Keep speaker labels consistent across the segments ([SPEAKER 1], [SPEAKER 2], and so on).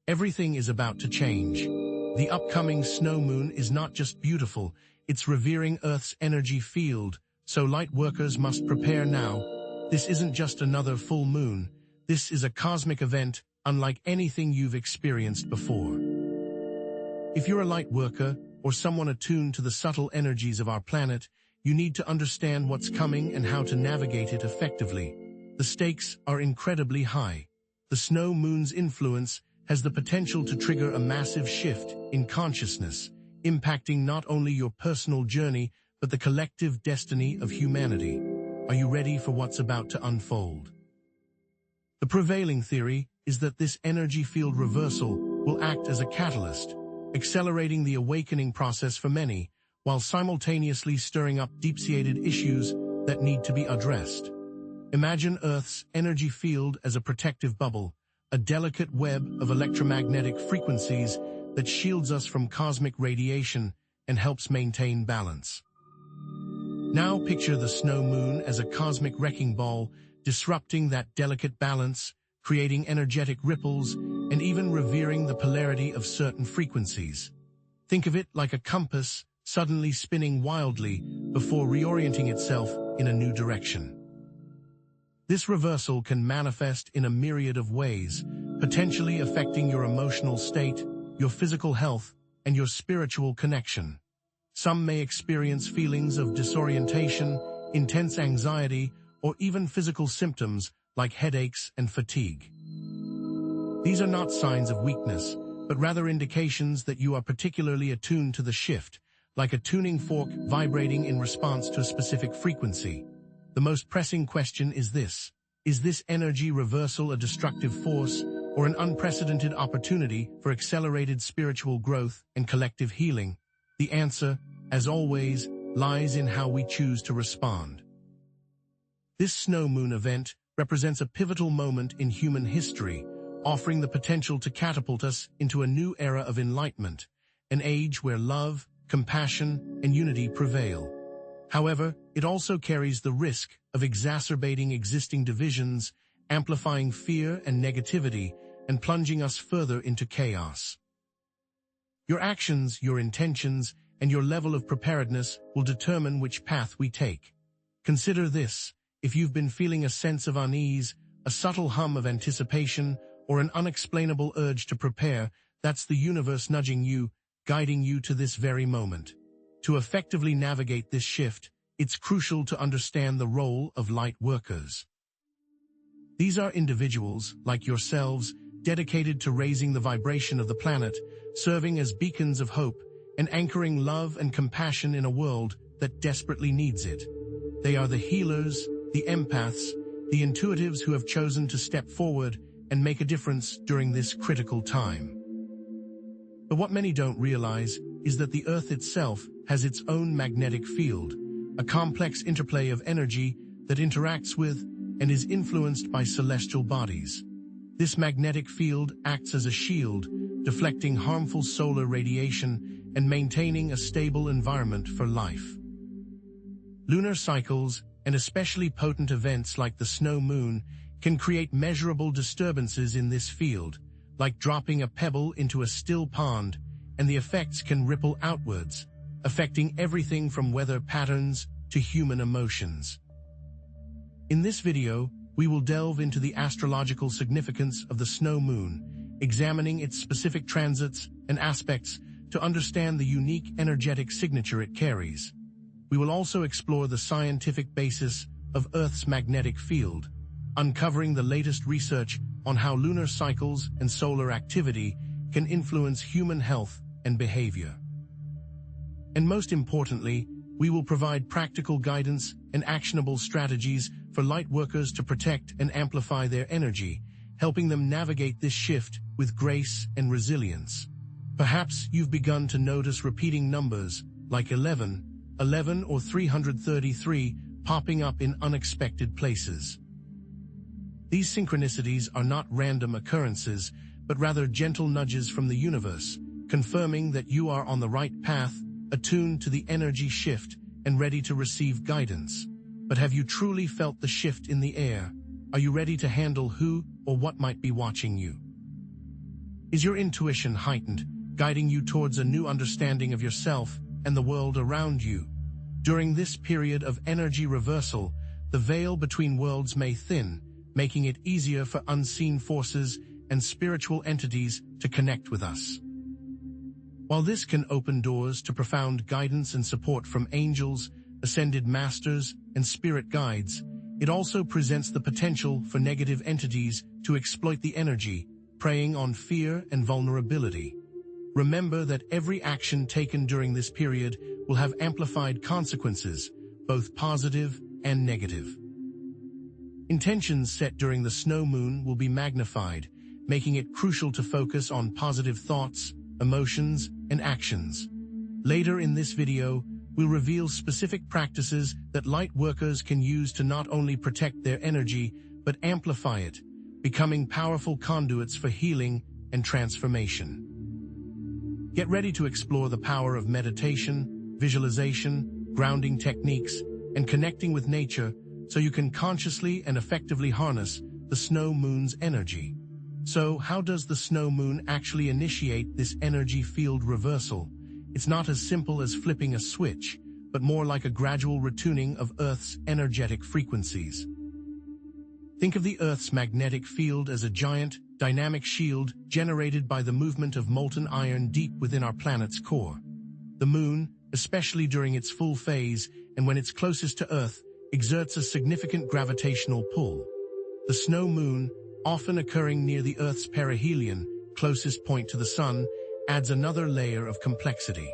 [SPEAKER 1] Everything is about to change. The upcoming snow moon is not just beautiful, it's revering Earth's energy field, so light workers must prepare now. This isn't just another full moon. This is a cosmic event unlike anything you've experienced before. If you're a light worker or someone attuned to the subtle energies of our planet, you need to understand what's coming and how to navigate it effectively. The stakes are incredibly high. The snow moon's influence has the potential to trigger a massive shift in consciousness, impacting not only your personal journey, but the collective destiny of humanity. Are you ready for what's about to unfold? The prevailing theory is that this energy field reversal will act as a catalyst, accelerating the awakening process for many, while simultaneously stirring up deep-seated issues that need to be addressed. Imagine Earth's energy field as a protective bubble, a delicate web of electromagnetic frequencies that shields us from cosmic radiation and helps maintain balance. Now picture the snow moon as a cosmic wrecking ball, disrupting that delicate balance, creating energetic ripples, and even revering the polarity of certain frequencies. Think of it like a compass suddenly spinning wildly before reorienting itself in a new direction. This reversal can manifest in a myriad of ways, potentially affecting your emotional state, your physical health, and your spiritual connection. Some may experience feelings of disorientation, intense anxiety, or even physical symptoms like headaches and fatigue. These are not signs of weakness, but rather indications that you are particularly attuned to the shift, like a tuning fork vibrating in response to a specific frequency. The most pressing question is this: is this energy reversal a destructive force or an unprecedented opportunity for accelerated spiritual growth and collective healing? The answer, as always, lies in how we choose to respond. This snow moon event represents a pivotal moment in human history, offering the potential to catapult us into a new era of enlightenment, an age where love, compassion, and unity prevail. However, it also carries the risk of exacerbating existing divisions, amplifying fear and negativity, and plunging us further into chaos. Your actions, your intentions, and your level of preparedness will determine which path we take. Consider this: if you've been feeling a sense of unease, a subtle hum of anticipation, or an unexplainable urge to prepare, that's the universe nudging you, guiding you to this very moment. To effectively navigate this shift, it's crucial to understand the role of light workers. These are individuals, like yourselves, dedicated to raising the vibration of the planet, serving as beacons of hope, and anchoring love and compassion in a world that desperately needs it. They are the healers, the empaths, the intuitives who have chosen to step forward and make a difference during this critical time. But what many don't realize is that the Earth itself has its own magnetic field, a complex interplay of energy that interacts with and is influenced by celestial bodies. This magnetic field acts as a shield, deflecting harmful solar radiation and maintaining a stable environment for life. Lunar cycles, and especially potent events like the snow moon, can create measurable disturbances in this field, like dropping a pebble into a still pond, and the effects can ripple outwards, affecting everything from weather patterns to human emotions. In this video, we will delve into the astrological significance of the snow moon, examining its specific transits and aspects to understand the unique energetic signature it carries. We will also explore the scientific basis of Earth's magnetic field, uncovering the latest research on how lunar cycles and solar activity can influence human health and behavior. And most importantly, we will provide practical guidance and actionable strategies for light workers to protect and amplify their energy, helping them navigate this shift with grace and resilience. Perhaps you've begun to notice repeating numbers like 11 or 333 popping up in unexpected places. These synchronicities are not random occurrences, but rather gentle nudges from the universe, confirming that you are on the right path, attuned to the energy shift, and ready to receive guidance. But have you truly felt the shift in the air? Are you ready to handle who or what might be watching you? Is your intuition heightened, guiding you towards a new understanding of yourself and the world around you? During this period of energy reversal, the veil between worlds may thin, making it easier for unseen forces and spiritual entities to connect with us. While this can open doors to profound guidance and support from angels, ascended masters, and spirit guides, it also presents the potential for negative entities to exploit the energy, preying on fear and vulnerability. Remember that every action taken during this period will have amplified consequences, both positive and negative. Intentions set during the snow moon will be magnified, making it crucial to focus on positive thoughts, emotions, and actions. Later in this video, we'll reveal specific practices that light workers can use to not only protect their energy, but amplify it, becoming powerful conduits for healing and transformation. Get ready to explore the power of meditation, visualization, grounding techniques, and connecting with nature so you can consciously and effectively harness the snow moon's energy. So, how does the snow moon actually initiate this energy field reversal? It's not as simple as flipping a switch, but more like a gradual retuning of Earth's energetic frequencies. Think of the Earth's magnetic field as a giant, dynamic shield generated by the movement of molten iron deep within our planet's core. The moon, especially during its full phase and when it's closest to Earth, exerts a significant gravitational pull. The snow moon, often occurring near the Earth's perihelion, closest point to the Sun, adds another layer of complexity.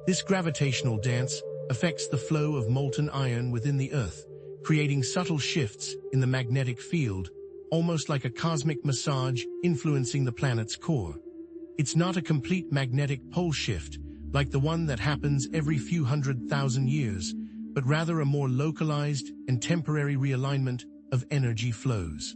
[SPEAKER 1] This gravitational dance affects the flow of molten iron within the Earth, creating subtle shifts in the magnetic field, almost like a cosmic massage influencing the planet's core. It's not a complete magnetic pole shift, like the one that happens every few 100,000 years, but rather a more localized and temporary realignment of energy flows.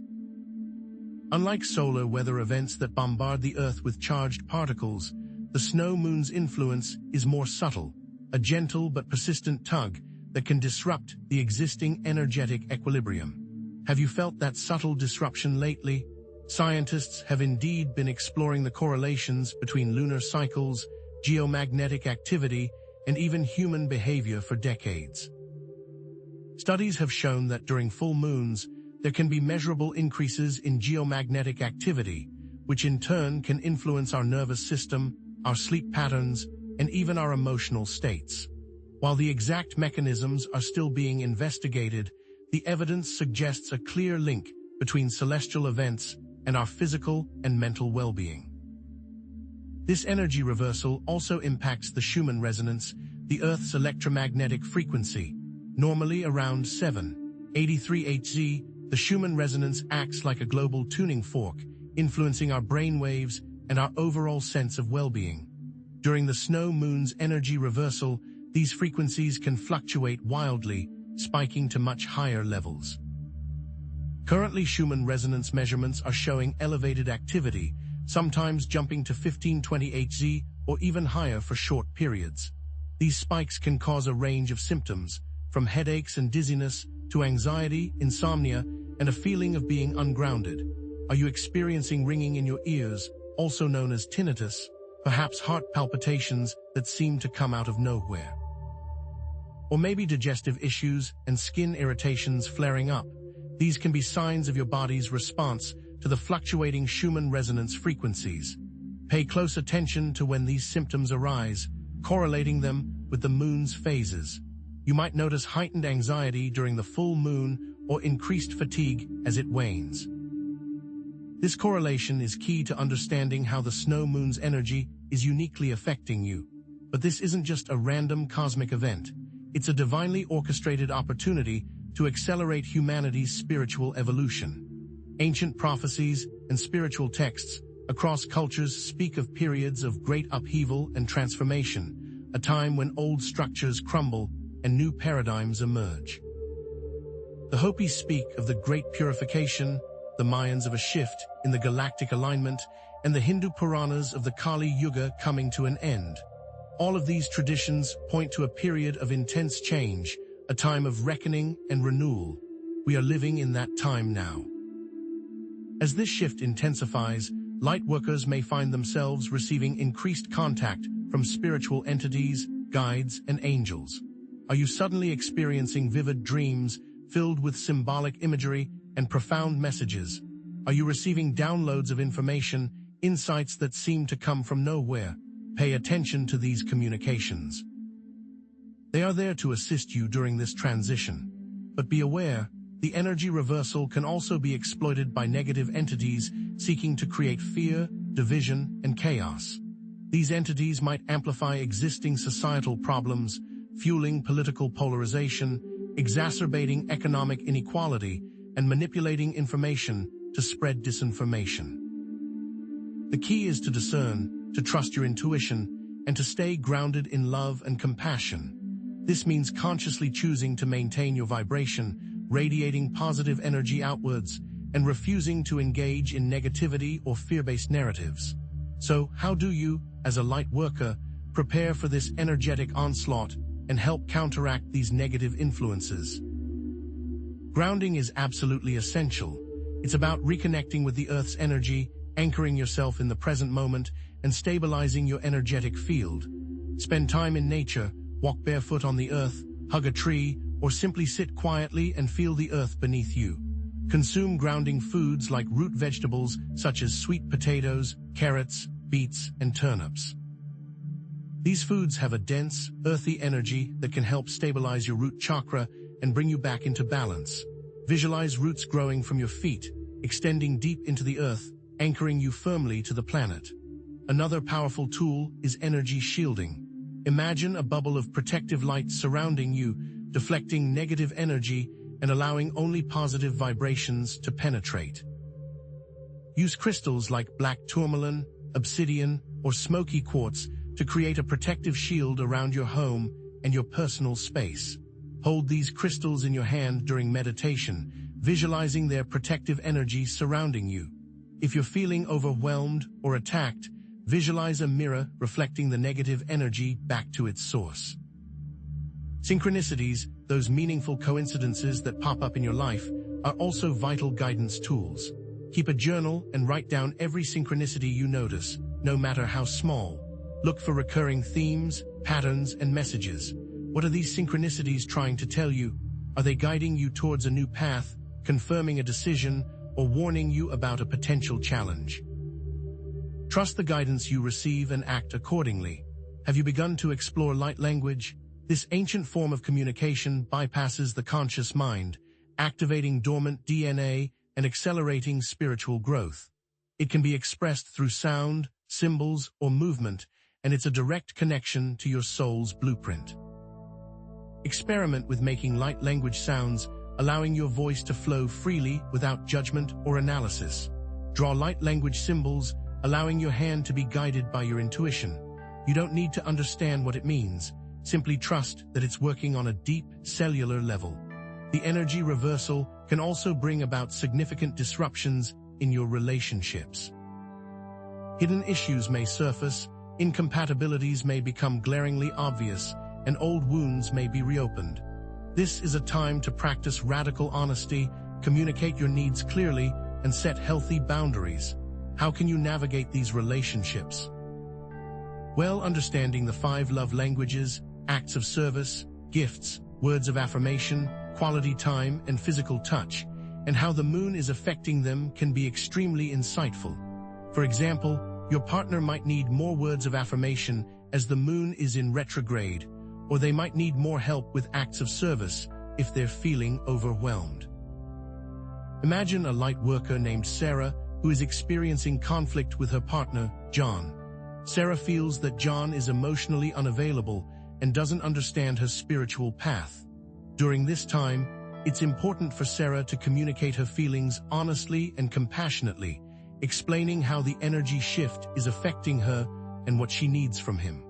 [SPEAKER 1] Unlike solar weather events that bombard the Earth with charged particles, the snow moon's influence is more subtle, a gentle but persistent tug that can disrupt the existing energetic equilibrium. Have you felt that subtle disruption lately? Scientists have indeed been exploring the correlations between lunar cycles, geomagnetic activity, and even human behavior for decades. Studies have shown that during full moons, there can be measurable increases in geomagnetic activity, which in turn can influence our nervous system, our sleep patterns, and even our emotional states. While the exact mechanisms are still being investigated, the evidence suggests a clear link between celestial events and our physical and mental well-being. This energy reversal also impacts the Schumann resonance, the Earth's electromagnetic frequency. Normally around 783 Hz, the Schumann resonance acts like a global tuning fork, influencing our brain waves and our overall sense of well-being. During the snow moon's energy reversal, these frequencies can fluctuate wildly, spiking to much higher levels. Currently, Schumann resonance measurements are showing elevated activity, sometimes jumping to 1520 Hz or even higher for short periods. These spikes can cause a range of symptoms, from headaches and dizziness to anxiety, insomnia, and a feeling of being ungrounded. Are you experiencing ringing in your ears, also known as tinnitus, perhaps heart palpitations that seem to come out of nowhere? Or maybe digestive issues and skin irritations flaring up? These can be signs of your body's response to the fluctuating Schumann resonance frequencies. Pay close attention to when these symptoms arise, correlating them with the moon's phases. You might notice heightened anxiety during the full moon or increased fatigue as it wanes. This correlation is key to understanding how the snow moon's energy is uniquely affecting you. But this isn't just a random cosmic event. It's a divinely orchestrated opportunity to accelerate humanity's spiritual evolution. Ancient prophecies and spiritual texts across cultures speak of periods of great upheaval and transformation, a time when old structures crumble and new paradigms emerge. The Hopis speak of the Great Purification, the Mayans of a shift in the galactic alignment, and the Hindu Puranas of the Kali Yuga coming to an end. All of these traditions point to a period of intense change, a time of reckoning and renewal. We are living in that time now. As this shift intensifies, Lightworkers may find themselves receiving increased contact from spiritual entities, guides, and angels. Are you suddenly experiencing vivid dreams filled with symbolic imagery and profound messages? Are you receiving downloads of information, insights that seem to come from nowhere? Pay attention to these communications. They are there to assist you during this transition. But be aware, the energy reversal can also be exploited by negative entities seeking to create fear, division, and chaos. These entities might amplify existing societal problems, fueling political polarization, exacerbating economic inequality, and manipulating information to spread disinformation. The key is to discern, to trust your intuition, and to stay grounded in love and compassion. This means consciously choosing to maintain your vibration, radiating positive energy outwards, and refusing to engage in negativity or fear-based narratives. So, how do you, as a light worker, prepare for this energetic onslaught and help counteract these negative influences? Grounding is absolutely essential. It's about reconnecting with the Earth's energy, anchoring yourself in the present moment, and stabilizing your energetic field. Spend time in nature, walk barefoot on the earth, hug a tree, or simply sit quietly and feel the earth beneath you. Consume grounding foods like root vegetables such as sweet potatoes, carrots, beets, and turnips. These foods have a dense, earthy energy that can help stabilize your root chakra and bring you back into balance. Visualize roots growing from your feet, extending deep into the earth, anchoring you firmly to the planet. Another powerful tool is energy shielding. Imagine a bubble of protective light surrounding you, deflecting negative energy and allowing only positive vibrations to penetrate. Use crystals like black tourmaline, obsidian, or smoky quartz to create a protective shield around your home and your personal space. Hold these crystals in your hand during meditation, visualizing their protective energy surrounding you. If you're feeling overwhelmed or attacked, visualize a mirror reflecting the negative energy back to its source. Synchronicities, those meaningful coincidences that pop up in your life, are also vital guidance tools. Keep a journal and write down every synchronicity you notice, no matter how small. Look for recurring themes, patterns, and messages. What are these synchronicities trying to tell you? Are they guiding you towards a new path, confirming a decision, or warning you about a potential challenge? Trust the guidance you receive and act accordingly. Have you begun to explore light language? This ancient form of communication bypasses the conscious mind, activating dormant DNA and accelerating spiritual growth. It can be expressed through sound, symbols, or movement, and it's a direct connection to your soul's blueprint. Experiment with making light language sounds, allowing your voice to flow freely without judgment or analysis. Draw light language symbols, allowing your hand to be guided by your intuition. You don't need to understand what it means. Simply trust that it's working on a deep, cellular level. The energy reversal can also bring about significant disruptions in your relationships. Hidden issues may surface, incompatibilities may become glaringly obvious, and old wounds may be reopened. This is a time to practice radical honesty, communicate your needs clearly, and set healthy boundaries. How can you navigate these relationships? Well, understanding the 5 love languages, acts of service, gifts, words of affirmation, quality time, and physical touch, and how the moon is affecting them can be extremely insightful. For example, your partner might need more words of affirmation as the moon is in retrograde, or they might need more help with acts of service if they're feeling overwhelmed. Imagine a light worker named Sarah who is experiencing conflict with her partner, John. Sarah feels that John is emotionally unavailable and doesn't understand her spiritual path. During this time, it's important for Sarah to communicate her feelings honestly and compassionately, explaining how the energy shift is affecting her and what she needs from him.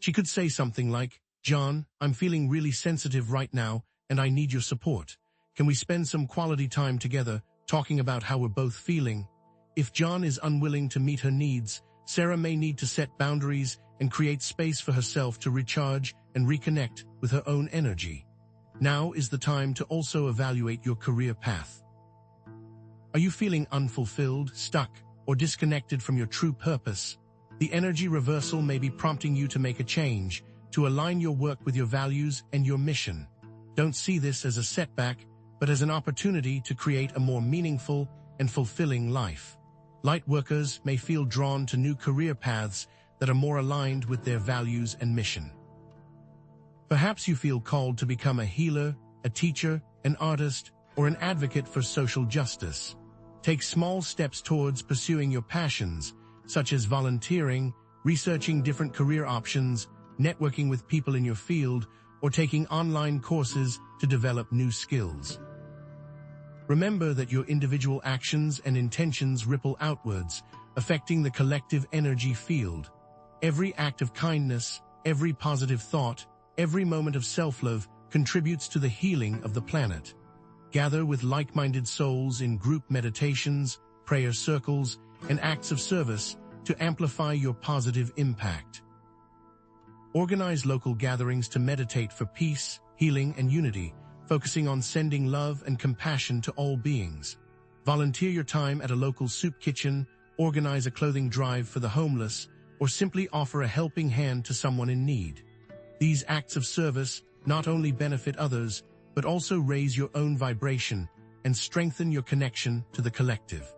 [SPEAKER 1] She could say something like, "John, I'm feeling really sensitive right now, and I need your support. Can we spend some quality time together, talking about how we're both feeling?" If John is unwilling to meet her needs, Sarah may need to set boundaries and create space for herself to recharge and reconnect with her own energy. Now is the time to also evaluate your career path. Are you feeling unfulfilled, stuck, or disconnected from your true purpose, the energy reversal may be prompting you to make a change, to align your work with your values and your mission. Don't see this as a setback, but as an opportunity to create a more meaningful and fulfilling life. Light workers may feel drawn to new career paths that are more aligned with their values and mission. Perhaps you feel called to become a healer, a teacher, an artist, or an advocate for social justice. Take small steps towards pursuing your passions, such as volunteering, researching different career options, networking with people in your field, or taking online courses to develop new skills. Remember that your individual actions and intentions ripple outwards, affecting the collective energy field. Every act of kindness, every positive thought, every moment of self-love contributes to the healing of the planet. Gather with like-minded souls in group meditations, prayer circles, and acts of service to amplify your positive impact. Organize local gatherings to meditate for peace, healing, and unity, focusing on sending love and compassion to all beings. Volunteer your time at a local soup kitchen, organize a clothing drive for the homeless, or simply offer a helping hand to someone in need. These acts of service not only benefit others, but also raise your own vibration and strengthen your connection to the collective.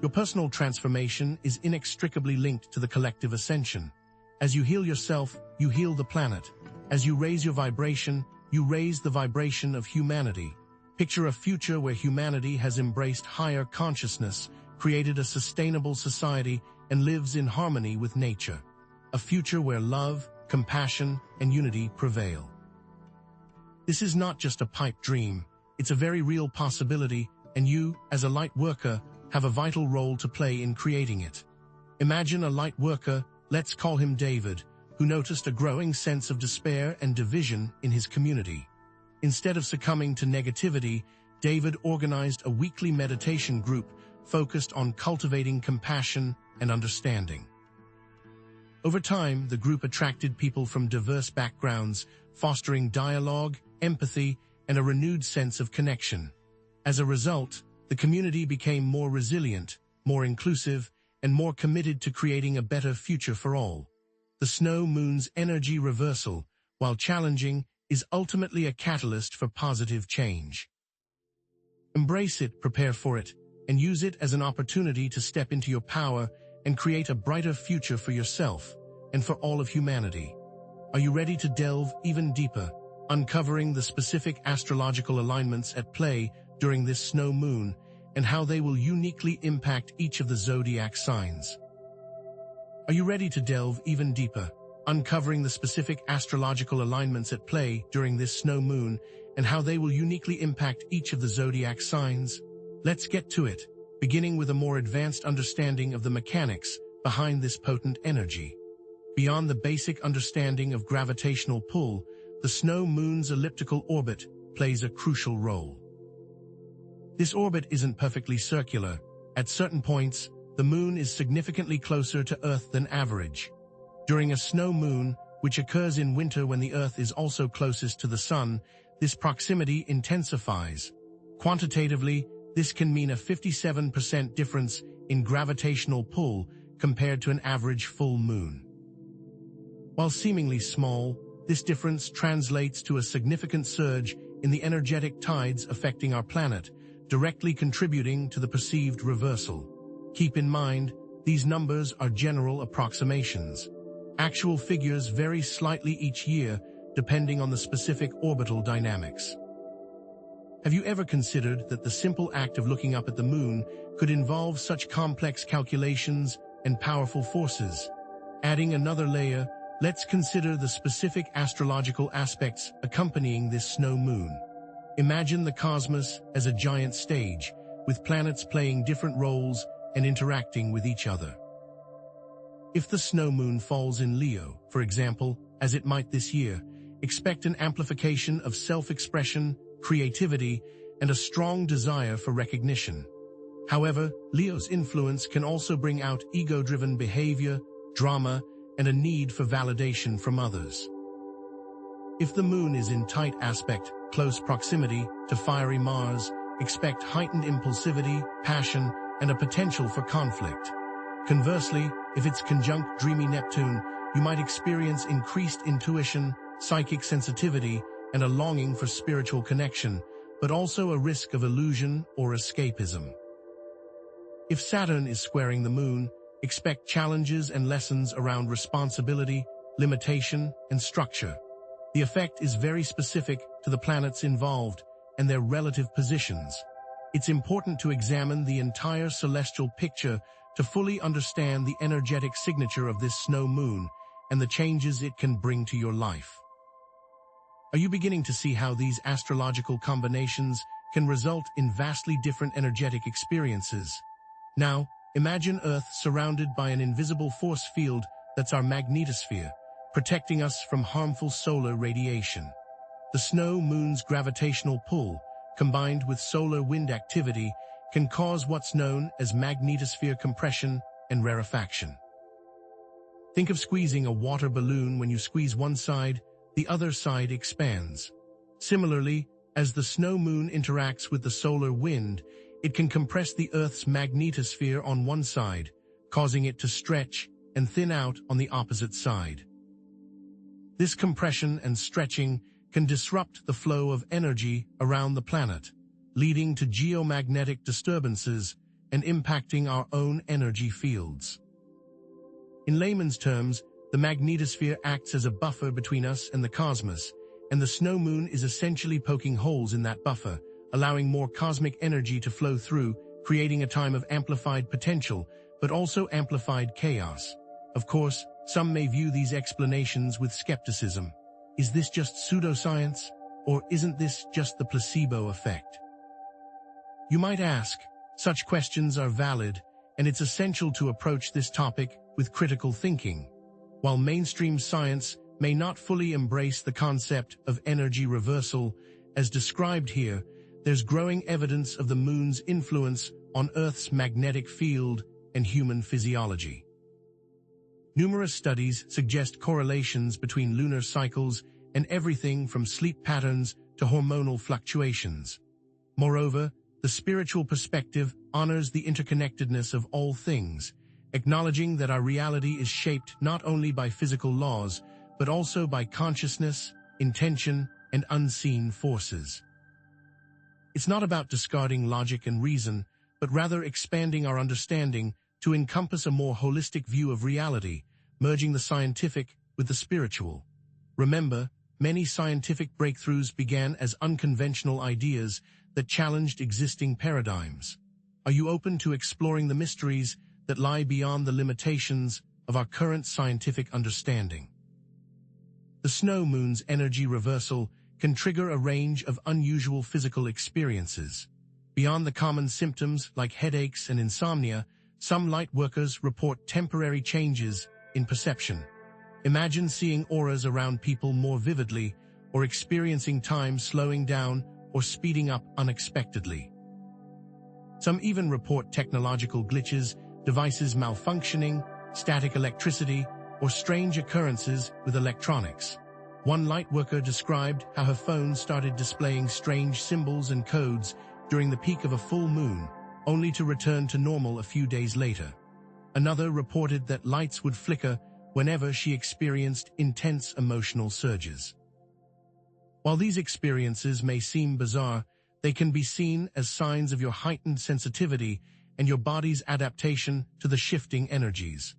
[SPEAKER 1] Your personal transformation is inextricably linked to the collective ascension. As you heal yourself, you heal the planet. As you raise your vibration, you raise the vibration of humanity. Picture a future where humanity has embraced higher consciousness, created a sustainable society, and lives in harmony with nature. A future where love, compassion, and unity prevail. This is not just a pipe dream, it's a very real possibility, and you, as a light worker, have a vital role to play in creating it. Imagine a light worker, let's call him David, who noticed a growing sense of despair and division in his community. Instead of succumbing to negativity, David organized a weekly meditation group focused on cultivating compassion and understanding. Over time, the group attracted people from diverse backgrounds, fostering dialogue, empathy, and a renewed sense of connection. As a result, the community became more resilient, more inclusive, and more committed to creating a better future for all. The snow moon's energy reversal, while challenging, is ultimately a catalyst for positive change. Embrace it, prepare for it, and use it as an opportunity to step into your power and create a brighter future for yourself and for all of humanity. Are you ready to delve even deeper, uncovering the specific astrological alignments at play during this snow moon and how they will uniquely impact each of the zodiac signs? Are you ready to delve even deeper, uncovering the specific astrological alignments at play during this snow moon and how they will uniquely impact each of the zodiac signs? Let's get to it, beginning with a more advanced understanding of the mechanics behind this potent energy. Beyond the basic understanding of gravitational pull, the snow moon's elliptical orbit plays a crucial role. This orbit isn't perfectly circular. At certain points, the moon is significantly closer to Earth than average. During a snow moon, which occurs in winter when the Earth is also closest to the sun, this proximity intensifies. Quantitatively, this can mean a 57% difference in gravitational pull compared to an average full moon. While seemingly small, this difference translates to a significant surge in the energetic tides affecting our planet, directly contributing to the perceived reversal. Keep in mind, these numbers are general approximations. Actual figures vary slightly each year, depending on the specific orbital dynamics. Have you ever considered that the simple act of looking up at the moon could involve such complex calculations and powerful forces? Adding another layer, let's consider the specific astrological aspects accompanying this snow moon. Imagine the cosmos as a giant stage, with planets playing different roles and interacting with each other. If the snow moon falls in Leo, for example, as it might this year, expect an amplification of self-expression, creativity, and a strong desire for recognition. However, Leo's influence can also bring out ego-driven behavior, drama, and a need for validation from others. If the moon is in tight aspect, close proximity to fiery Mars, expect heightened impulsivity, passion, and a potential for conflict. Conversely, if it's conjunct dreamy Neptune, you might experience increased intuition, psychic sensitivity, and a longing for spiritual connection, but also a risk of illusion or escapism. If Saturn is squaring the moon, expect challenges and lessons around responsibility, limitation, and structure. The effect is very specific to the planets involved and their relative positions. It's important to examine the entire celestial picture to fully understand the energetic signature of this snow moon and the changes it can bring to your life. Are you beginning to see how these astrological combinations can result in vastly different energetic experiences? Now, imagine Earth surrounded by an invisible force field that's our magnetosphere, protecting us from harmful solar radiation. The snow moon's gravitational pull, combined with solar wind activity, can cause what's known as magnetosphere compression and rarefaction. Think of squeezing a water balloon. When you squeeze one side, the other side expands. Similarly, as the snow moon interacts with the solar wind, it can compress the Earth's magnetosphere on one side, causing it to stretch and thin out on the opposite side. This compression and stretching can disrupt the flow of energy around the planet, leading to geomagnetic disturbances and impacting our own energy fields. In layman's terms, the magnetosphere acts as a buffer between us and the cosmos, and the snow moon is essentially poking holes in that buffer, allowing more cosmic energy to flow through, creating a time of amplified potential, but also amplified chaos. Of course, some may view these explanations with skepticism. Is this just pseudoscience, or isn't this just the placebo effect? You might ask. Such questions are valid, and it's essential to approach this topic with critical thinking. While mainstream science may not fully embrace the concept of energy reversal, as described here, there's growing evidence of the moon's influence on Earth's magnetic field and human physiology. Numerous studies suggest correlations between lunar cycles and everything from sleep patterns to hormonal fluctuations. Moreover, the spiritual perspective honors the interconnectedness of all things, acknowledging that our reality is shaped not only by physical laws, but also by consciousness, intention, and unseen forces. It's not about discarding logic and reason, but rather expanding our understanding to encompass a more holistic view of reality, merging the scientific with the spiritual. Remember, many scientific breakthroughs began as unconventional ideas that challenged existing paradigms. Are you open to exploring the mysteries that lie beyond the limitations of our current scientific understanding? The snow moon's energy reversal can trigger a range of unusual physical experiences. Beyond the common symptoms like headaches and insomnia, some light workers report temporary changes in perception. Imagine seeing auras around people more vividly, or experiencing time slowing down or speeding up unexpectedly. Some even report technological glitches, devices malfunctioning, static electricity, or strange occurrences with electronics. One lightworker described how her phone started displaying strange symbols and codes during the peak of a full moon, only to return to normal a few days later. Another reported that lights would flicker whenever she experienced intense emotional surges. While these experiences may seem bizarre, they can be seen as signs of your heightened sensitivity and your body's adaptation to the shifting energies.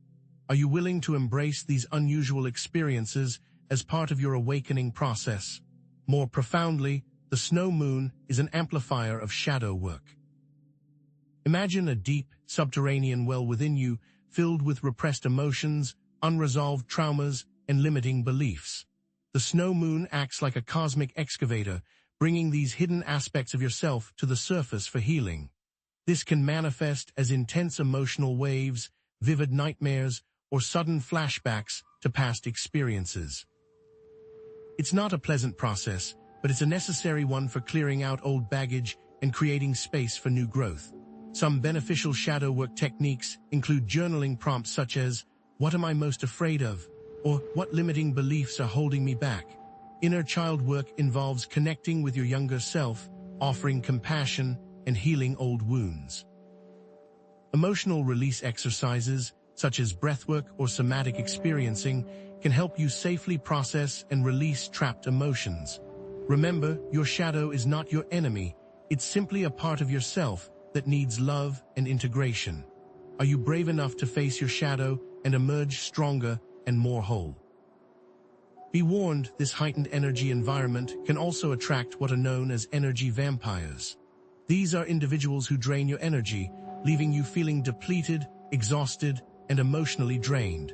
[SPEAKER 1] Are you willing to embrace these unusual experiences as part of your awakening process? More profoundly, the snow moon is an amplifier of shadow work. Imagine a deep, subterranean well within you, filled with repressed emotions, unresolved traumas, and limiting beliefs. The snow moon acts like a cosmic excavator, bringing these hidden aspects of yourself to the surface for healing. This can manifest as intense emotional waves, vivid nightmares, or sudden flashbacks to past experiences. It's not a pleasant process, but it's a necessary one for clearing out old baggage and creating space for new growth. Some beneficial shadow work techniques include journaling prompts such as, "What am I most afraid of?" or "What limiting beliefs are holding me back?" Inner child work involves connecting with your younger self, offering compassion, and healing old wounds. Emotional release exercises, such as breathwork or somatic experiencing, can help you safely process and release trapped emotions. Remember, your shadow is not your enemy. It's simply a part of yourself that needs love and integration. Are you brave enough to face your shadow and emerge stronger and more whole? Be warned, this heightened energy environment can also attract what are known as energy vampires. These are individuals who drain your energy, leaving you feeling depleted, exhausted, and emotionally drained.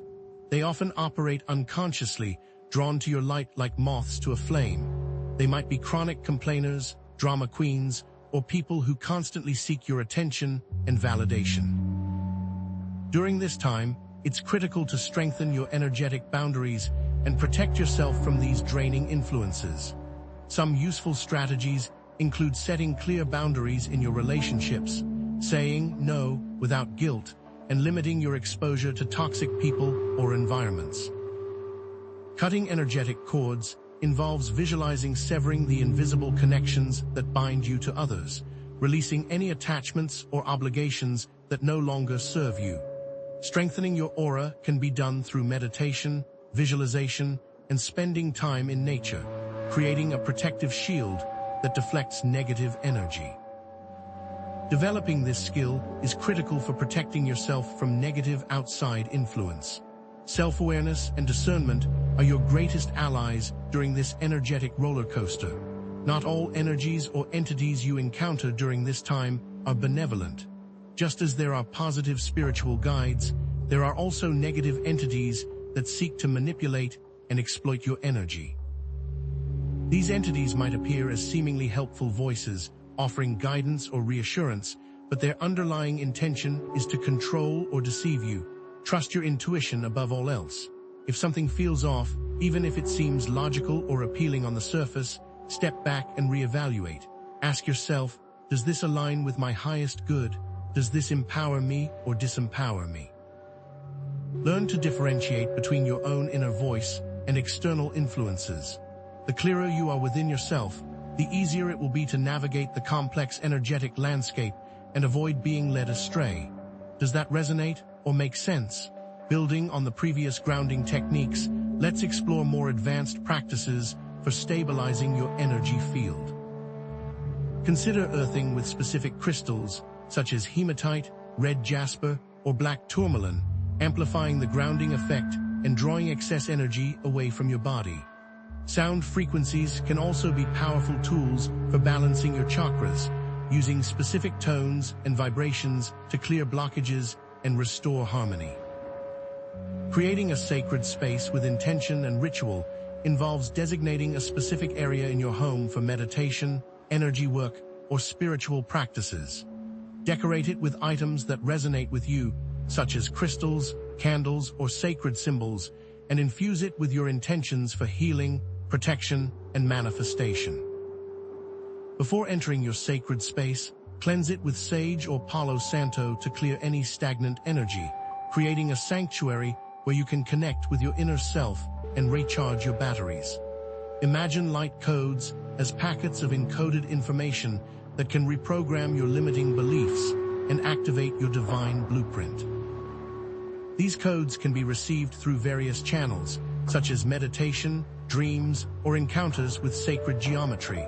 [SPEAKER 1] They often operate unconsciously, drawn to your light like moths to a flame. They might be chronic complainers, drama queens, or people who constantly seek your attention and validation. During this time, it's critical to strengthen your energetic boundaries and protect yourself from these draining influences. Some useful strategies include setting clear boundaries in your relationships, saying no without guilt, and limiting your exposure to toxic people or environments. Cutting energetic cords involves visualizing severing the invisible connections that bind you to others, releasing any attachments or obligations that no longer serve you. Strengthening your aura can be done through meditation, visualization, and spending time in nature, creating a protective shield that deflects negative energy. Developing this skill is critical for protecting yourself from negative outside influence. Self-awareness and discernment are your greatest allies during this energetic roller coaster. Not all energies or entities you encounter during this time are benevolent. Just as there are positive spiritual guides, there are also negative entities that seek to manipulate and exploit your energy. These entities might appear as seemingly helpful voices, offering guidance or reassurance, but their underlying intention is to control or deceive you. Trust your intuition above all else. If something feels off, even if it seems logical or appealing on the surface, step back and reevaluate. Ask yourself, does this align with my highest good? Does this empower me or disempower me? Learn to differentiate between your own inner voice and external influences. The clearer you are within yourself, the easier it will be to navigate the complex energetic landscape and avoid being led astray. Does that resonate or make sense? Building on the previous grounding techniques, let's explore more advanced practices for stabilizing your energy field. Consider earthing with specific crystals, such as hematite, red jasper, or black tourmaline, amplifying the grounding effect and drawing excess energy away from your body. Sound frequencies can also be powerful tools for balancing your chakras, using specific tones and vibrations to clear blockages and restore harmony. Creating a sacred space with intention and ritual involves designating a specific area in your home for meditation, energy work, or spiritual practices. Decorate it with items that resonate with you, such as crystals, candles, or sacred symbols, and infuse it with your intentions for healing, protection, and manifestation. Before entering your sacred space, cleanse it with sage or Palo Santo to clear any stagnant energy, creating a sanctuary where you can connect with your inner self and recharge your batteries. Imagine light codes as packets of encoded information that can reprogram your limiting beliefs and activate your divine blueprint. These codes can be received through various channels, such as meditation, dreams, or encounters with sacred geometry.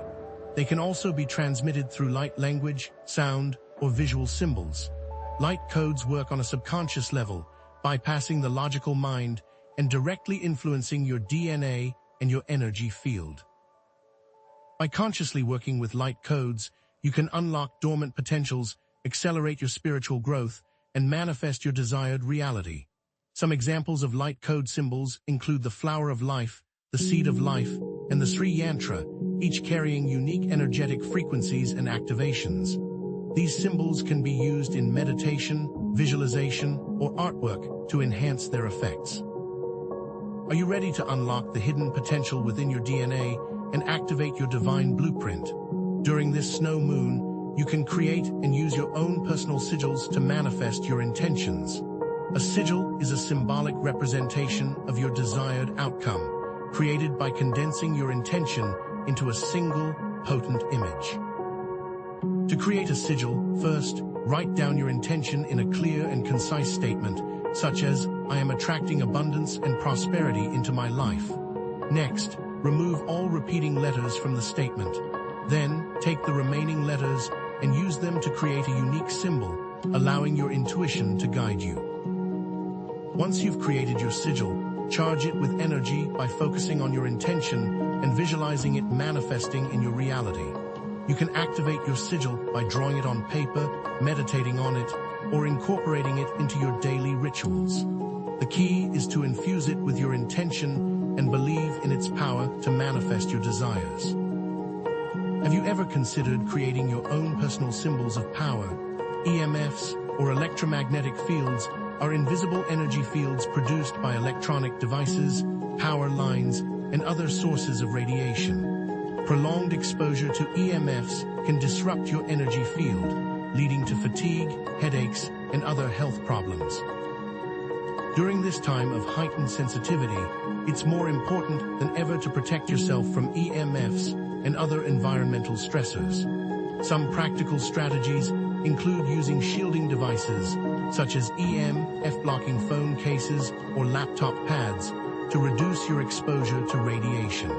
[SPEAKER 1] They can also be transmitted through light language, sound, or visual symbols. Light codes work on a subconscious level, bypassing the logical mind and directly influencing your DNA and your energy field. By consciously working with light codes, you can unlock dormant potentials, accelerate your spiritual growth, and manifest your desired reality. Some examples of light code symbols include the flower of life, the seed of life, and the Sri Yantra, each carrying unique energetic frequencies and activations. These symbols can be used in meditation, visualization, or artwork to enhance their effects. Are you ready to unlock the hidden potential within your DNA and activate your divine blueprint? During this snow moon, you can create and use your own personal sigils to manifest your intentions. A sigil is a symbolic representation of your desired outcome, created by condensing your intention into a single, potent image. To create a sigil, first, Write down your intention in a clear and concise statement, such as, "I am attracting abundance and prosperity into my life." Next, remove all repeating letters from the statement. Then, take the remaining letters and use them to create a unique symbol, allowing your intuition to guide you. Once you've created your sigil, charge it with energy by focusing on your intention and visualizing it manifesting in your reality. You can activate your sigil by drawing it on paper, meditating on it, or incorporating it into your daily rituals. The key is to infuse it with your intention and believe in its power to manifest your desires. Have you ever considered creating your own personal symbols of power? EMFs, or electromagnetic fields, are invisible energy fields produced by electronic devices, power lines, and other sources of radiation. Prolonged exposure to EMFs can disrupt your energy field, leading to fatigue, headaches, and other health problems. During this time of heightened sensitivity, it's more important than ever to protect yourself from EMFs and other environmental stressors. Some practical strategies include using shielding devices, such as EMF-blocking phone cases or laptop pads, to reduce your exposure to radiation.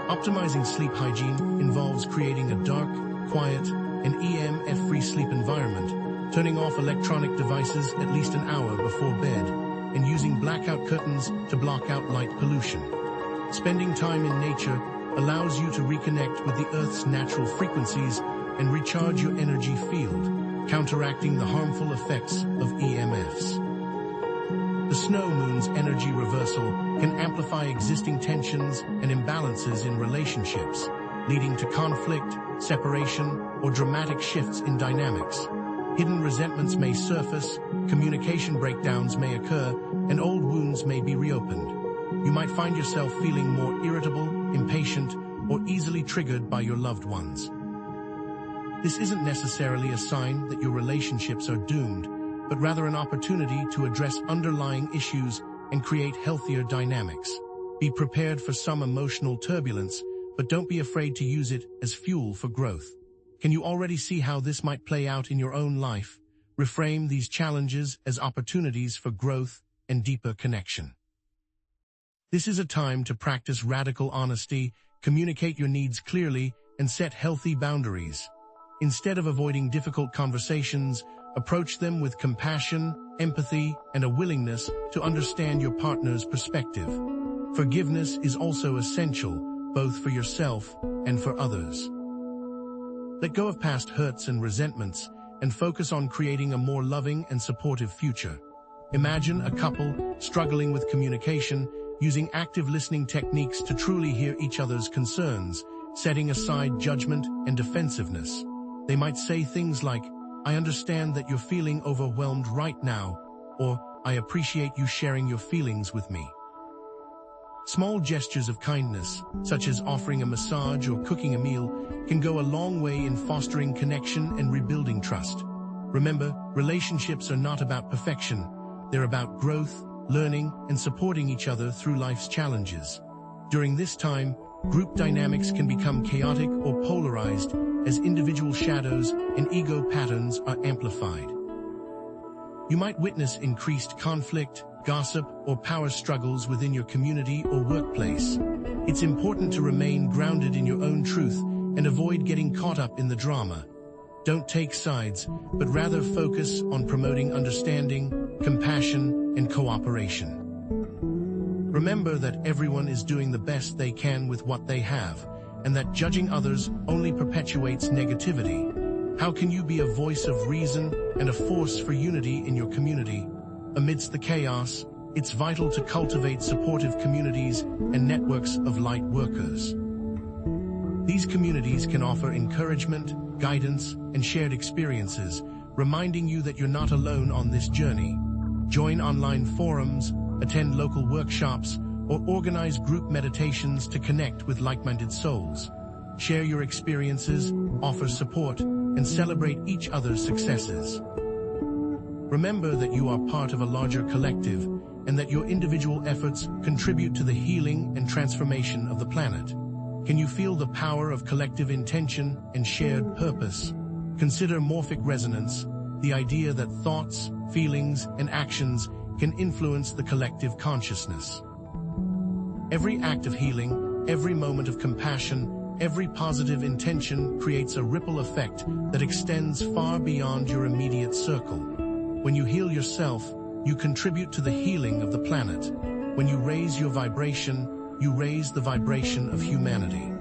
[SPEAKER 1] Optimizing sleep hygiene involves creating a dark, quiet, and EMF-free sleep environment, turning off electronic devices at least an hour before bed, and using blackout curtains to block out light pollution. Spending time in nature allows you to reconnect with the Earth's natural frequencies and recharge your energy field, counteracting the harmful effects of EMFs. The snow moon's energy reversal can amplify existing tensions and imbalances in relationships, leading to conflict, separation, or dramatic shifts in dynamics. Hidden resentments may surface, communication breakdowns may occur, and old wounds may be reopened. You might find yourself feeling more irritable, impatient, or easily triggered by your loved ones. This isn't necessarily a sign that your relationships are doomed, but rather an opportunity to address underlying issues and create healthier dynamics. Be prepared for some emotional turbulence, but don't be afraid to use it as fuel for growth. Can you already see how this might play out in your own life? Reframe these challenges as opportunities for growth and deeper connection. This is a time to practice radical honesty, communicate your needs clearly, and set healthy boundaries. Instead of avoiding difficult conversations, approach them with compassion, empathy, and a willingness to understand your partner's perspective. Forgiveness is also essential, both for yourself and for others. Let go of past hurts and resentments, and focus on creating a more loving and supportive future. Imagine a couple struggling with communication, using active listening techniques to truly hear each other's concerns, setting aside judgment and defensiveness. They might say things like, "I understand that you're feeling overwhelmed right now," or "I appreciate you sharing your feelings with me." Small gestures of kindness, such as offering a massage or cooking a meal, can go a long way in fostering connection and rebuilding trust. Remember, relationships are not about perfection. They're about growth, learning, and supporting each other through life's challenges. During this time, group dynamics can become chaotic or polarized as individual shadows and ego patterns are amplified. You might witness increased conflict, gossip, or power struggles within your community or workplace. It's important to remain grounded in your own truth and avoid getting caught up in the drama. Don't take sides, but rather focus on promoting understanding, compassion, and cooperation. Remember that everyone is doing the best they can with what they have, and that judging others only perpetuates negativity. How can you be a voice of reason and a force for unity in your community? Amidst the chaos, it's vital to cultivate supportive communities and networks of light workers. These communities can offer encouragement, guidance, and shared experiences, reminding you that you're not alone on this journey. Join online forums, attend local workshops, or organize group meditations to connect with like-minded souls. Share your experiences, offer support, and celebrate each other's successes. Remember that you are part of a larger collective, and that your individual efforts contribute to the healing and transformation of the planet. Can you feel the power of collective intention and shared purpose? Consider morphic resonance, the idea that thoughts, feelings, and actions can influence the collective consciousness. Every act of healing, every moment of compassion, every positive intention creates a ripple effect that extends far beyond your immediate circle. When you heal yourself, you contribute to the healing of the planet. When you raise your vibration, you raise the vibration of humanity.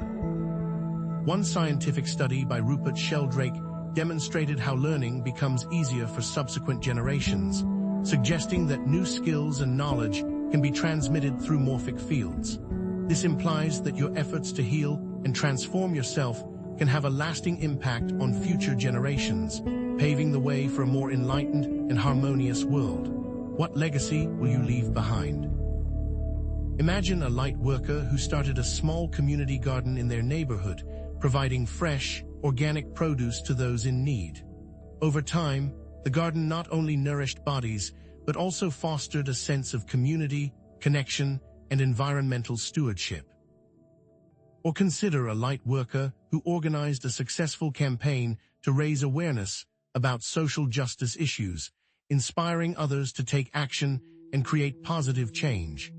[SPEAKER 1] One scientific study by Rupert Sheldrake demonstrated how learning becomes easier for subsequent generations, suggesting that new skills and knowledge can be transmitted through morphic fields. This implies that your efforts to heal and transform yourself can have a lasting impact on future generations, paving the way for a more enlightened and harmonious world. What legacy will you leave behind? Imagine a light worker who started a small community garden in their neighborhood, providing fresh, organic produce to those in need. Over time, the garden not only nourished bodies, but also fostered a sense of community, connection, and environmental stewardship. Or consider a light worker who organized a successful campaign to raise awareness about social justice issues, inspiring others to take action and create positive change.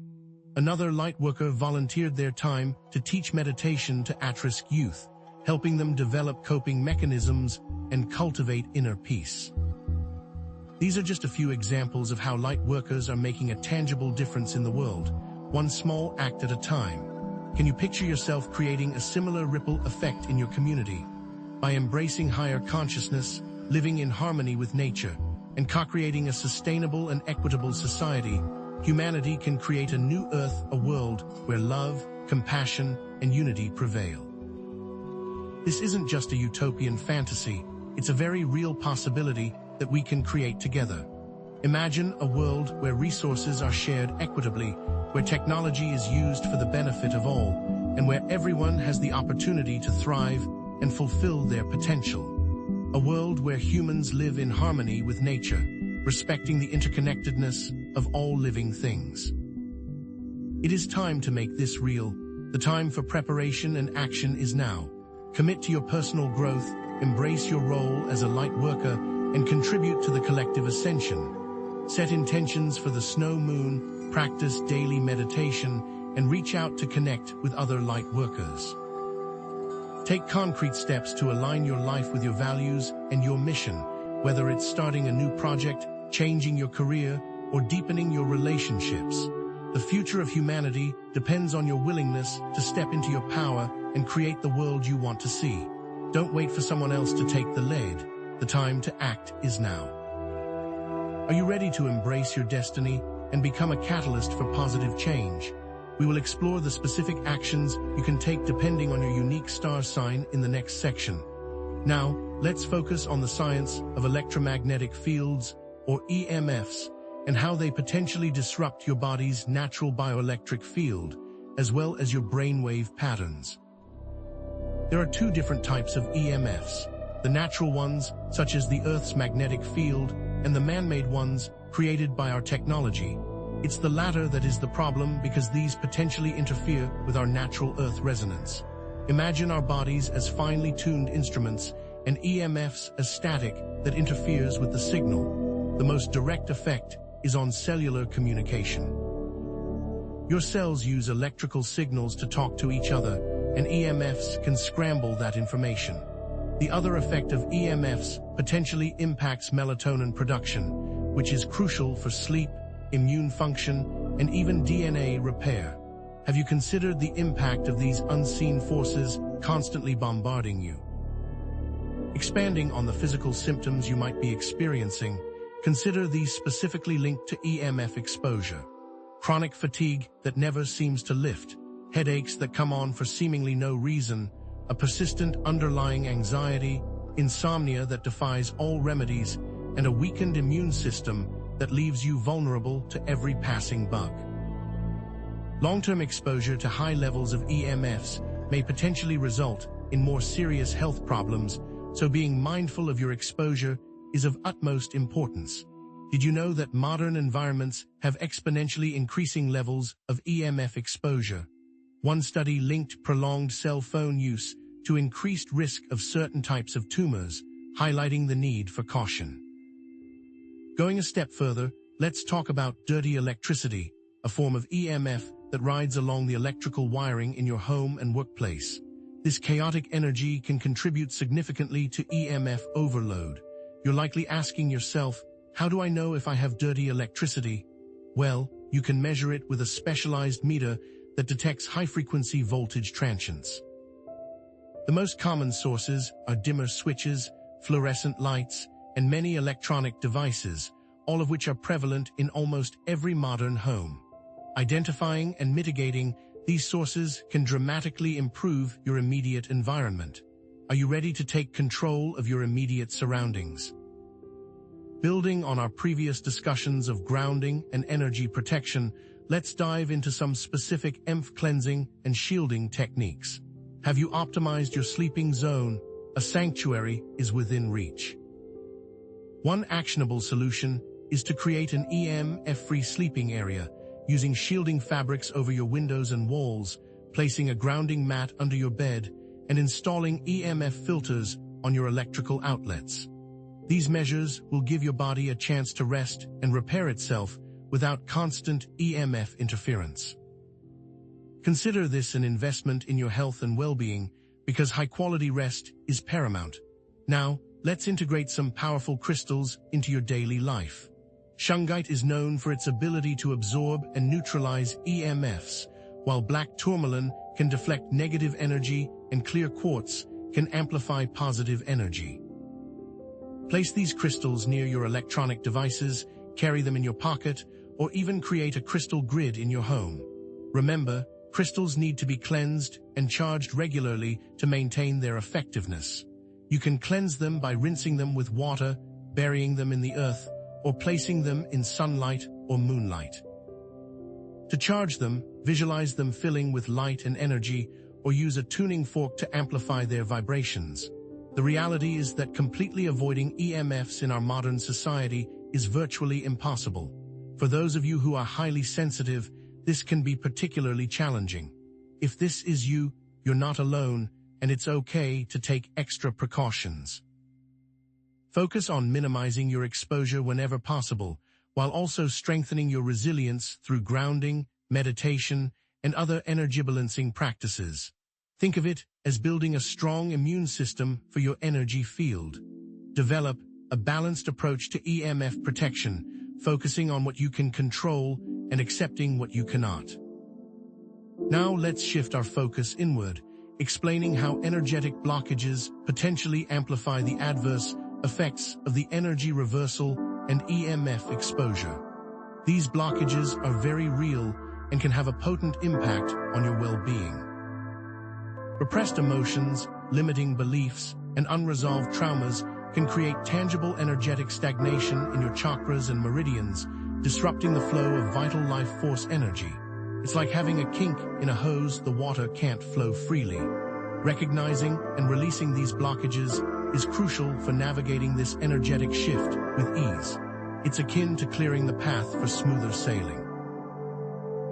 [SPEAKER 1] Another light worker volunteered their time to teach meditation to at-risk youth, helping them develop coping mechanisms and cultivate inner peace. These are just a few examples of how light workers are making a tangible difference in the world, one small act at a time. Can you picture yourself creating a similar ripple effect in your community? By embracing higher consciousness, living in harmony with nature, and co-creating a sustainable and equitable society, humanity can create a new earth, a world where love, compassion, and unity prevail. This isn't just a utopian fantasy, it's a very real possibility that we can create together. Imagine a world where resources are shared equitably, where technology is used for the benefit of all, and where everyone has the opportunity to thrive and fulfill their potential. A world where humans live in harmony with nature, respecting the interconnectedness of all living things. It is time to make this real. The time for preparation and action is now. Commit to your personal growth, embrace your role as a light worker, and contribute to the collective ascension. Set intentions for the snow moon, practice daily meditation, and reach out to connect with other light workers. Take concrete steps to align your life with your values and your mission, whether it's starting a new project, changing your career, or deepening your relationships. The future of humanity depends on your willingness to step into your power and create the world you want to see. Don't wait for someone else to take the lead. The time to act is now. Are you ready to embrace your destiny and become a catalyst for positive change? We will explore the specific actions you can take depending on your unique star sign in the next section. Now, let's focus on the science of electromagnetic fields, or EMFs, and how they potentially disrupt your body's natural bioelectric field, as well as your brainwave patterns. There are two different types of EMFs, the natural ones, such as the Earth's magnetic field, and the man-made ones, created by our technology. It's the latter that is the problem because these potentially interfere with our natural Earth resonance. Imagine our bodies as finely tuned instruments and EMFs as static that interferes with the signal. The most direct effect is on cellular communication. Your cells use electrical signals to talk to each other, and EMFs can scramble that information. The other effect of EMFs potentially impacts melatonin production, which is crucial for sleep, immune function, and even DNA repair. Have you considered the impact of these unseen forces constantly bombarding you? Expanding on the physical symptoms you might be experiencing, consider these specifically linked to EMF exposure. Chronic fatigue that never seems to lift, headaches that come on for seemingly no reason, a persistent underlying anxiety, insomnia that defies all remedies, and a weakened immune system that leaves you vulnerable to every passing bug. Long-term exposure to high levels of EMFs may potentially result in more serious health problems, so being mindful of your exposure is of utmost importance. Did you know that modern environments have exponentially increasing levels of EMF exposure? One study linked prolonged cell phone use to increased risk of certain types of tumors, highlighting the need for caution. Going a step further, let's talk about dirty electricity, a form of EMF that rides along the electrical wiring in your home and workplace. This chaotic energy can contribute significantly to EMF overload. You're likely asking yourself, how do I know if I have dirty electricity? Well, you can measure it with a specialized meter that detects high-frequency voltage transients. The most common sources are dimmer switches, fluorescent lights, and many electronic devices, all of which are prevalent in almost every modern home. Identifying and mitigating these sources can dramatically improve your immediate environment. Are you ready to take control of your immediate surroundings? Building on our previous discussions of grounding and energy protection, let's dive into some specific EMF cleansing and shielding techniques. Have you optimized your sleeping zone? A sanctuary is within reach. One actionable solution is to create an EMF-free sleeping area, using shielding fabrics over your windows and walls, placing a grounding mat under your bed, and installing EMF filters on your electrical outlets. These measures will give your body a chance to rest and repair itself without constant EMF interference. Consider this an investment in your health and well-being, because high-quality rest is paramount. Now, let's integrate some powerful crystals into your daily life. Shungite is known for its ability to absorb and neutralize EMFs, while black tourmaline can deflect negative energy and clear quartz can amplify positive energy. Place these crystals near your electronic devices, carry them in your pocket, or even create a crystal grid in your home. Remember, crystals need to be cleansed and charged regularly to maintain their effectiveness. You can cleanse them by rinsing them with water, burying them in the earth, or placing them in sunlight or moonlight. To charge them, visualize them filling with light and energy, or use a tuning fork to amplify their vibrations. The reality is that completely avoiding EMFs in our modern society is virtually impossible. For those of you who are highly sensitive, this can be particularly challenging. If this is you, you're not alone, and it's okay to take extra precautions. Focus on minimizing your exposure whenever possible, while also strengthening your resilience through grounding, meditation, and other energy balancing practices. Think of it as building a strong immune system for your energy field. Develop a balanced approach to EMF protection, focusing on what you can control and accepting what you cannot. Now let's shift our focus inward, explaining how energetic blockages potentially amplify the adverse effects of the energy reversal and EMF exposure. These blockages are very real and can have a potent impact on your well-being. Repressed emotions, limiting beliefs, and unresolved traumas can create tangible energetic stagnation in your chakras and meridians, disrupting the flow of vital life force energy. It's like having a kink in a hose the water can't flow freely. Recognizing and releasing these blockages is crucial for navigating this energetic shift with ease. It's akin to clearing the path for smoother sailing.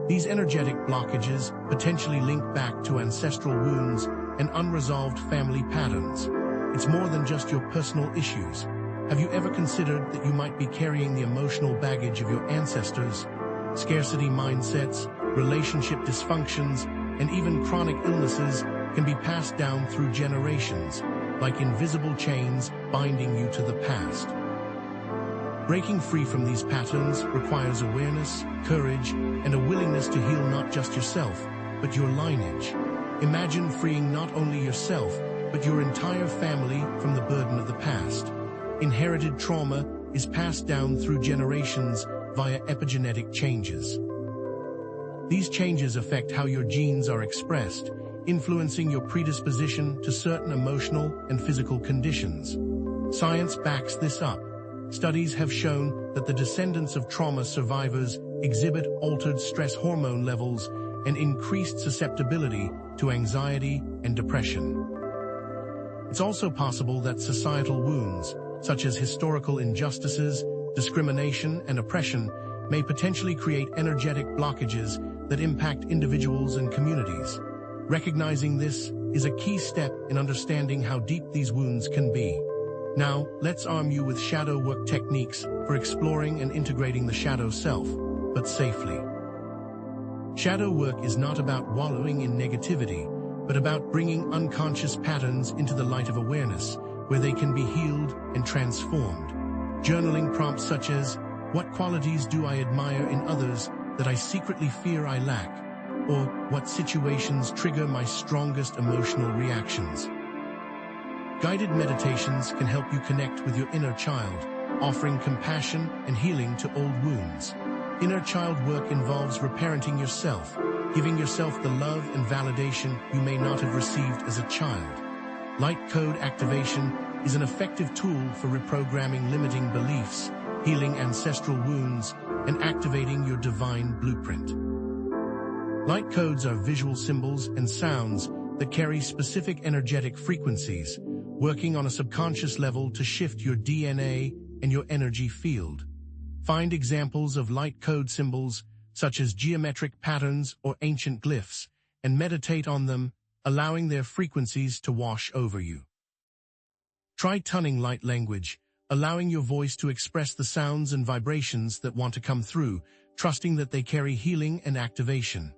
[SPEAKER 1] These energetic blockages potentially link back to ancestral wounds and unresolved family patterns. It's more than just your personal issues. Have you ever considered that you might be carrying the emotional baggage of your ancestors? Scarcity mindsets, relationship dysfunctions, and even chronic illnesses can be passed down through generations, like invisible chains binding you to the past. Breaking free from these patterns requires awareness, courage, and a willingness to heal not just yourself, but your lineage. Imagine freeing not only yourself, but your entire family from the burden of the past. Inherited trauma is passed down through generations via epigenetic changes. These changes affect how your genes are expressed, influencing your predisposition to certain emotional and physical conditions. Science backs this up. Studies have shown that the descendants of trauma survivors exhibit altered stress hormone levels and increased susceptibility to anxiety and depression. It's also possible that societal wounds, such as historical injustices, discrimination, and oppression, may potentially create energetic blockages that impact individuals and communities. Recognizing this is a key step in understanding how deep these wounds can be. Now, let's arm you with shadow work techniques for exploring and integrating the shadow self, but safely. Shadow work is not about wallowing in negativity, but about bringing unconscious patterns into the light of awareness, where they can be healed and transformed. Journaling prompts such as, "What qualities do I admire in others that I secretly fear I lack?" Or, "What situations trigger my strongest emotional reactions?" Guided meditations can help you connect with your inner child, offering compassion and healing to old wounds. Inner child work involves reparenting yourself, giving yourself the love and validation you may not have received as a child. Light code activation is an effective tool for reprogramming limiting beliefs, healing ancestral wounds, and activating your divine blueprint. Light codes are visual symbols and sounds that carry specific energetic frequencies, working on a subconscious level to shift your DNA and your energy field. Find examples of light code symbols, such as geometric patterns or ancient glyphs, and meditate on them, allowing their frequencies to wash over you. Try tuning light language, allowing your voice to express the sounds and vibrations that want to come through, trusting that they carry healing and activation.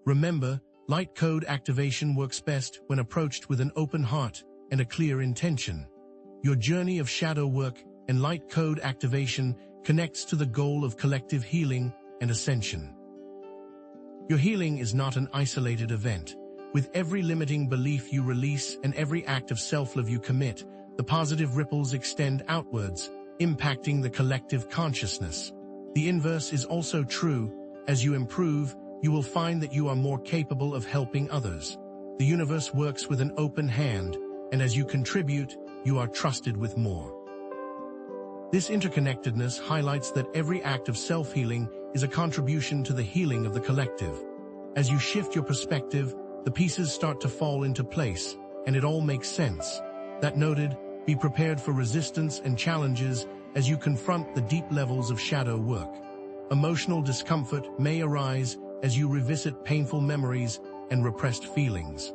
[SPEAKER 1] Remember, light code activation works best when approached with an open heart and a clear intention. Your journey of shadow work and light code activation connects to the goal of collective healing and ascension. Your healing is not an isolated event. With every limiting belief you release and every act of self-love you commit, the positive ripples extend outwards, impacting the collective consciousness. The inverse is also true. As you improve, you will find that you are more capable of helping others. The universe works with an open hand, and as you contribute, you are trusted with more. This interconnectedness highlights that every act of self-healing is a contribution to the healing of the collective. As you shift your perspective, the pieces start to fall into place, and it all makes sense. That noted, be prepared for resistance and challenges as you confront the deep levels of shadow work. Emotional discomfort may arise as you revisit painful memories and repressed feelings.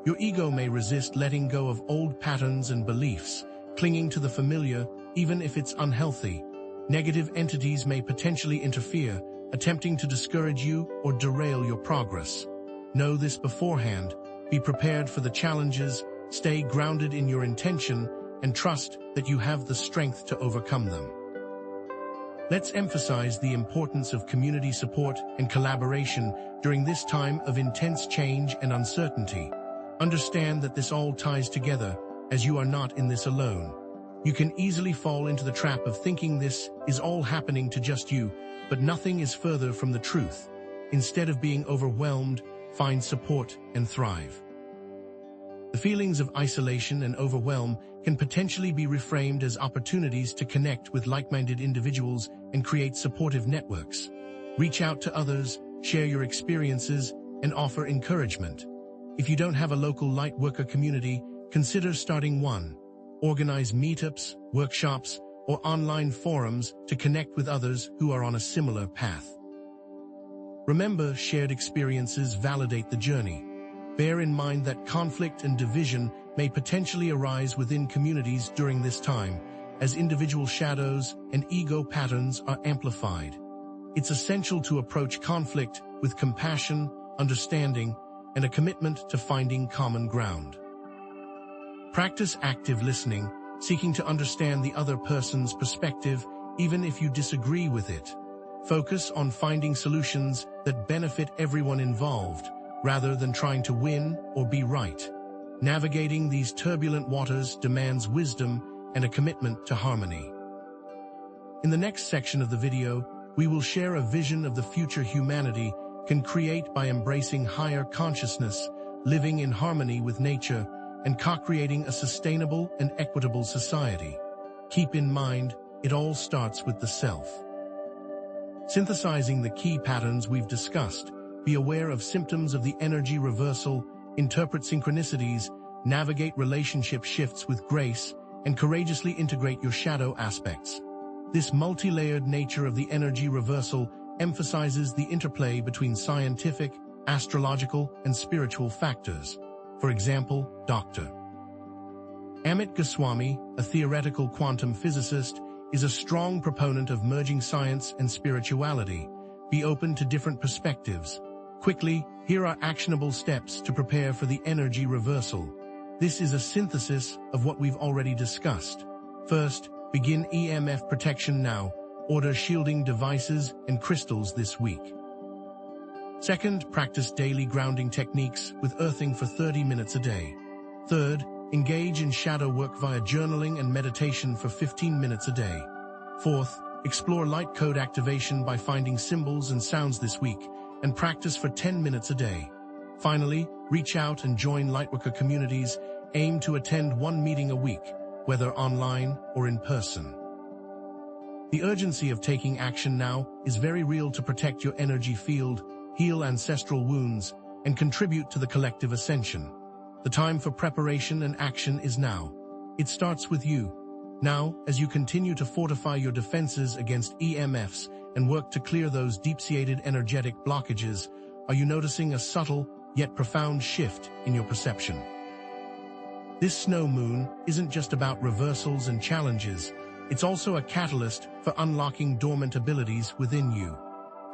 [SPEAKER 1] Your ego may resist letting go of old patterns and beliefs, clinging to the familiar, even if it's unhealthy. Negative entities may potentially interfere, attempting to discourage you or derail your progress. Know this beforehand, be prepared for the challenges, stay grounded in your intention, and trust that you have the strength to overcome them. Let's emphasize the importance of community support and collaboration during this time of intense change and uncertainty. Understand that this all ties together, as you are not in this alone. You can easily fall into the trap of thinking this is all happening to just you, but nothing is further from the truth. Instead of being overwhelmed, find support and thrive. The feelings of isolation and overwhelm can potentially be reframed as opportunities to connect with like-minded individuals and create supportive networks. Reach out to others, share your experiences, and offer encouragement. If you don't have a local light worker community, consider starting one. Organize meetups, workshops, or online forums to connect with others who are on a similar path. Remember, shared experiences validate the journey. Bear in mind that conflict and division may potentially arise within communities during this time, as individual shadows and ego patterns are amplified. It's essential to approach conflict with compassion, understanding, and a commitment to finding common ground. Practice active listening, seeking to understand the other person's perspective, even if you disagree with it. Focus on finding solutions that benefit everyone involved, rather than trying to win or be right. Navigating these turbulent waters demands wisdom and a commitment to harmony. In the next section of the video, we will share a vision of the future humanity can create by embracing higher consciousness, living in harmony with nature, and co-creating a sustainable and equitable society. Keep in mind, it all starts with the self. Synthesizing the key patterns we've discussed, be aware of symptoms of the energy reversal, interpret synchronicities, navigate relationship shifts with grace, and courageously integrate your shadow aspects. This multi-layered nature of the energy reversal emphasizes the interplay between scientific, astrological, and spiritual factors. For example, Dr. Amit Goswami, a theoretical quantum physicist, is a strong proponent of merging science and spirituality. Be open to different perspectives. Quickly, here are actionable steps to prepare for the energy reversal. This is a synthesis of what we've already discussed. First, begin EMF protection now. Order shielding devices and crystals this week. Second, practice daily grounding techniques with earthing for 30 minutes a day. Third, engage in shadow work via journaling and meditation for 15 minutes a day. Fourth, explore light code activation by finding symbols and sounds this week, and practice for 10 minutes a day. Finally, reach out and join Lightworker communities. Aim to attend one meeting a week, whether online or in person. The urgency of taking action now is very real to protect your energy field, heal ancestral wounds, and contribute to the collective ascension. The time for preparation and action is now. It starts with you. Now, as you continue to fortify your defenses against EMFs and work to clear those deep-seated energetic blockages, are you noticing a subtle yet profound shift in your perception? This snow moon isn't just about reversals and challenges, it's also a catalyst for unlocking dormant abilities within you.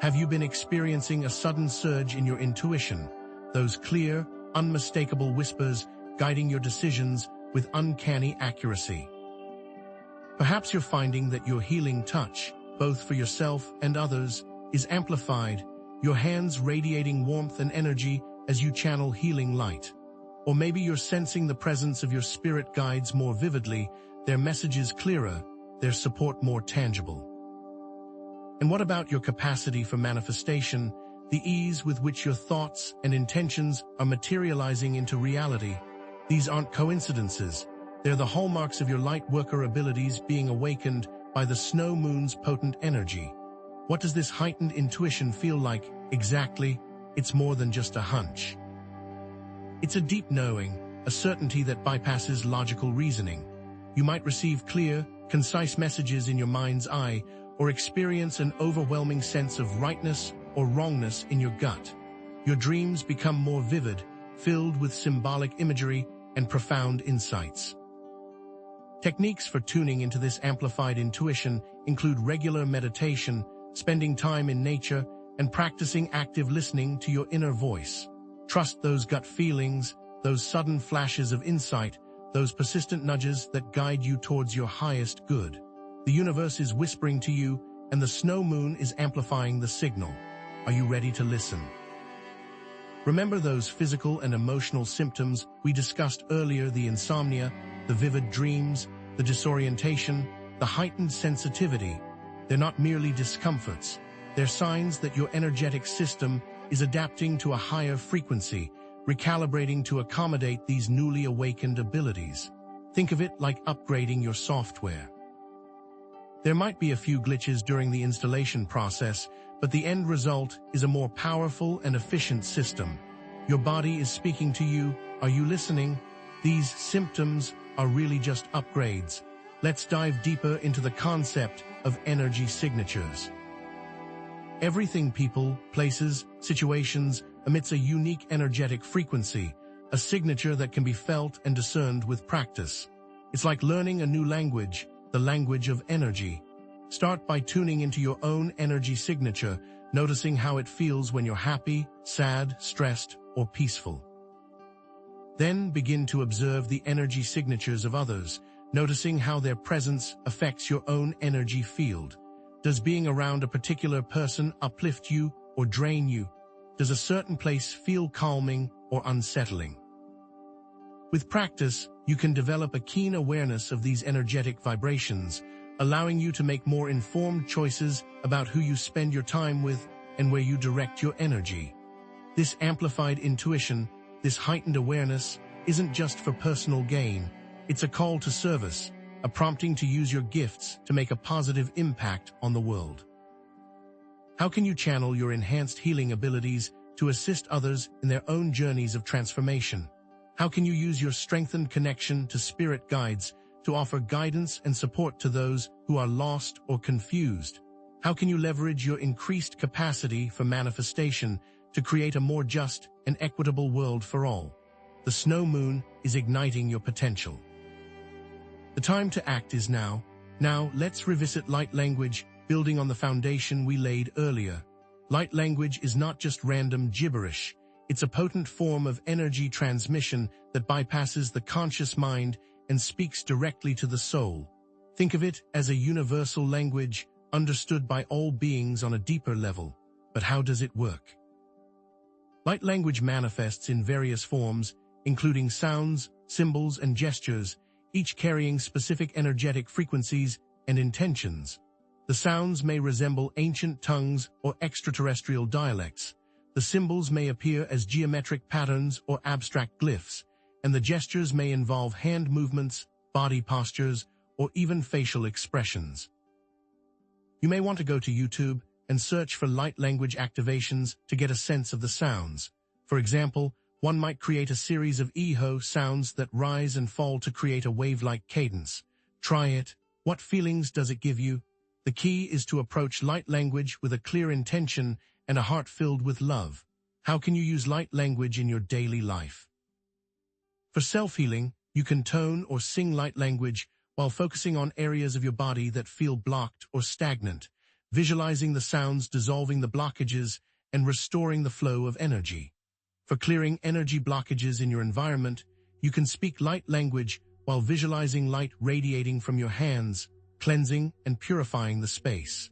[SPEAKER 1] Have you been experiencing a sudden surge in your intuition, those clear, unmistakable whispers guiding your decisions with uncanny accuracy? Perhaps you're finding that your healing touch, both for yourself and others, is amplified, your hands radiating warmth and energy as you channel healing light. Or maybe you're sensing the presence of your spirit guides more vividly, their messages clearer, their support more tangible. And what about your capacity for manifestation, the ease with which your thoughts and intentions are materializing into reality? These aren't coincidences. They're the hallmarks of your light worker abilities being awakened by the snow moon's potent energy. What does this heightened intuition feel like exactly? It's more than just a hunch. It's a deep knowing, a certainty that bypasses logical reasoning. You might receive clear, concise messages in your mind's eye, or experience an overwhelming sense of rightness or wrongness in your gut. Your dreams become more vivid, filled with symbolic imagery and profound insights. Techniques for tuning into this amplified intuition include regular meditation, spending time in nature, and practicing active listening to your inner voice. Trust those gut feelings, those sudden flashes of insight, those persistent nudges that guide you towards your highest good. The universe is whispering to you, and the snow moon is amplifying the signal. Are you ready to listen? Remember those physical and emotional symptoms we discussed earlier: the insomnia, the vivid dreams, the disorientation, the heightened sensitivity. They're not merely discomforts. They're signs that your energetic system is adapting to a higher frequency, recalibrating to accommodate these newly awakened abilities. Think of it like upgrading your software. There might be a few glitches during the installation process, but the end result is a more powerful and efficient system. Your body is speaking to you. Are you listening? These symptoms are really just upgrades. Let's dive deeper into the concept of energy signatures. Everything, people, places, situations, emits a unique energetic frequency, a signature that can be felt and discerned with practice. It's like learning a new language, the language of energy. Start by tuning into your own energy signature, noticing how it feels when you're happy, sad, stressed, or peaceful. Then begin to observe the energy signatures of others, noticing how their presence affects your own energy field. Does being around a particular person uplift you or drain you? Does a certain place feel calming or unsettling? With practice, you can develop a keen awareness of these energetic vibrations, allowing you to make more informed choices about who you spend your time with and where you direct your energy. This amplified intuition, this heightened awareness, isn't just for personal gain. It's a call to service, a prompting to use your gifts to make a positive impact on the world. How can you channel your enhanced healing abilities to assist others in their own journeys of transformation? How can you use your strengthened connection to spirit guides to offer guidance and support to those who are lost or confused? How can you leverage your increased capacity for manifestation to create a more just and equitable world for all? The snow moon is igniting your potential. The time to act is now. Now, let's revisit light language, building on the foundation we laid earlier. Light language is not just random gibberish. It's a potent form of energy transmission that bypasses the conscious mind and speaks directly to the soul. Think of it as a universal language, understood by all beings on a deeper level. But how does it work? Light language manifests in various forms, including sounds, symbols, and gestures, each carrying specific energetic frequencies and intentions. The sounds may resemble ancient tongues or extraterrestrial dialects. The symbols may appear as geometric patterns or abstract glyphs, and the gestures may involve hand movements, body postures, or even facial expressions. You may want to go to YouTube and search for light language activations to get a sense of the sounds. For example, one might create a series of eho sounds that rise and fall to create a wave-like cadence. Try it. What feelings does it give you? The key is to approach light language with a clear intention and a heart filled with love. How can you use light language in your daily life? For self-healing, you can tone or sing light language while focusing on areas of your body that feel blocked or stagnant, visualizing the sounds dissolving the blockages and restoring the flow of energy. For clearing energy blockages in your environment, you can speak light language while visualizing light radiating from your hands, cleansing and purifying the space.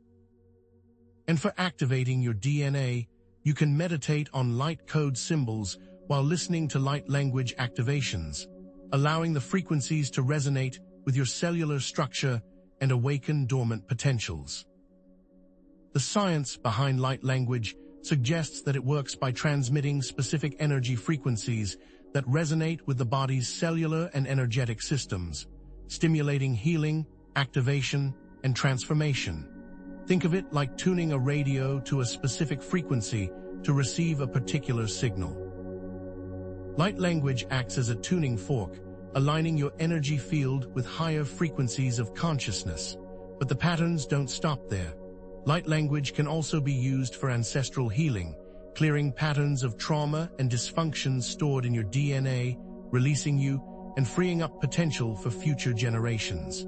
[SPEAKER 1] And for activating your DNA, you can meditate on light code symbols while listening to light language activations, allowing the frequencies to resonate with your cellular structure and awaken dormant potentials. The science behind light language suggests that it works by transmitting specific energy frequencies that resonate with the body's cellular and energetic systems, stimulating healing, activation, and transformation. Think of it like tuning a radio to a specific frequency to receive a particular signal. Light language acts as a tuning fork, aligning your energy field with higher frequencies of consciousness. But the patterns don't stop there. Light language can also be used for ancestral healing, clearing patterns of trauma and dysfunctions stored in your DNA, releasing you and freeing up potential for future generations.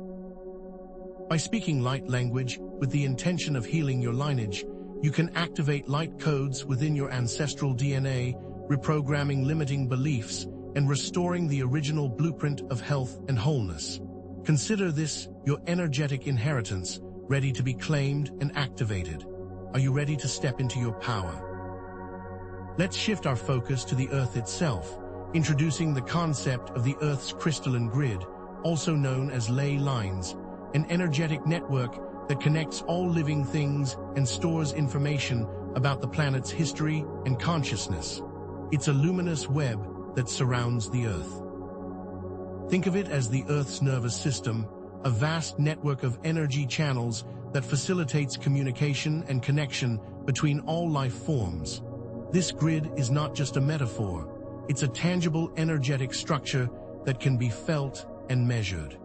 [SPEAKER 1] By speaking light language with the intention of healing your lineage, you can activate light codes within your ancestral DNA, reprogramming limiting beliefs and restoring the original blueprint of health and wholeness. Consider this your energetic inheritance, ready to be claimed and activated. Are you ready to step into your power? Let's shift our focus to the Earth itself, introducing the concept of the Earth's crystalline grid, also known as ley lines, an energetic network that connects all living things and stores information about the planet's history and consciousness. It's a luminous web that surrounds the Earth. Think of it as the Earth's nervous system, a vast network of energy channels that facilitates communication and connection between all life forms. This grid is not just a metaphor, it's a tangible energetic structure that can be felt and measured.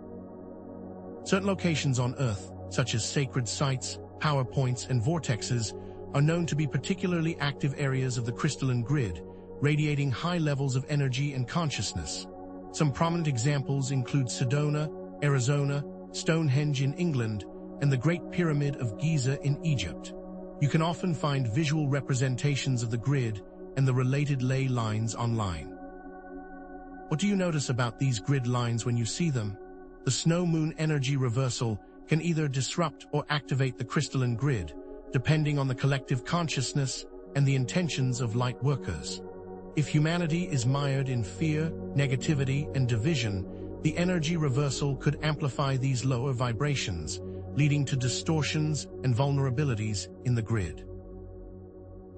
[SPEAKER 1] Certain locations on Earth, such as sacred sites, power points, and vortexes, are known to be particularly active areas of the crystalline grid, radiating high levels of energy and consciousness. Some prominent examples include Sedona, Arizona, Stonehenge in England, and the Great Pyramid of Giza in Egypt. You can often find visual representations of the grid and the related ley lines online. What do you notice about these grid lines when you see them? The snow-moon energy reversal can either disrupt or activate the crystalline grid, depending on the collective consciousness and the intentions of light workers. If humanity is mired in fear, negativity, and division, the energy reversal could amplify these lower vibrations, leading to distortions and vulnerabilities in the grid.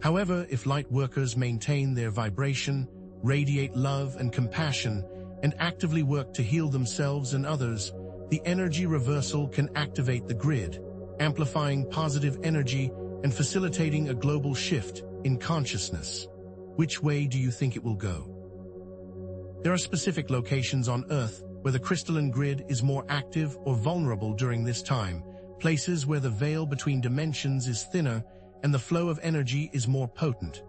[SPEAKER 1] However, if light workers maintain their vibration, radiate love and compassion, and actively work to heal themselves and others, the energy reversal can activate the grid, amplifying positive energy and facilitating a global shift in consciousness. Which way do you think it will go? There are specific locations on Earth where the crystalline grid is more active or vulnerable during this time, places where the veil between dimensions is thinner and the flow of energy is more potent.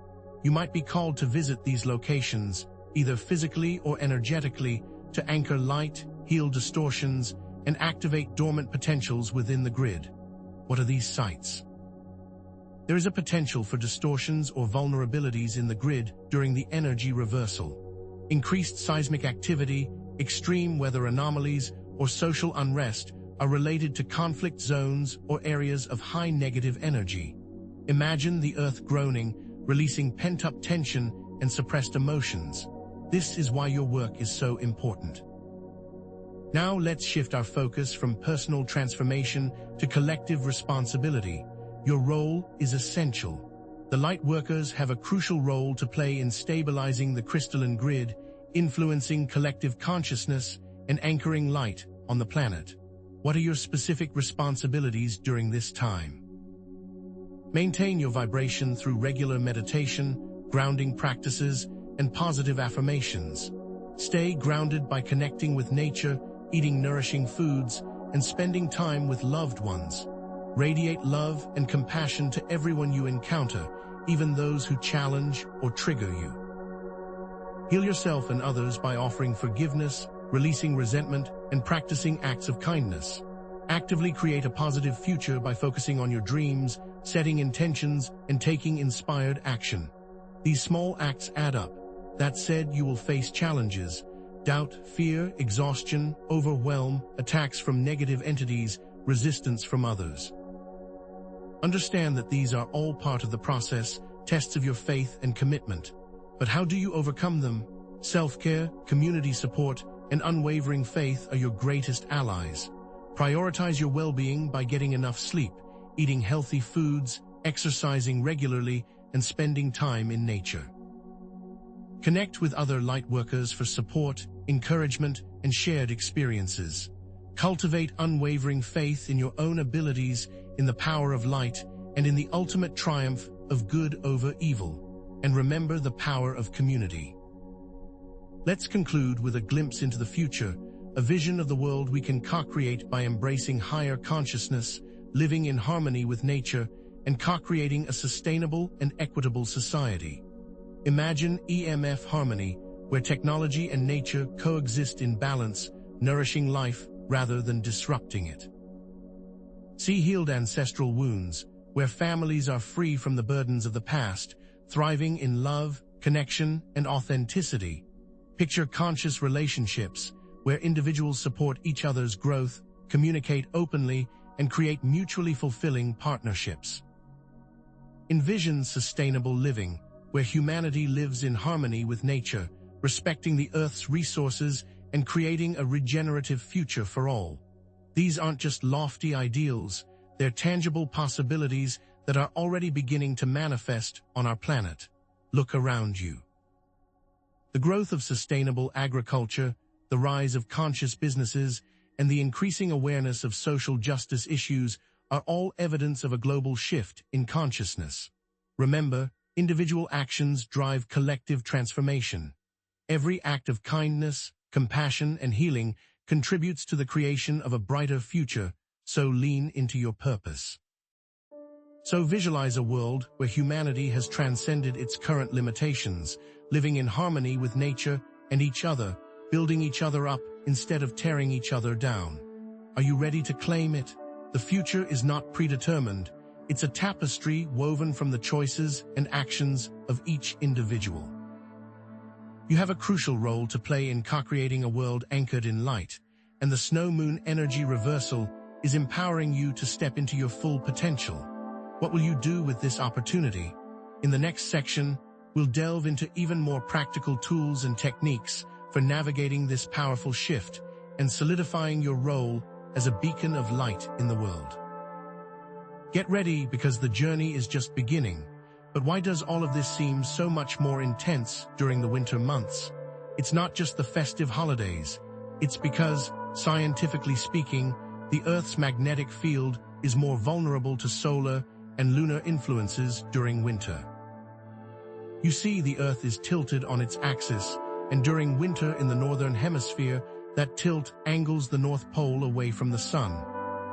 [SPEAKER 1] You might be called to visit these locations, either physically or energetically, to anchor light, heal distortions, and activate dormant potentials within the grid. What are these sites? There is a potential for distortions or vulnerabilities in the grid during the energy reversal. Increased seismic activity, extreme weather anomalies, or social unrest are related to conflict zones or areas of high negative energy. Imagine the Earth groaning, releasing pent-up tension and suppressed emotions. This is why your work is so important. Now let's shift our focus from personal transformation to collective responsibility. Your role is essential. The light workers have a crucial role to play in stabilizing the crystalline grid, influencing collective consciousness, and anchoring light on the planet. What are your specific responsibilities during this time? Maintain your vibration through regular meditation, grounding practices, and positive affirmations. Stay grounded by connecting with nature, eating nourishing foods, and spending time with loved ones. Radiate love and compassion to everyone you encounter, even those who challenge or trigger you. Heal yourself and others by offering forgiveness, releasing resentment, and practicing acts of kindness. Actively create a positive future by focusing on your dreams, setting intentions, and taking inspired action. These small acts add up. That said, you will face challenges: doubt, fear, exhaustion, overwhelm, attacks from negative entities, resistance from others. Understand that these are all part of the process, tests of your faith and commitment. But how do you overcome them? Self-care, community support, and unwavering faith are your greatest allies. Prioritize your well-being by getting enough sleep, eating healthy foods, exercising regularly, and spending time in nature. Connect with other lightworkers for support, encouragement, and shared experiences. Cultivate unwavering faith in your own abilities, in the power of light, and in the ultimate triumph of good over evil. And remember the power of community. Let's conclude with a glimpse into the future, a vision of the world we can co-create by embracing higher consciousness, living in harmony with nature, and co-creating a sustainable and equitable society. Imagine EMF harmony, where technology and nature coexist in balance, nourishing life rather than disrupting it. See healed ancestral wounds, where families are free from the burdens of the past, thriving in love, connection, and authenticity. Picture conscious relationships, where individuals support each other's growth, communicate openly, and create mutually fulfilling partnerships. Envision sustainable living, where humanity lives in harmony with nature, respecting the Earth's resources and creating a regenerative future for all. These aren't just lofty ideals, they're tangible possibilities that are already beginning to manifest on our planet. Look around you. The growth of sustainable agriculture, the rise of conscious businesses, and the increasing awareness of social justice issues are all evidence of a global shift in consciousness. Remember, individual actions drive collective transformation. Every act of kindness, compassion, and healing contributes to the creation of a brighter future, so lean into your purpose. So visualize a world where humanity has transcended its current limitations, living in harmony with nature and each other, building each other up instead of tearing each other down. Are you ready to claim it? The future is not predetermined. It's a tapestry woven from the choices and actions of each individual. You have a crucial role to play in co-creating a world anchored in light, and the snow moon energy reversal is empowering you to step into your full potential. What will you do with this opportunity? In the next section, we'll delve into even more practical tools and techniques for navigating this powerful shift and solidifying your role as a beacon of light in the world. Get ready, because the journey is just beginning. But why does all of this seem so much more intense during the winter months? It's not just the festive holidays. It's because, scientifically speaking, the Earth's magnetic field is more vulnerable to solar and lunar influences during winter. You see, the Earth is tilted on its axis, and during winter in the northern hemisphere, that tilt angles the North Pole away from the sun.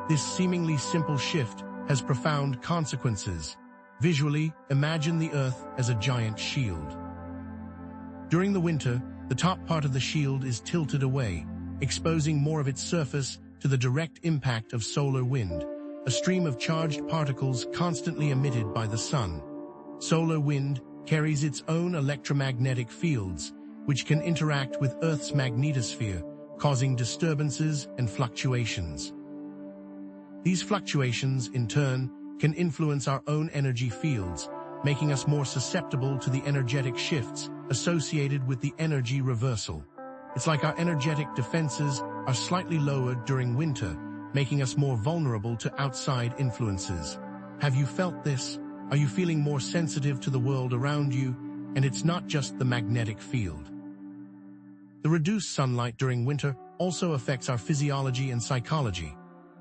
[SPEAKER 1] This seemingly simple shift has profound consequences. Visually, imagine the Earth as a giant shield. During the winter, the top part of the shield is tilted away, exposing more of its surface to the direct impact of solar wind, a stream of charged particles constantly emitted by the sun. Solar wind carries its own electromagnetic fields, which can interact with Earth's magnetosphere, causing disturbances and fluctuations. These fluctuations, in turn, can influence our own energy fields, making us more susceptible to the energetic shifts associated with the energy reversal. It's like our energetic defenses are slightly lowered during winter, making us more vulnerable to outside influences. Have you felt this? Are you feeling more sensitive to the world around you? And it's not just the magnetic field. The reduced sunlight during winter also affects our physiology and psychology.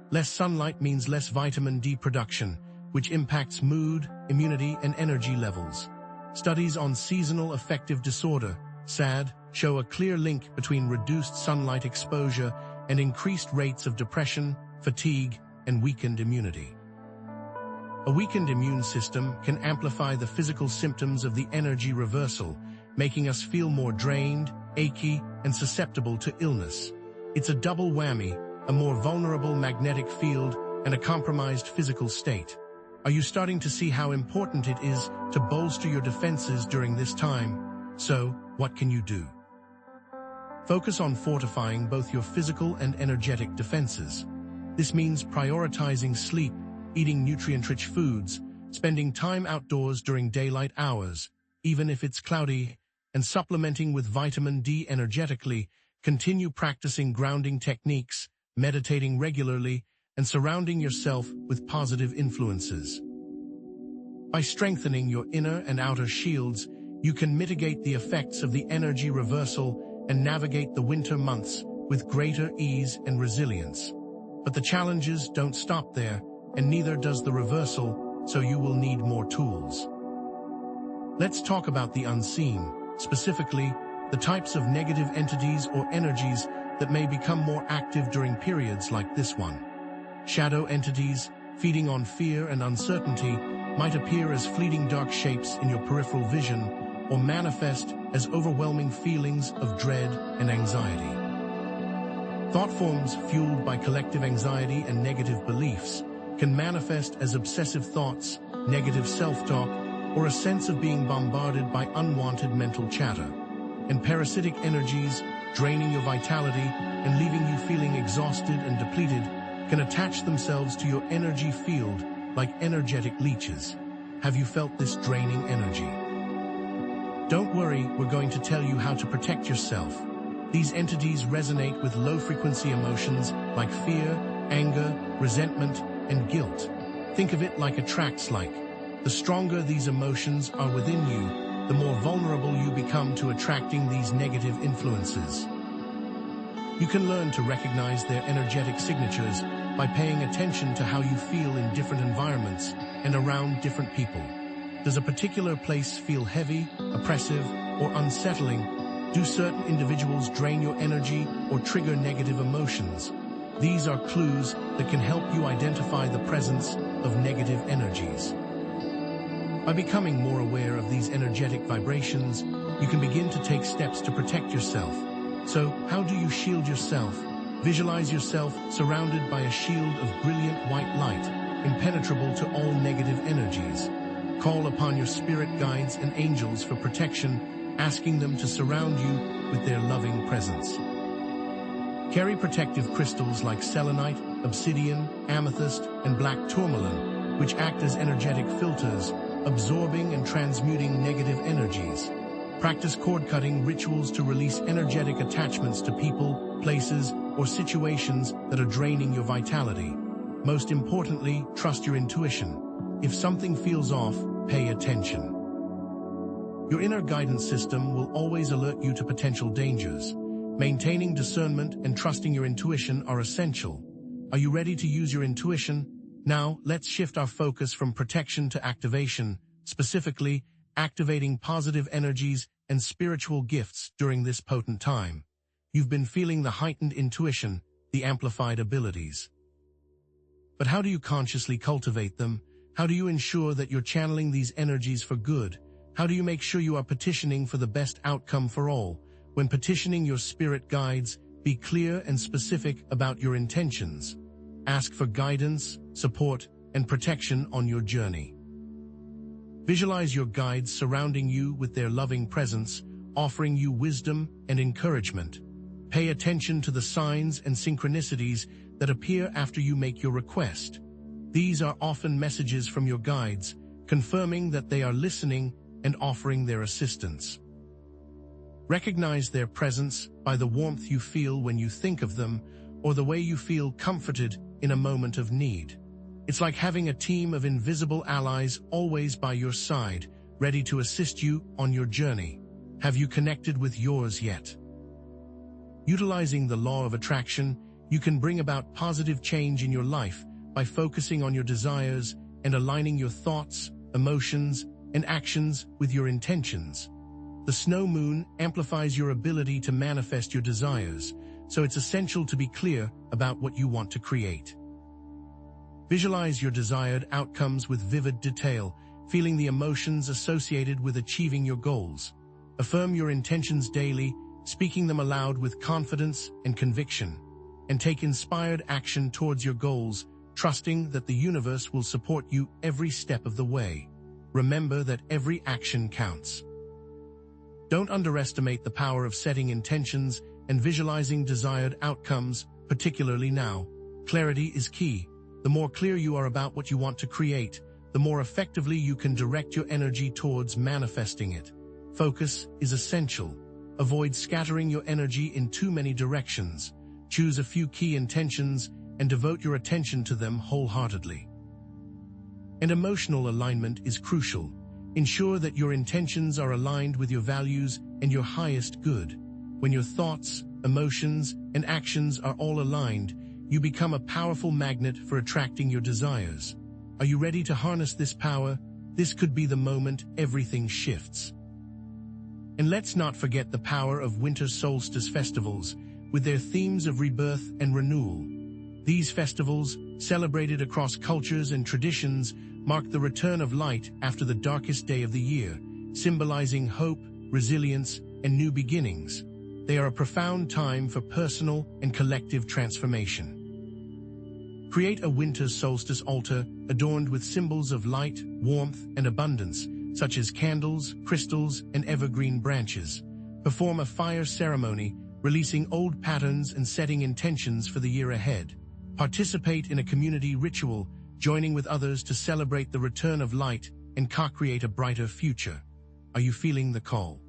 [SPEAKER 1] Less sunlight means less vitamin D production, which impacts mood, immunity, and energy levels. Studies on seasonal affective disorder, SAD, show a clear link between reduced sunlight exposure and increased rates of depression, fatigue, and weakened immunity. A weakened immune system can amplify the physical symptoms of the energy reversal, making us feel more drained, achy, and susceptible to illness. It's a double whammy, a more vulnerable magnetic field and a compromised physical state. Are you starting to see how important it is to bolster your defenses during this time? So, what can you do? Focus on fortifying both your physical and energetic defenses. This means prioritizing sleep, eating nutrient-rich foods, spending time outdoors during daylight hours, even if it's cloudy, and supplementing with vitamin D energetically. Continue practicing grounding techniques, meditating regularly, and surrounding yourself with positive influences. By strengthening your inner and outer shields, you can mitigate the effects of the energy reversal and navigate the winter months with greater ease and resilience. But the challenges don't stop there, and neither does the reversal, so you will need more tools. Let's talk about the unseen, specifically, the types of negative entities or energies that may become more active during periods like this one. Shadow entities, feeding on fear and uncertainty, might appear as fleeting dark shapes in your peripheral vision or manifest as overwhelming feelings of dread and anxiety. Thought forms fueled by collective anxiety and negative beliefs can manifest as obsessive thoughts, negative self-talk, or a sense of being bombarded by unwanted mental chatter. And parasitic energies, draining your vitality and leaving you feeling exhausted and depleted, can attach themselves to your energy field like energetic leeches. Have you felt this draining energy? Don't worry, we're going to tell you how to protect yourself. These entities resonate with low-frequency emotions like fear, anger, resentment, and guilt. Think of it like a tracks like. The stronger these emotions are within you, the more vulnerable you become to attracting these negative influences. You can learn to recognize their energetic signatures by paying attention to how you feel in different environments and around different people. Does a particular place feel heavy, oppressive, or unsettling? Do certain individuals drain your energy or trigger negative emotions? These are clues that can help you identify the presence of negative energies. By becoming more aware of these energetic vibrations, you can begin to take steps to protect yourself. So, how do you shield yourself? Visualize yourself surrounded by a shield of brilliant white light, impenetrable to all negative energies. Call upon your spirit guides and angels for protection, asking them to surround you with their loving presence. Carry protective crystals like selenite, obsidian, amethyst, and black tourmaline, which act as energetic filters, absorbing and transmuting negative energies. Practice cord-cutting rituals to release energetic attachments to people, places, or situations that are draining your vitality. Most importantly, trust your intuition. If something feels off, pay attention. Your inner guidance system will always alert you to potential dangers. Maintaining discernment and trusting your intuition are essential. Are you ready to use your intuition? Now, let's shift our focus from protection to activation, specifically, activating positive energies and spiritual gifts during this potent time. You've been feeling the heightened intuition, the amplified abilities. But how do you consciously cultivate them? How do you ensure that you're channeling these energies for good? How do you make sure you are petitioning for the best outcome for all? When petitioning your spirit guides, Be clear and specific about your intentions. Ask for guidance, support, and protection on your journey. Visualize your guides surrounding you with their loving presence, offering you wisdom and encouragement. Pay attention to the signs and synchronicities that appear after you make your request. These are often messages from your guides, confirming that they are listening and offering their assistance. Recognize their presence by the warmth you feel when you think of them, or the way you feel comforted in a moment of need. It's like having a team of invisible allies always by your side, ready to assist you on your journey. Have you connected with yours yet? Utilizing the law of attraction, you can bring about positive change in your life by focusing on your desires and aligning your thoughts, emotions, and actions with your intentions. The snow moon amplifies your ability to manifest your desires, so it's essential to be clear about what you want to create. Visualize your desired outcomes with vivid detail, feeling the emotions associated with achieving your goals. Affirm your intentions daily, speaking them aloud with confidence and conviction. And take inspired action towards your goals, trusting that the universe will support you every step of the way. Remember that every action counts. Don't underestimate the power of setting intentions and visualizing desired outcomes, particularly now. Clarity is key. The more clear you are about what you want to create, the more effectively you can direct your energy towards manifesting it. Focus is essential. Avoid scattering your energy in too many directions. Choose a few key intentions and devote your attention to them wholeheartedly. And emotional alignment is crucial. Ensure that your intentions are aligned with your values and your highest good. When your thoughts, emotions, and actions are all aligned, you become a powerful magnet for attracting your desires. Are you ready to harness this power? This could be the moment everything shifts. And let's not forget the power of winter solstice festivals, with their themes of rebirth and renewal. These festivals, celebrated across cultures and traditions, mark the return of light after the darkest day of the year, symbolizing hope, resilience, and new beginnings. They are a profound time for personal and collective transformation. Create a winter solstice altar adorned with symbols of light, warmth, and abundance, such as candles, crystals, and evergreen branches. Perform a fire ceremony, releasing old patterns and setting intentions for the year ahead. Participate in a community ritual, joining with others to celebrate the return of light and co-create a brighter future. Are you feeling the call?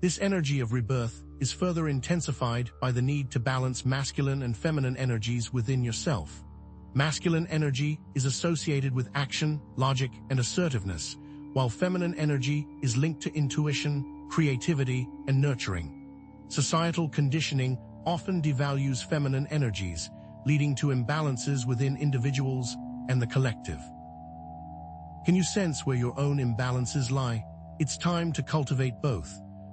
[SPEAKER 1] This energy of rebirth is further intensified by the need to balance masculine and feminine energies within yourself. Masculine energy is associated with action, logic, and assertiveness, while feminine energy is linked to intuition, creativity, and nurturing. Societal conditioning often devalues feminine energies, leading to imbalances within individuals and the collective. Can you sense where your own imbalances lie? It's time to cultivate both.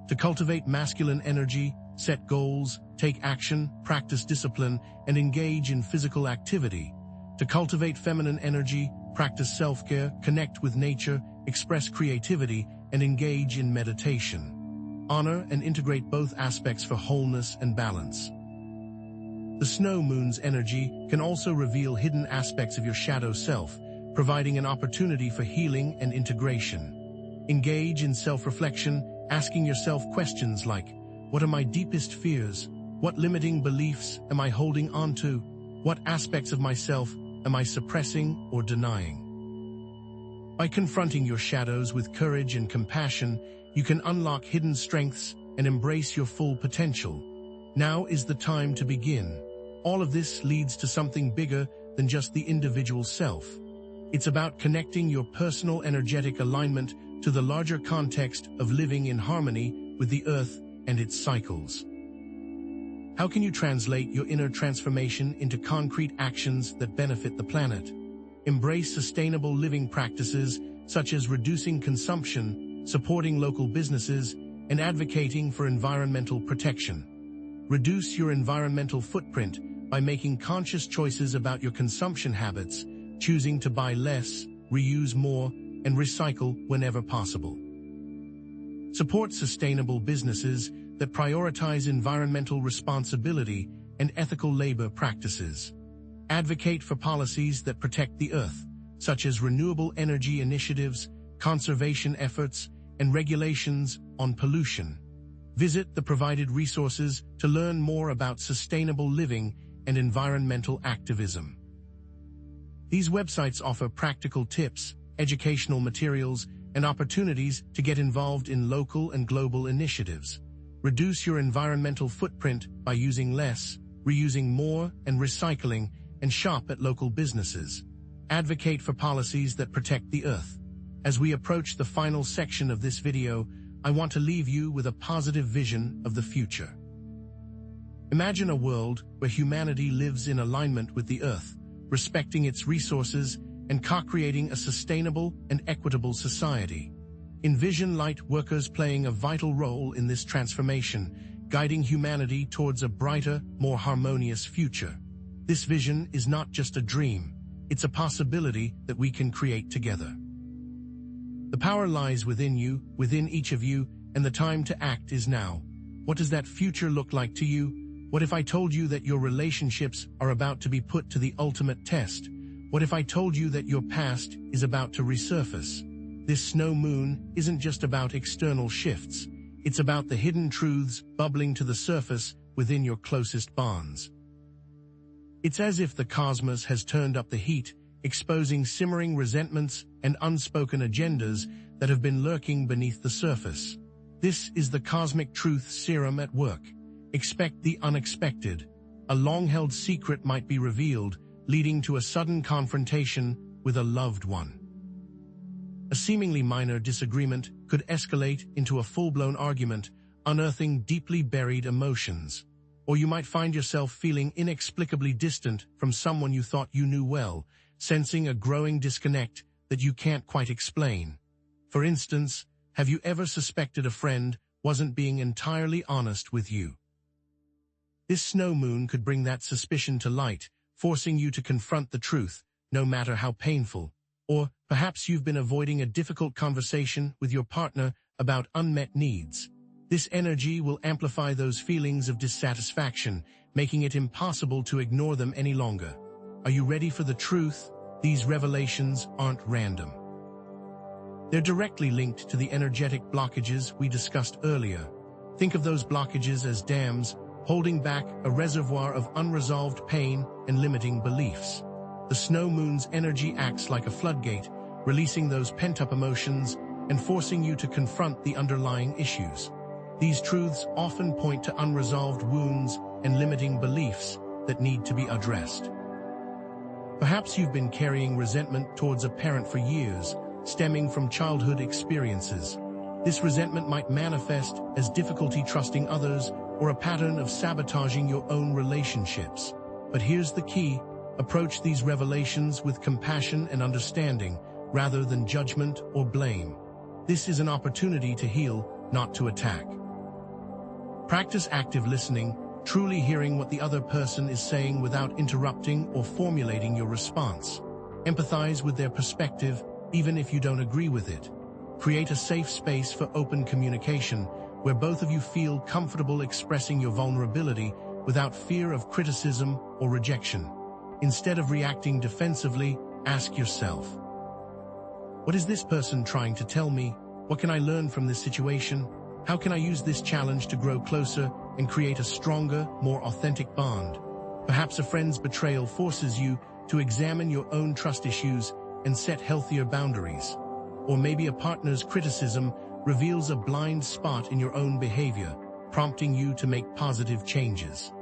[SPEAKER 1] To cultivate masculine energy, set goals, take action, practice discipline, and engage in physical activity. To cultivate feminine energy, practice self-care, connect with nature, express creativity, and engage in meditation. Honor and integrate both aspects for wholeness and balance. The snow moon's energy can also reveal hidden aspects of your shadow self, providing an opportunity for healing and integration. Engage in self-reflection, asking yourself questions like, what are my deepest fears? What limiting beliefs am I holding on to? What aspects of myself am I suppressing or denying? By confronting your shadows with courage and compassion, you can unlock hidden strengths and embrace your full potential. Now is the time to begin. All of this leads to something bigger than just the individual self. It's about connecting your personal energetic alignment to the larger context of living in harmony with the earth and its cycles. How can you translate your inner transformation into concrete actions that benefit the planet? Embrace sustainable living practices such as reducing consumption, supporting local businesses, and advocating for environmental protection. Reduce your environmental footprint by making conscious choices about your consumption habits, choosing to buy less, reuse more, and recycle whenever possible. Support sustainable businesses that prioritize environmental responsibility and ethical labor practices. Advocate for policies that protect the Earth, such as renewable energy initiatives, conservation efforts, and regulations on pollution. Visit the provided resources to learn more about sustainable living and environmental activism. These websites offer practical tips, educational materials, and opportunities to get involved in local and global initiatives. Reduce your environmental footprint by using less, reusing more, and recycling, and shop at local businesses. Advocate for policies that protect the Earth. As we approach the final section of this video, I want to leave you with a positive vision of the future. Imagine a world where humanity lives in alignment with the Earth, respecting its resources and co-creating a sustainable and equitable society. Envision light workers playing a vital role in this transformation, guiding humanity towards a brighter, more harmonious future. This vision is not just a dream, it's a possibility that we can create together. The power lies within you, within each of you, and the time to act is now. What does that future look like to you? What if I told you that your relationships are about to be put to the ultimate test? What if I told you that your past is about to resurface? This snow moon isn't just about external shifts. It's about the hidden truths bubbling to the surface within your closest bonds. It's as if the cosmos has turned up the heat, exposing simmering resentments and unspoken agendas that have been lurking beneath the surface. This is the cosmic truth serum at work. Expect the unexpected. A long-held secret might be revealed, leading to a sudden confrontation with a loved one. A seemingly minor disagreement could escalate into a full-blown argument, unearthing deeply buried emotions. Or you might find yourself feeling inexplicably distant from someone you thought you knew well, sensing a growing disconnect that you can't quite explain. For instance, have you ever suspected a friend wasn't being entirely honest with you? This snow moon could bring that suspicion to light, forcing you to confront the truth, no matter how painful. Or perhaps you've been avoiding a difficult conversation with your partner about unmet needs. This energy will amplify those feelings of dissatisfaction, making it impossible to ignore them any longer. Are you ready for the truth? These revelations aren't random. They're directly linked to the energetic blockages we discussed earlier. Think of those blockages as dams, holding back a reservoir of unresolved pain and limiting beliefs. The snow moon's energy acts like a floodgate, releasing those pent-up emotions and forcing you to confront the underlying issues. These truths often point to unresolved wounds and limiting beliefs that need to be addressed. Perhaps you've been carrying resentment towards a parent for years, stemming from childhood experiences. This resentment might manifest as difficulty trusting others or a pattern of sabotaging your own relationships. But here's the key: approach these revelations with compassion and understanding, rather than judgment or blame. This is an opportunity to heal, not to attack. Practice active listening, truly hearing what the other person is saying without interrupting or formulating your response. Empathize with their perspective, even if you don't agree with it. Create a safe space for open communication, where both of you feel comfortable expressing your vulnerability without fear of criticism or rejection. Instead of reacting defensively, ask yourself, what is this person trying to tell me? What can I learn from this situation? How can I use this challenge to grow closer and create a stronger, more authentic bond? Perhaps a friend's betrayal forces you to examine your own trust issues and set healthier boundaries. Or maybe a partner's criticism reveals a blind spot in your own behavior, prompting you to make positive changes.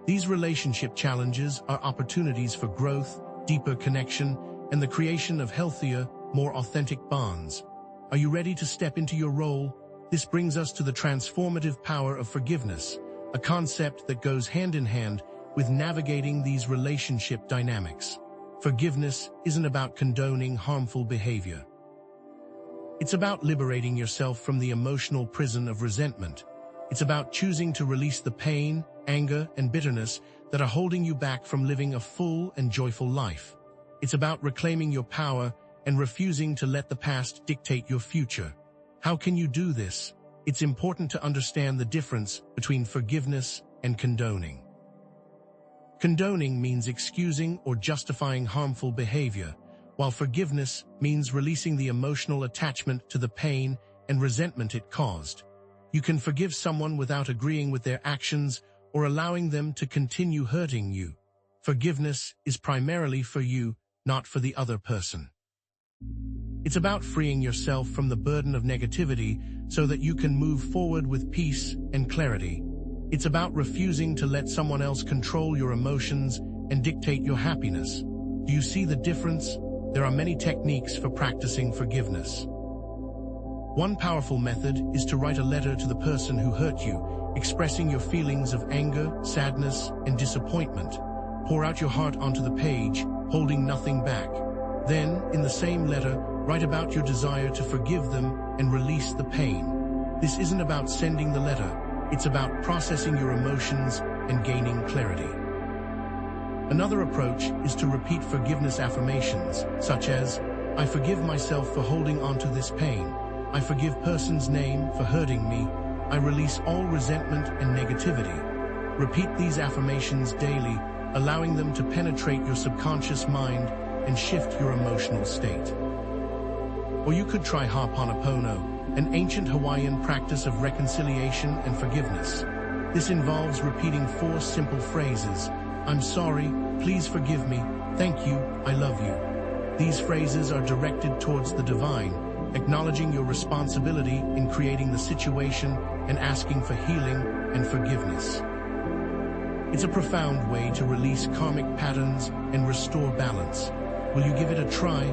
[SPEAKER 1] These relationship challenges are opportunities for growth, deeper connection, and the creation of healthier, more authentic bonds. Are you ready to step into your role? This brings us to the transformative power of forgiveness, a concept that goes hand in hand with navigating these relationship dynamics. Forgiveness isn't about condoning harmful behavior. It's about liberating yourself from the emotional prison of resentment. It's about choosing to release the pain, anger, and bitterness that are holding you back from living a full and joyful life. It's about reclaiming your power and refusing to let the past dictate your future. How can you do this? it's important to understand the difference between forgiveness and condoning. Condoning means excusing or justifying harmful behavior, while forgiveness means releasing the emotional attachment to the pain and resentment it caused. You can forgive someone without agreeing with their actions or allowing them to continue hurting you. Forgiveness is primarily for you, not for the other person. It's about freeing yourself from the burden of negativity so that you can move forward with peace and clarity. It's about refusing to let someone else control your emotions and dictate your happiness. Do you see the difference? There are many techniques for practicing forgiveness. One powerful method is to write a letter to the person who hurt you, expressing your feelings of anger, sadness, and disappointment. Pour out your heart onto the page, holding nothing back. Then, in the same letter, write about your desire to forgive them and release the pain. This isn't about sending the letter, it's about processing your emotions and gaining clarity. Another approach is to repeat forgiveness affirmations, such as, I forgive myself for holding on to this pain. I forgive person's name for hurting me. I release all resentment and negativity. Repeat these affirmations daily, allowing them to penetrate your subconscious mind and shift your emotional state. Or you could try Ho'oponopono, an ancient Hawaiian practice of reconciliation and forgiveness. This involves repeating 4 simple phrases. I'm sorry, please forgive me, thank you, I love you. These phrases are directed towards the divine, acknowledging your responsibility in creating the situation and asking for healing and forgiveness. It's a profound way to release karmic patterns and restore balance. Will you give it a try?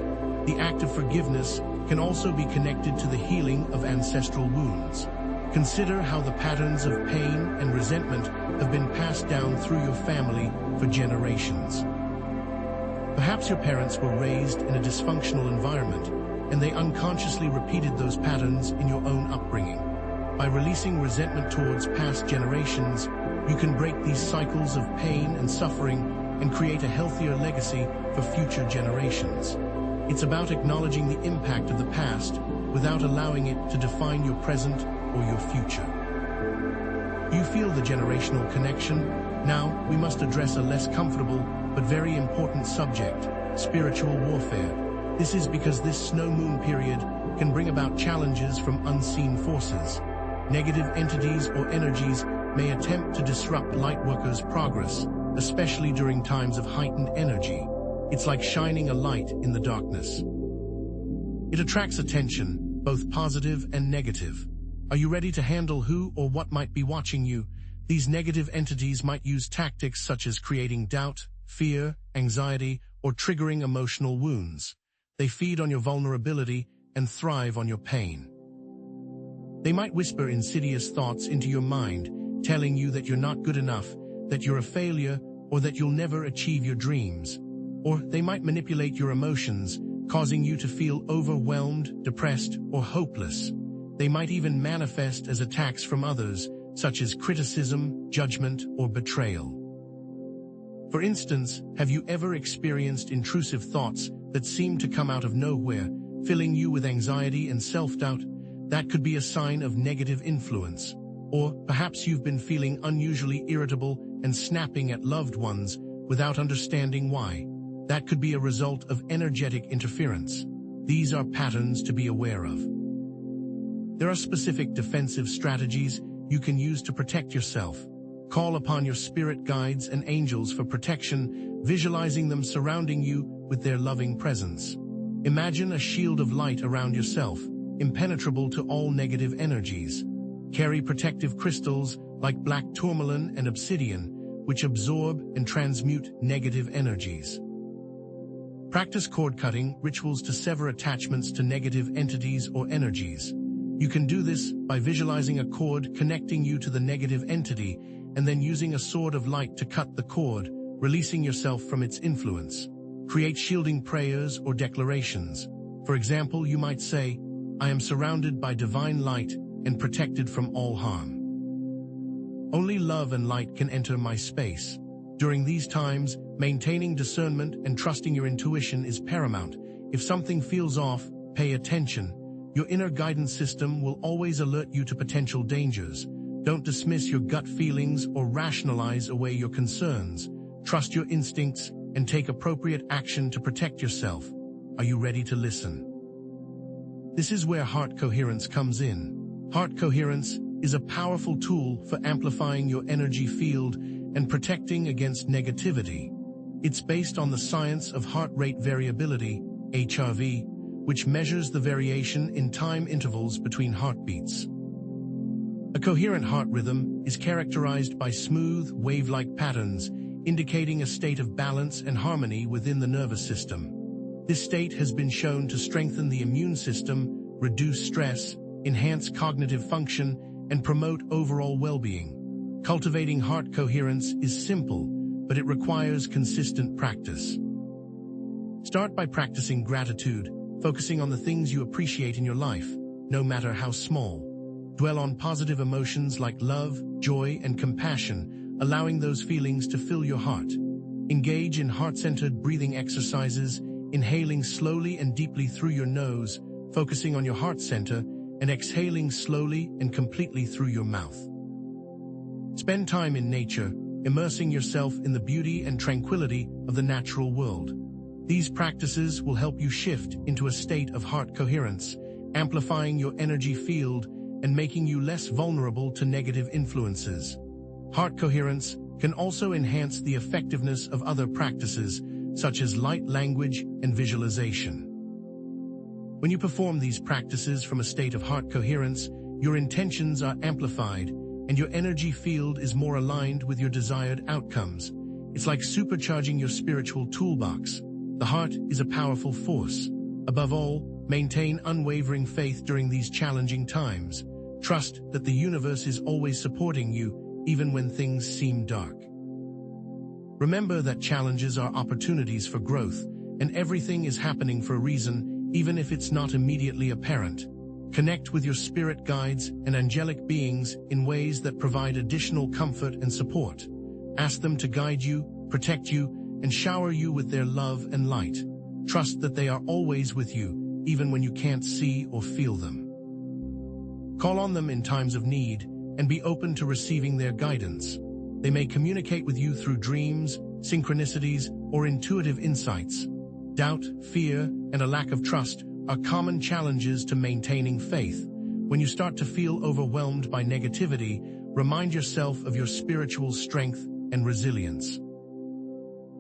[SPEAKER 1] The act of forgiveness can also be connected to the healing of ancestral wounds. Consider how the patterns of pain and resentment have been passed down through your family for generations. Perhaps your parents were raised in a dysfunctional environment, and they unconsciously repeated those patterns in your own upbringing. By releasing resentment towards past generations, you can break these cycles of pain and suffering and create a healthier legacy for future generations. It's about acknowledging the impact of the past without allowing it to define your present or your future. You feel the generational connection? Now, we must address a less comfortable but very important subject, spiritual warfare. This is because this snow moon period can bring about challenges from unseen forces. Negative entities or energies may attempt to disrupt lightworkers' progress, especially during times of heightened energy. It's like shining a light in the darkness. It attracts attention, both positive and negative. Are you ready to handle who or what might be watching you? These negative entities might use tactics such as creating doubt, fear, anxiety, or triggering emotional wounds. They feed on your vulnerability and thrive on your pain. They might whisper insidious thoughts into your mind, telling you that you're not good enough, that you're a failure, or that you'll never achieve your dreams. Or they might manipulate your emotions, causing you to feel overwhelmed, depressed, or hopeless. They might even manifest as attacks from others, such as criticism, judgment, or betrayal. For instance, have you ever experienced intrusive thoughts that seem to come out of nowhere, filling you with anxiety and self-doubt? That could be a sign of negative influence. Or perhaps you've been feeling unusually irritable and snapping at loved ones without understanding why. That could be a result of energetic interference. These are patterns to be aware of. There are specific defensive strategies you can use to protect yourself. Call upon your spirit guides and angels for protection, visualizing them surrounding you with their loving presence. Imagine a shield of light around yourself, impenetrable to all negative energies. Carry protective crystals like black tourmaline and obsidian, which absorb and transmute negative energies. Practice cord cutting rituals to sever attachments to negative entities or energies. You can do this by visualizing a cord connecting you to the negative entity and then using a sword of light to cut the cord, releasing yourself from its influence. Create shielding prayers or declarations. For example, you might say, I am surrounded by divine light and protected from all harm. Only love and light can enter my space. During these times, maintaining discernment and trusting your intuition is paramount. If something feels off, pay attention. Your inner guidance system will always alert you to potential dangers. Don't dismiss your gut feelings or rationalize away your concerns. Trust your instincts and take appropriate action to protect yourself. Are you ready to listen? This is where heart coherence comes in. Heart coherence is a powerful tool for amplifying your energy field and protecting against negativity. It's based on the science of heart rate variability, HRV, which measures the variation in time intervals between heartbeats. A coherent heart rhythm is characterized by smooth, wave-like patterns, indicating a state of balance and harmony within the nervous system. This state has been shown to strengthen the immune system, reduce stress, enhance cognitive function, and promote overall well-being. Cultivating heart coherence is simple, but it requires consistent practice. Start by practicing gratitude, focusing on the things you appreciate in your life, no matter how small. Dwell on positive emotions like love, joy, and compassion, allowing those feelings to fill your heart. Engage in heart-centered breathing exercises, inhaling slowly and deeply through your nose, focusing on your heart center, and exhaling slowly and completely through your mouth. Spend time in nature, immersing yourself in the beauty and tranquility of the natural world. These practices will help you shift into a state of heart coherence, amplifying your energy field and making you less vulnerable to negative influences. Heart coherence can also enhance the effectiveness of other practices, such as light language and visualization. When you perform these practices from a state of heart coherence, your intentions are amplified and your energy field is more aligned with your desired outcomes. It's like supercharging your spiritual toolbox. The heart is a powerful force. Above all, maintain unwavering faith during these challenging times. Trust that the universe is always supporting you, even when things seem dark. Remember that challenges are opportunities for growth, and everything is happening for a reason, even if it's not immediately apparent. Connect with your spirit guides and angelic beings in ways that provide additional comfort and support. Ask them to guide you, protect you, and shower you with their love and light. Trust that they are always with you, even when you can't see or feel them. Call on them in times of need and be open to receiving their guidance. They may communicate with you through dreams, synchronicities, or intuitive insights. Doubt, fear, and a lack of trust are common challenges to maintaining faith. When you start to feel overwhelmed by negativity, remind yourself of your spiritual strength and resilience.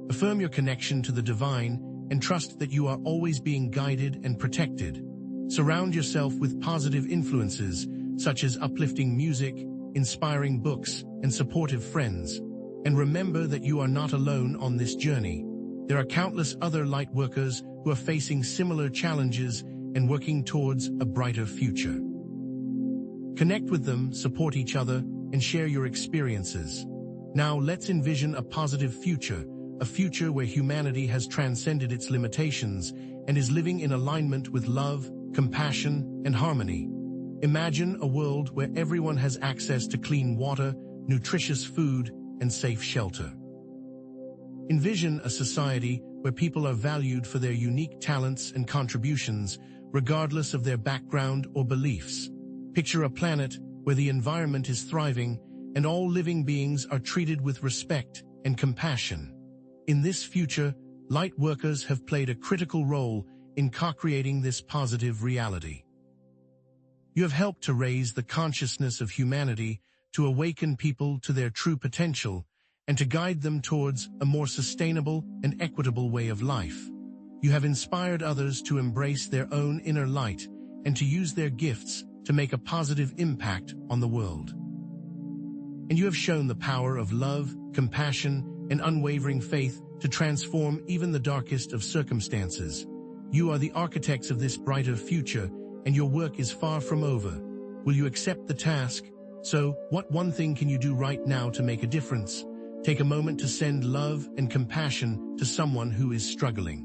[SPEAKER 1] Affirm your connection to the divine and trust that you are always being guided and protected. Surround yourself with positive influences, such as uplifting music, inspiring books, and supportive friends. And remember that you are not alone on this journey. There are countless other light workers who are facing similar challenges and working towards a brighter future. Connect with them, support each other, and share your experiences. Now let's envision a positive future, a future where humanity has transcended its limitations and is living in alignment with love, compassion, and harmony. Imagine a world where everyone has access to clean water, nutritious food, and safe shelter. Envision a society where people are valued for their unique talents and contributions, regardless of their background or beliefs. Picture a planet where the environment is thriving and all living beings are treated with respect and compassion. In this future, light workers have played a critical role in co-creating this positive reality. You have helped to raise the consciousness of humanity, to awaken people to their true potential, and to guide them towards a more sustainable and equitable way of life. You have inspired others to embrace their own inner light and to use their gifts to make a positive impact on the world. And you have shown the power of love, compassion, and unwavering faith to transform even the darkest of circumstances. You are the architects of this brighter future, and your work is far from over. Will you accept the task? So, what one thing can you do right now to make a difference? Take a moment to send love and compassion to someone who is struggling.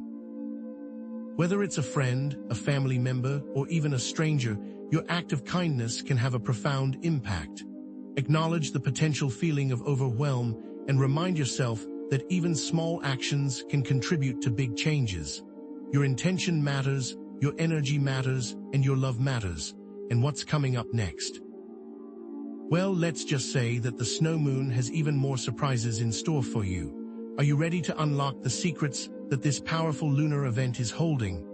[SPEAKER 1] Whether it's a friend, a family member, or even a stranger, your act of kindness can have a profound impact. Acknowledge the potential feeling of overwhelm and remind yourself that even small actions can contribute to big changes. Your intention matters, your energy matters, and your love matters. And what's coming up next? Well, let's just say that the snow moon has even more surprises in store for you. Are you ready to unlock the secrets that this powerful lunar event is holding?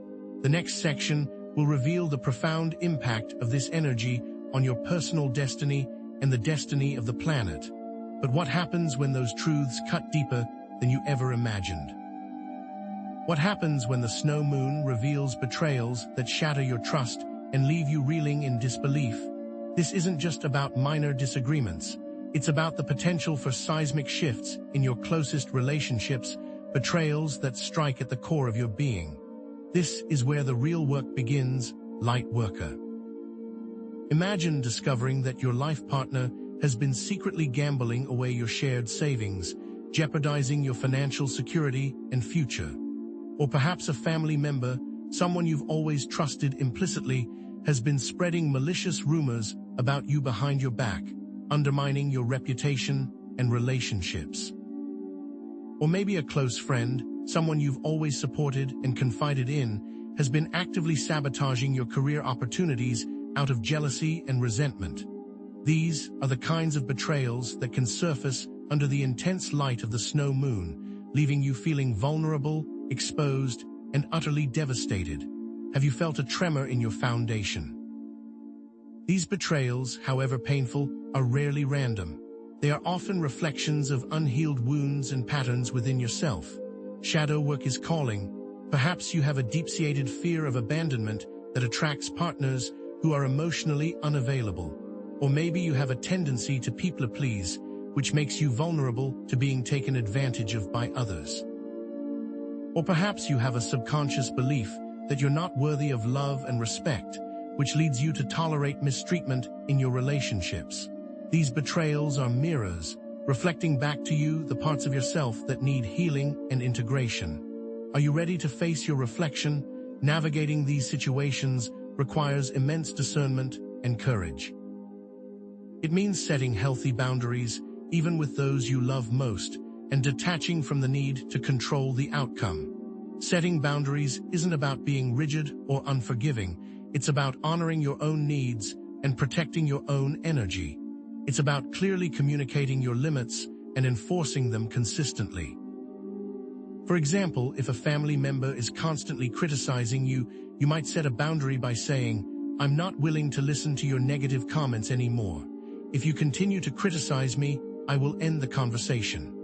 [SPEAKER 1] The next section will reveal the profound impact of this energy on your personal destiny and the destiny of the planet. But what happens when those truths cut deeper than you ever imagined? What happens when the snow moon reveals betrayals that shatter your trust and leave you reeling in disbelief? This isn't just about minor disagreements. It's about the potential for seismic shifts in your closest relationships, betrayals that strike at the core of your being. This is where the real work begins, light worker. Imagine discovering that your life partner has been secretly gambling away your shared savings, jeopardizing your financial security and future. Or perhaps a family member, someone you've always trusted implicitly, has been spreading malicious rumors about you behind your back, undermining your reputation and relationships. Or maybe a close friend, someone you've always supported and confided in, has been actively sabotaging your career opportunities out of jealousy and resentment. These are the kinds of betrayals that can surface under the intense light of the snow moon, leaving you feeling vulnerable, exposed, and utterly devastated. Have you felt a tremor in your foundation? These betrayals, however painful, are rarely random. They are often reflections of unhealed wounds and patterns within yourself. Shadow work is calling. Perhaps you have a deep-seated fear of abandonment that attracts partners who are emotionally unavailable. Or maybe you have a tendency to people-please, which makes you vulnerable to being taken advantage of by others. Or perhaps you have a subconscious belief that you're not worthy of love and respect, which leads you to tolerate mistreatment in your relationships. These betrayals are mirrors, reflecting back to you the parts of yourself that need healing and integration. Are you ready to face your reflection? Navigating these situations requires immense discernment and courage. It means setting healthy boundaries, even with those you love most, and detaching from the need to control the outcome. Setting boundaries isn't about being rigid or unforgiving. It's about honoring your own needs and protecting your own energy. It's about clearly communicating your limits and enforcing them consistently. For example, if a family member is constantly criticizing you, you might set a boundary by saying, "I'm not willing to listen to your negative comments anymore. If you continue to criticize me, I will end the conversation."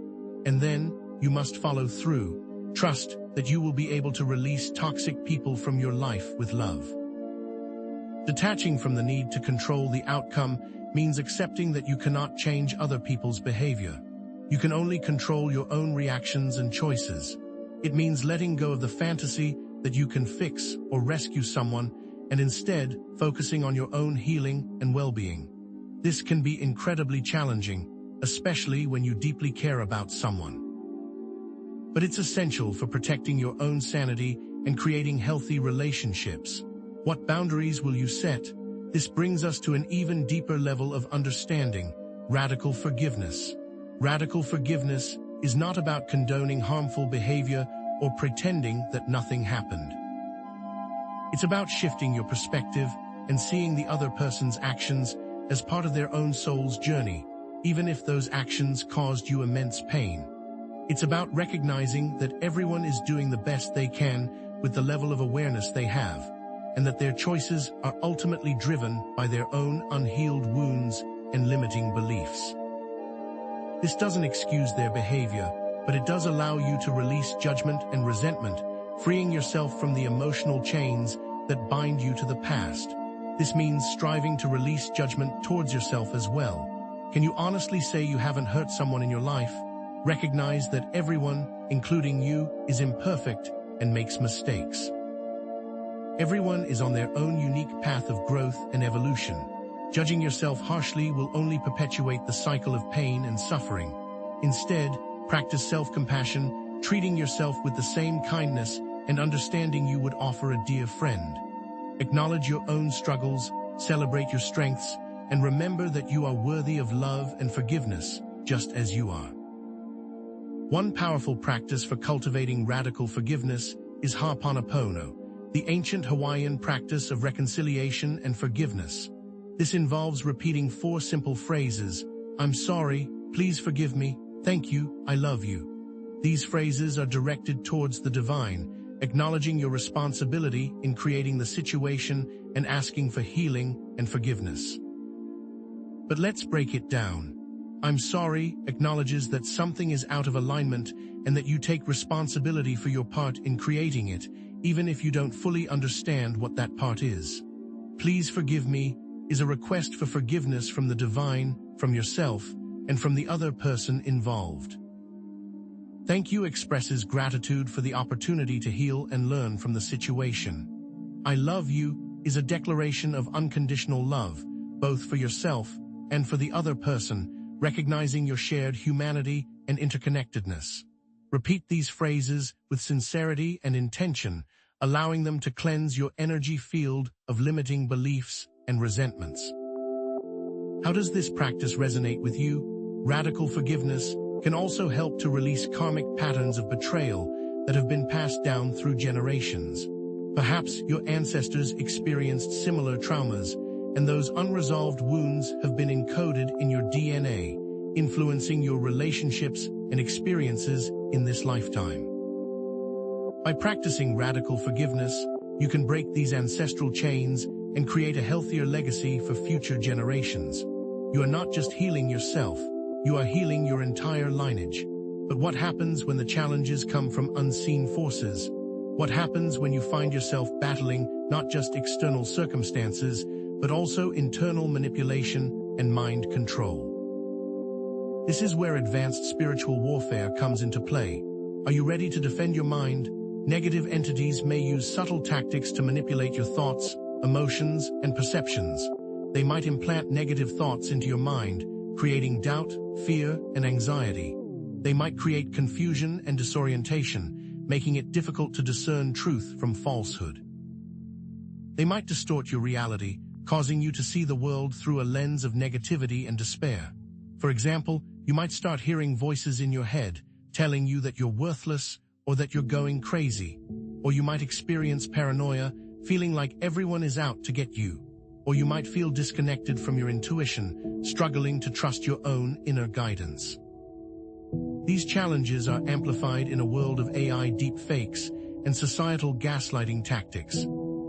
[SPEAKER 1] And then, you must follow through. Trust that you will be able to release toxic people from your life with love. Detaching from the need to control the outcome means accepting that you cannot change other people's behavior. You can only control your own reactions and choices. It means letting go of the fantasy that you can fix or rescue someone and instead focusing on your own healing and well-being. This can be incredibly challenging, especially when you deeply care about someone. But it's essential for protecting your own sanity and creating healthy relationships. What boundaries will you set? This brings us to an even deeper level of understanding: radical forgiveness. Radical forgiveness is not about condoning harmful behavior or pretending that nothing happened. It's about shifting your perspective and seeing the other person's actions as part of their own soul's journey, even if those actions caused you immense pain. It's about recognizing that everyone is doing the best they can with the level of awareness they have, and that their choices are ultimately driven by their own unhealed wounds and limiting beliefs. This doesn't excuse their behavior, but it does allow you to release judgment and resentment, freeing yourself from the emotional chains that bind you to the past. This means striving to release judgment towards yourself as well. Can you honestly say you haven't hurt someone in your life? Recognize that everyone, including you, is imperfect and makes mistakes. Everyone is on their own unique path of growth and evolution. Judging yourself harshly will only perpetuate the cycle of pain and suffering. Instead, practice self-compassion, treating yourself with the same kindness and understanding you would offer a dear friend. Acknowledge your own struggles, celebrate your strengths, and remember that you are worthy of love and forgiveness, just as you are. One powerful practice for cultivating radical forgiveness is Ho'oponopono, the ancient Hawaiian practice of reconciliation and forgiveness. This involves repeating 4 simple phrases: I'm sorry, please forgive me, thank you, I love you. These phrases are directed towards the divine, acknowledging your responsibility in creating the situation and asking for healing and forgiveness. But let's break it down. I'm sorry acknowledges that something is out of alignment and that you take responsibility for your part in creating it, even if you don't fully understand what that part is. Please forgive me is a request for forgiveness from the divine, from yourself, and from the other person involved. Thank you expresses gratitude for the opportunity to heal and learn from the situation. I love you is a declaration of unconditional love, both for yourself and for the other person, recognizing your shared humanity and interconnectedness. Repeat these phrases with sincerity and intention, allowing them to cleanse your energy field of limiting beliefs and resentments. How does this practice resonate with you? Radical forgiveness can also help to release karmic patterns of betrayal that have been passed down through generations. Perhaps your ancestors experienced similar traumas, and those unresolved wounds have been encoded in your DNA, influencing your relationships and experiences in this lifetime. By practicing radical forgiveness, you can break these ancestral chains and create a healthier legacy for future generations. You are not just healing yourself, you are healing your entire lineage. But what happens when the challenges come from unseen forces? What happens when you find yourself battling not just external circumstances, but also internal manipulation and mind control? This is where advanced spiritual warfare comes into play. Are you ready to defend your mind? Negative entities may use subtle tactics to manipulate your thoughts, emotions, and perceptions. They might implant negative thoughts into your mind, creating doubt, fear, and anxiety. They might create confusion and disorientation, making it difficult to discern truth from falsehood. They might distort your reality, causing you to see the world through a lens of negativity and despair. For example, you might start hearing voices in your head, telling you that you're worthless or that you're going crazy. Or you might experience paranoia, feeling like everyone is out to get you. Or you might feel disconnected from your intuition, struggling to trust your own inner guidance. These challenges are amplified in a world of AI deepfakes and societal gaslighting tactics.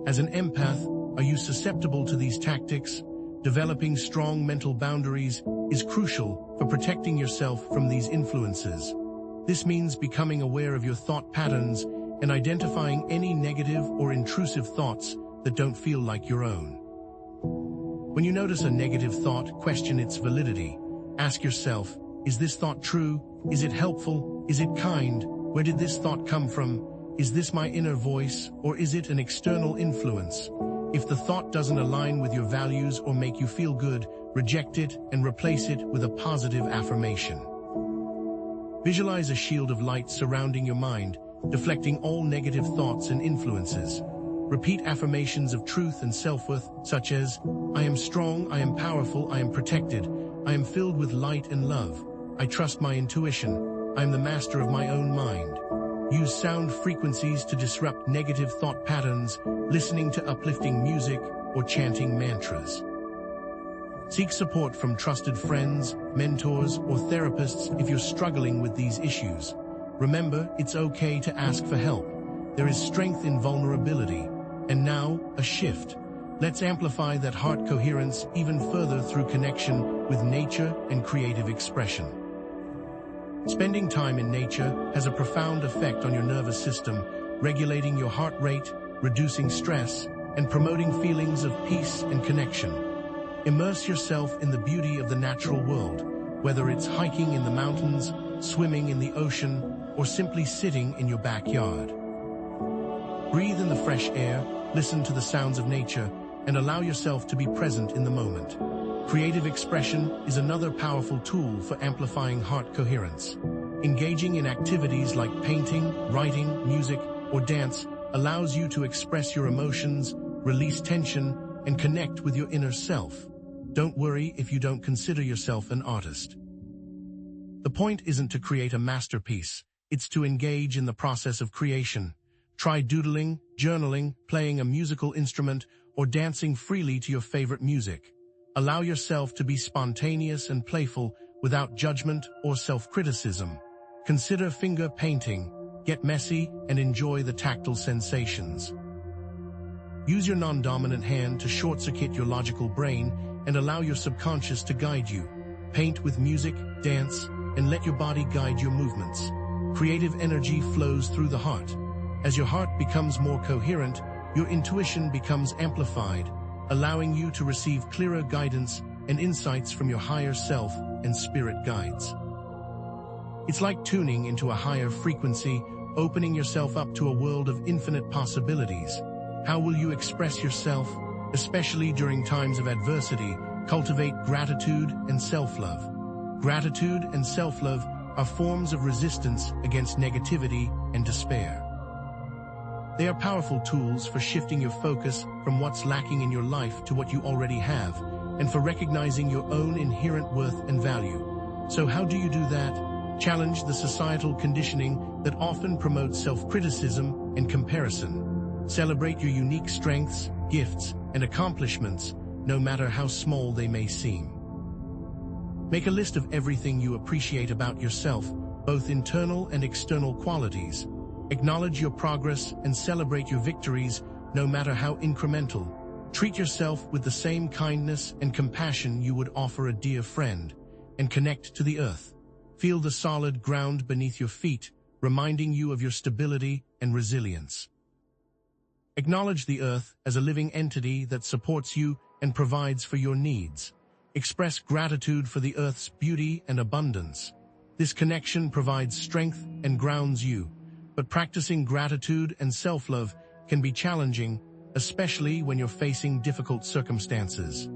[SPEAKER 1] As an empath, are you susceptible to these tactics? Developing strong mental boundaries is crucial for protecting yourself from these influences. This means becoming aware of your thought patterns and identifying any negative or intrusive thoughts that don't feel like your own. When you notice a negative thought, question its validity. Ask yourself, is this thought true? Is it helpful? Is it kind? Where did this thought come from? Is this my inner voice, or is it an external influence? If the thought doesn't align with your values or make you feel good, reject it and replace it with a positive affirmation. Visualize a shield of light surrounding your mind, deflecting all negative thoughts and influences. Repeat affirmations of truth and self-worth, such as, I am strong, I am powerful, I am protected, I am filled with light and love, I trust my intuition, I am the master of my own mind. Use sound frequencies to disrupt negative thought patterns, listening to uplifting music or chanting mantras. Seek support from trusted friends, mentors, or therapists if you're struggling with these issues. Remember, it's okay to ask for help. There is strength in vulnerability. And now, a shift. Let's amplify that heart coherence even further through connection with nature and creative expression. Spending time in nature has a profound effect on your nervous system, regulating your heart rate, reducing stress, and promoting feelings of peace and connection. Immerse yourself in the beauty of the natural world, whether it's hiking in the mountains, swimming in the ocean, or simply sitting in your backyard. Breathe in the fresh air, listen to the sounds of nature, and allow yourself to be present in the moment. Creative expression is another powerful tool for amplifying heart coherence. Engaging in activities like painting, writing, music, or dance allows you to express your emotions, release tension, and connect with your inner self. Don't worry if you don't consider yourself an artist. The point isn't to create a masterpiece, it's to engage in the process of creation. Try doodling, journaling, playing a musical instrument, or dancing freely to your favorite music. Allow yourself to be spontaneous and playful without judgment or self-criticism. Consider finger painting, get messy, and enjoy the tactile sensations. Use your non-dominant hand to short-circuit your logical brain and allow your subconscious to guide you. Paint with music, dance, and let your body guide your movements. Creative energy flows through the heart. As your heart becomes more coherent, your intuition becomes amplified, allowing you to receive clearer guidance and insights from your higher self and spirit guides. It's like tuning into a higher frequency, opening yourself up to a world of infinite possibilities. How will you express yourself, especially during times of adversity? Cultivate gratitude and self-love. Gratitude and self-love are forms of resistance against negativity and despair. They are powerful tools for shifting your focus from what's lacking in your life to what you already have, and for recognizing your own inherent worth and value. So how do you do that? Challenge the societal conditioning that often promotes self-criticism and comparison. Celebrate your unique strengths, gifts, and accomplishments, no matter how small they may seem. Make a list of everything you appreciate about yourself, both internal and external qualities. Acknowledge your progress and celebrate your victories, no matter how incremental. Treat yourself with the same kindness and compassion you would offer a dear friend, and connect to the earth. Feel the solid ground beneath your feet, reminding you of your stability and resilience. Acknowledge the earth as a living entity that supports you and provides for your needs. Express gratitude for the earth's beauty and abundance. This connection provides strength and grounds you, but practicing gratitude and self-love can be challenging, especially when you're facing difficult circumstances.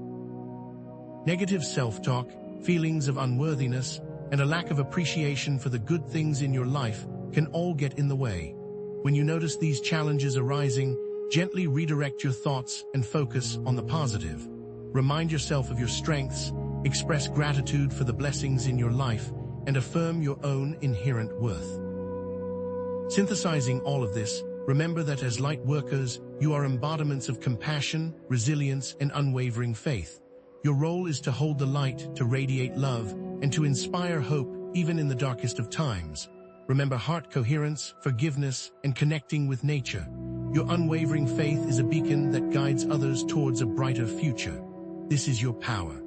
[SPEAKER 1] Negative self-talk, feelings of unworthiness, and a lack of appreciation for the good things in your life can all get in the way. When you notice these challenges arising, gently redirect your thoughts and focus on the positive. Remind yourself of your strengths, express gratitude for the blessings in your life, and affirm your own inherent worth. Synthesizing all of this, remember that as light workers, you are embodiments of compassion, resilience, and unwavering faith. Your role is to hold the light, to radiate love, and to inspire hope even in the darkest of times. Remember heart coherence, forgiveness, and connecting with nature. Your unwavering faith is a beacon that guides others towards a brighter future. This is your power.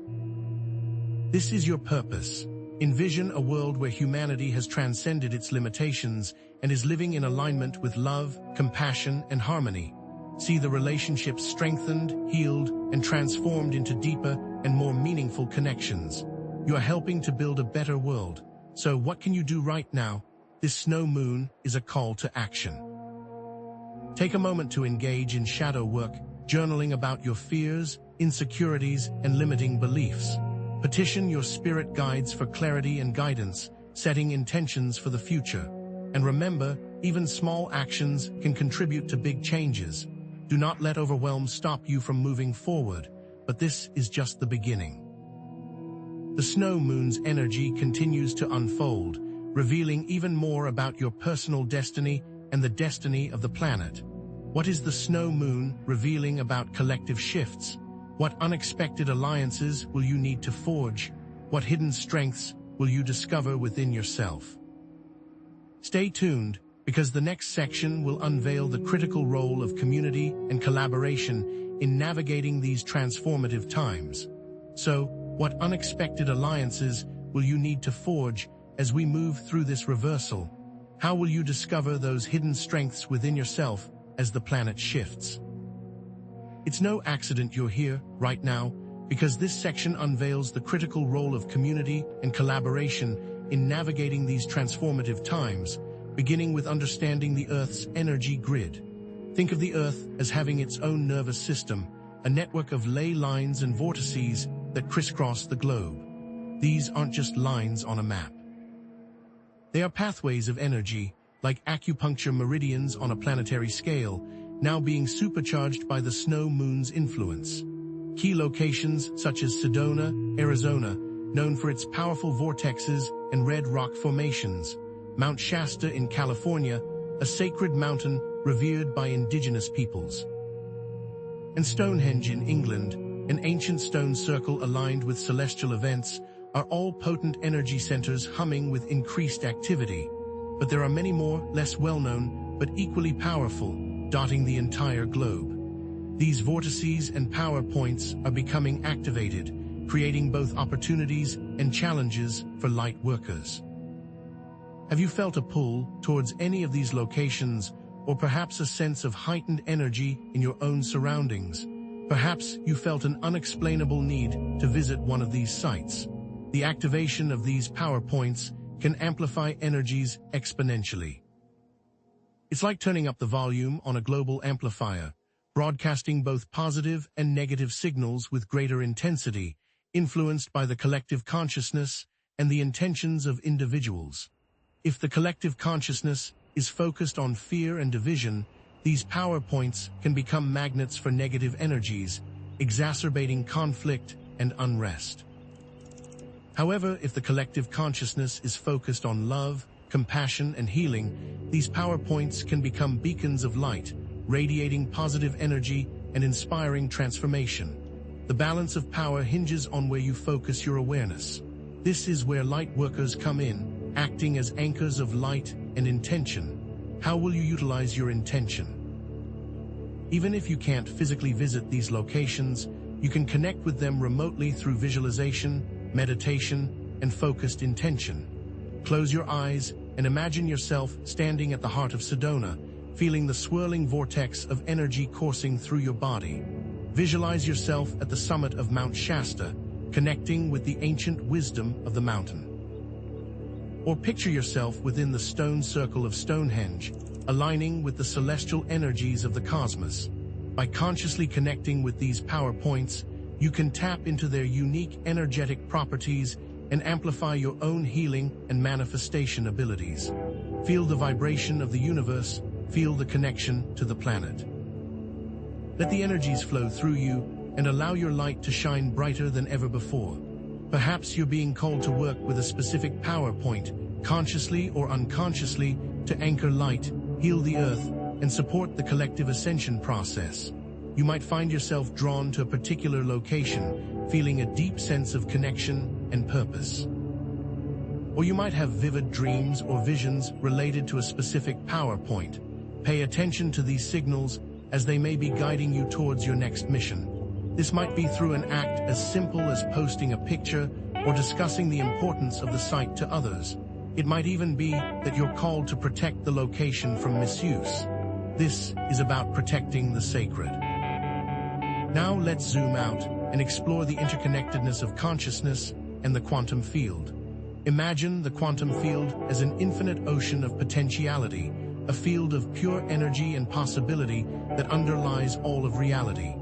[SPEAKER 1] This is your purpose. Envision a world where humanity has transcended its limitations and is living in alignment with love, compassion, and harmony. See the relationships strengthened, healed, and transformed into deeper and more meaningful connections. You are helping to build a better world. So what can you do right now? This snow moon is a call to action. Take a moment to engage in shadow work, journaling about your fears, insecurities, and limiting beliefs. Petition your spirit guides for clarity and guidance, setting intentions for the future. And remember, even small actions can contribute to big changes. Do not let overwhelm stop you from moving forward, but this is just the beginning. The snow moon's energy continues to unfold, revealing even more about your personal destiny and the destiny of the planet. What is the snow moon revealing about collective shifts? What unexpected alliances will you need to forge? What hidden strengths will you discover within yourself? Stay tuned, because the next section will unveil the critical role of community and collaboration in navigating these transformative times. So, what unexpected alliances will you need to forge as we move through this reversal? How will you discover those hidden strengths within yourself as the planet shifts? It's no accident you're here right now, because this section unveils the critical role of community and collaboration in navigating these transformative times, beginning with understanding the Earth's energy grid. Think of the Earth as having its own nervous system, a network of ley lines and vortices that crisscross the globe. These aren't just lines on a map. They are pathways of energy, like acupuncture meridians on a planetary scale, now being supercharged by the snow moon's influence. Key locations such as Sedona, Arizona, known for its powerful vortexes and red rock formations, Mount Shasta in California, a sacred mountain revered by indigenous peoples. And Stonehenge in England, an ancient stone circle aligned with celestial events, are all potent energy centers humming with increased activity. But there are many more, less well-known, but equally powerful, dotting the entire globe. These vortices and power points are becoming activated, creating both opportunities and challenges for light workers. Have you felt a pull towards any of these locations, or perhaps a sense of heightened energy in your own surroundings? Perhaps you felt an unexplainable need to visit one of these sites. The activation of these power points can amplify energies exponentially. It's like turning up the volume on a global amplifier, broadcasting both positive and negative signals with greater intensity, influenced by the collective consciousness and the intentions of individuals. If the collective consciousness is focused on fear and division, these power points can become magnets for negative energies, exacerbating conflict and unrest. However, if the collective consciousness is focused on love, compassion, and healing, these power points can become beacons of light, radiating positive energy and inspiring transformation. The balance of power hinges on where you focus your awareness. This is where light workers come in, acting as anchors of light and intention. How will you utilize your intention? Even if you can't physically visit these locations, you can connect with them remotely through visualization, meditation, and focused intention. Close your eyes and imagine yourself standing at the heart of Sedona, feeling the swirling vortex of energy coursing through your body. Visualize yourself at the summit of Mount Shasta, connecting with the ancient wisdom of the mountain. Or picture yourself within the stone circle of Stonehenge, aligning with the celestial energies of the cosmos. By consciously connecting with these power points, you can tap into their unique energetic properties and amplify your own healing and manifestation abilities. Feel the vibration of the universe, feel the connection to the planet. Let the energies flow through you and allow your light to shine brighter than ever before. Perhaps you're being called to work with a specific power point, consciously or unconsciously, to anchor light, heal the earth, and support the collective ascension process. You might find yourself drawn to a particular location, feeling a deep sense of connection and purpose. Or you might have vivid dreams or visions related to a specific power point. Pay attention to these signals, as they may be guiding you towards your next mission. This might be through an act as simple as posting a picture or discussing the importance of the site to others. It might even be that you're called to protect the location from misuse. This is about protecting the sacred. Now let's zoom out and explore the interconnectedness of consciousness and the quantum field. Imagine the quantum field as an infinite ocean of potentiality, a field of pure energy and possibility that underlies all of reality.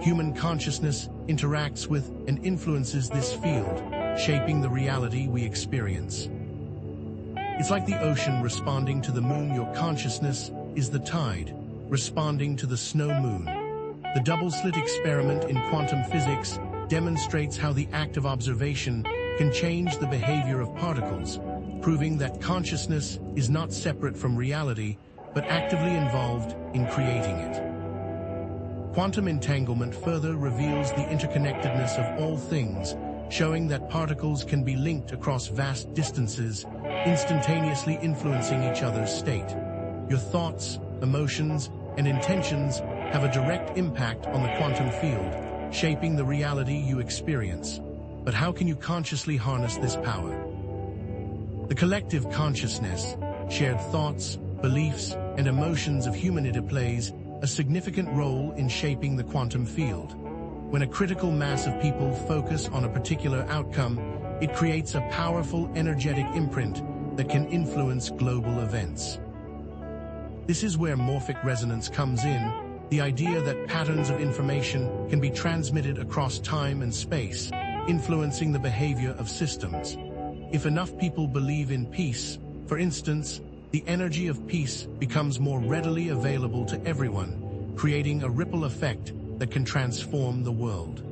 [SPEAKER 1] Human consciousness interacts with and influences this field, shaping the reality we experience. It's like the ocean responding to the moon. Your consciousness is the tide, responding to the snow moon. The double-slit experiment in quantum physics demonstrates how the act of observation can change the behavior of particles, proving that consciousness is not separate from reality, but actively involved in creating it. Quantum entanglement further reveals the interconnectedness of all things, showing that particles can be linked across vast distances, instantaneously influencing each other's state. Your thoughts, emotions, and intentions have a direct impact on the quantum field, shaping the reality you experience. But how can you consciously harness this power? The collective consciousness, shared thoughts, beliefs, and emotions of humanity plays a significant role in shaping the quantum field. When a critical mass of people focus on a particular outcome, it creates a powerful energetic imprint that can influence global events. This is where morphic resonance comes in, the idea that patterns of information can be transmitted across time and space, influencing the behavior of systems. If enough people believe in peace, for instance, the energy of peace becomes more readily available to everyone, creating a ripple effect that can transform the world.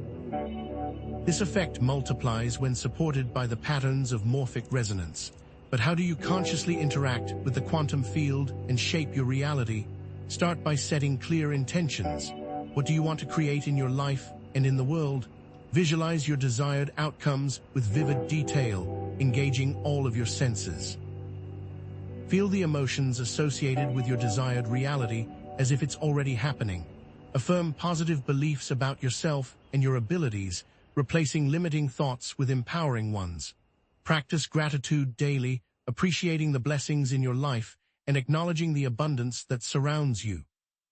[SPEAKER 1] This effect multiplies when supported by the patterns of morphic resonance. But how do you consciously interact with the quantum field and shape your reality? Start by setting clear intentions. What do you want to create in your life and in the world? Visualize your desired outcomes with vivid detail, engaging all of your senses. Feel the emotions associated with your desired reality as if it's already happening. Affirm positive beliefs about yourself and your abilities, replacing limiting thoughts with empowering ones. Practice gratitude daily, appreciating the blessings in your life and acknowledging the abundance that surrounds you.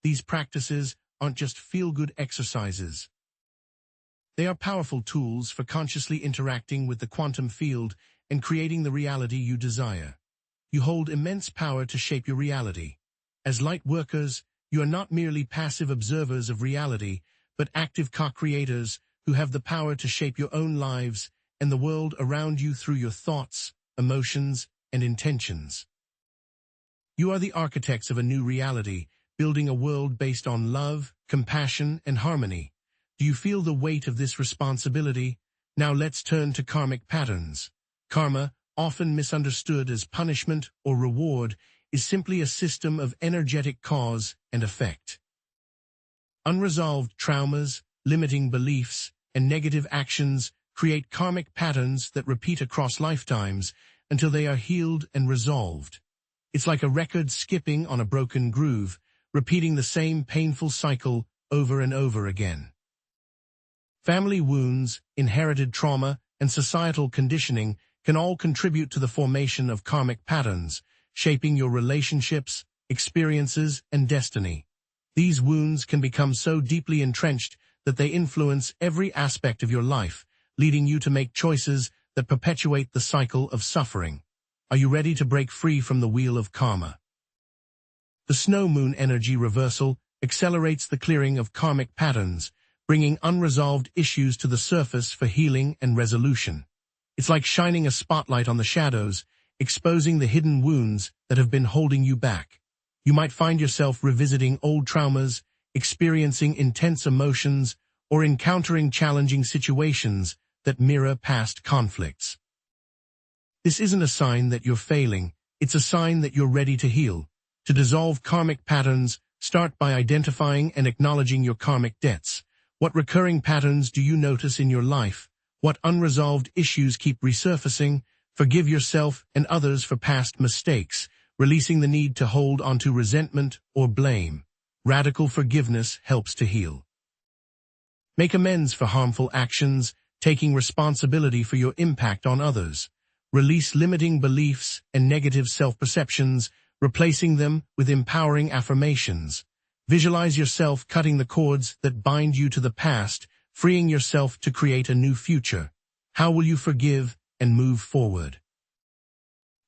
[SPEAKER 1] These practices aren't just feel-good exercises. They are powerful tools for consciously interacting with the quantum field and creating the reality you desire. You hold immense power to shape your reality. As light workers, you are not merely passive observers of reality, but active co-creators who have the power to shape your own lives and the world around you through your thoughts, emotions, and intentions. You are the architects of a new reality, building a world based on love, compassion, and harmony. Do you feel the weight of this responsibility? Now let's turn to karmic patterns. Karma, often misunderstood as punishment or reward, is simply a system of energetic cause and effect. Unresolved traumas, limiting beliefs, and negative actions create karmic patterns that repeat across lifetimes until they are healed and resolved. It's like a record skipping on a broken groove, repeating the same painful cycle over and over again. Family wounds, inherited trauma, and societal conditioning can all contribute to the formation of karmic patterns, shaping your relationships, experiences, and destiny. These wounds can become so deeply entrenched that they influence every aspect of your life, leading you to make choices that perpetuate the cycle of suffering. Are you ready to break free from the wheel of karma? The snow moon energy reversal accelerates the clearing of karmic patterns, bringing unresolved issues to the surface for healing and resolution. It's like shining a spotlight on the shadows, exposing the hidden wounds that have been holding you back. You might find yourself revisiting old traumas, experiencing intense emotions, or encountering challenging situations that mirror past conflicts. This isn't a sign that you're failing, it's a sign that you're ready to heal. To dissolve karmic patterns, start by identifying and acknowledging your karmic debts. What recurring patterns do you notice in your life? What unresolved issues keep resurfacing? Forgive yourself and others for past mistakes, releasing the need to hold onto resentment or blame. Radical forgiveness helps to heal. Make amends for harmful actions, taking responsibility for your impact on others. Release limiting beliefs and negative self-perceptions, replacing them with empowering affirmations. Visualize yourself cutting the cords that bind you to the past, freeing yourself to create a new future. How will you forgive and move forward?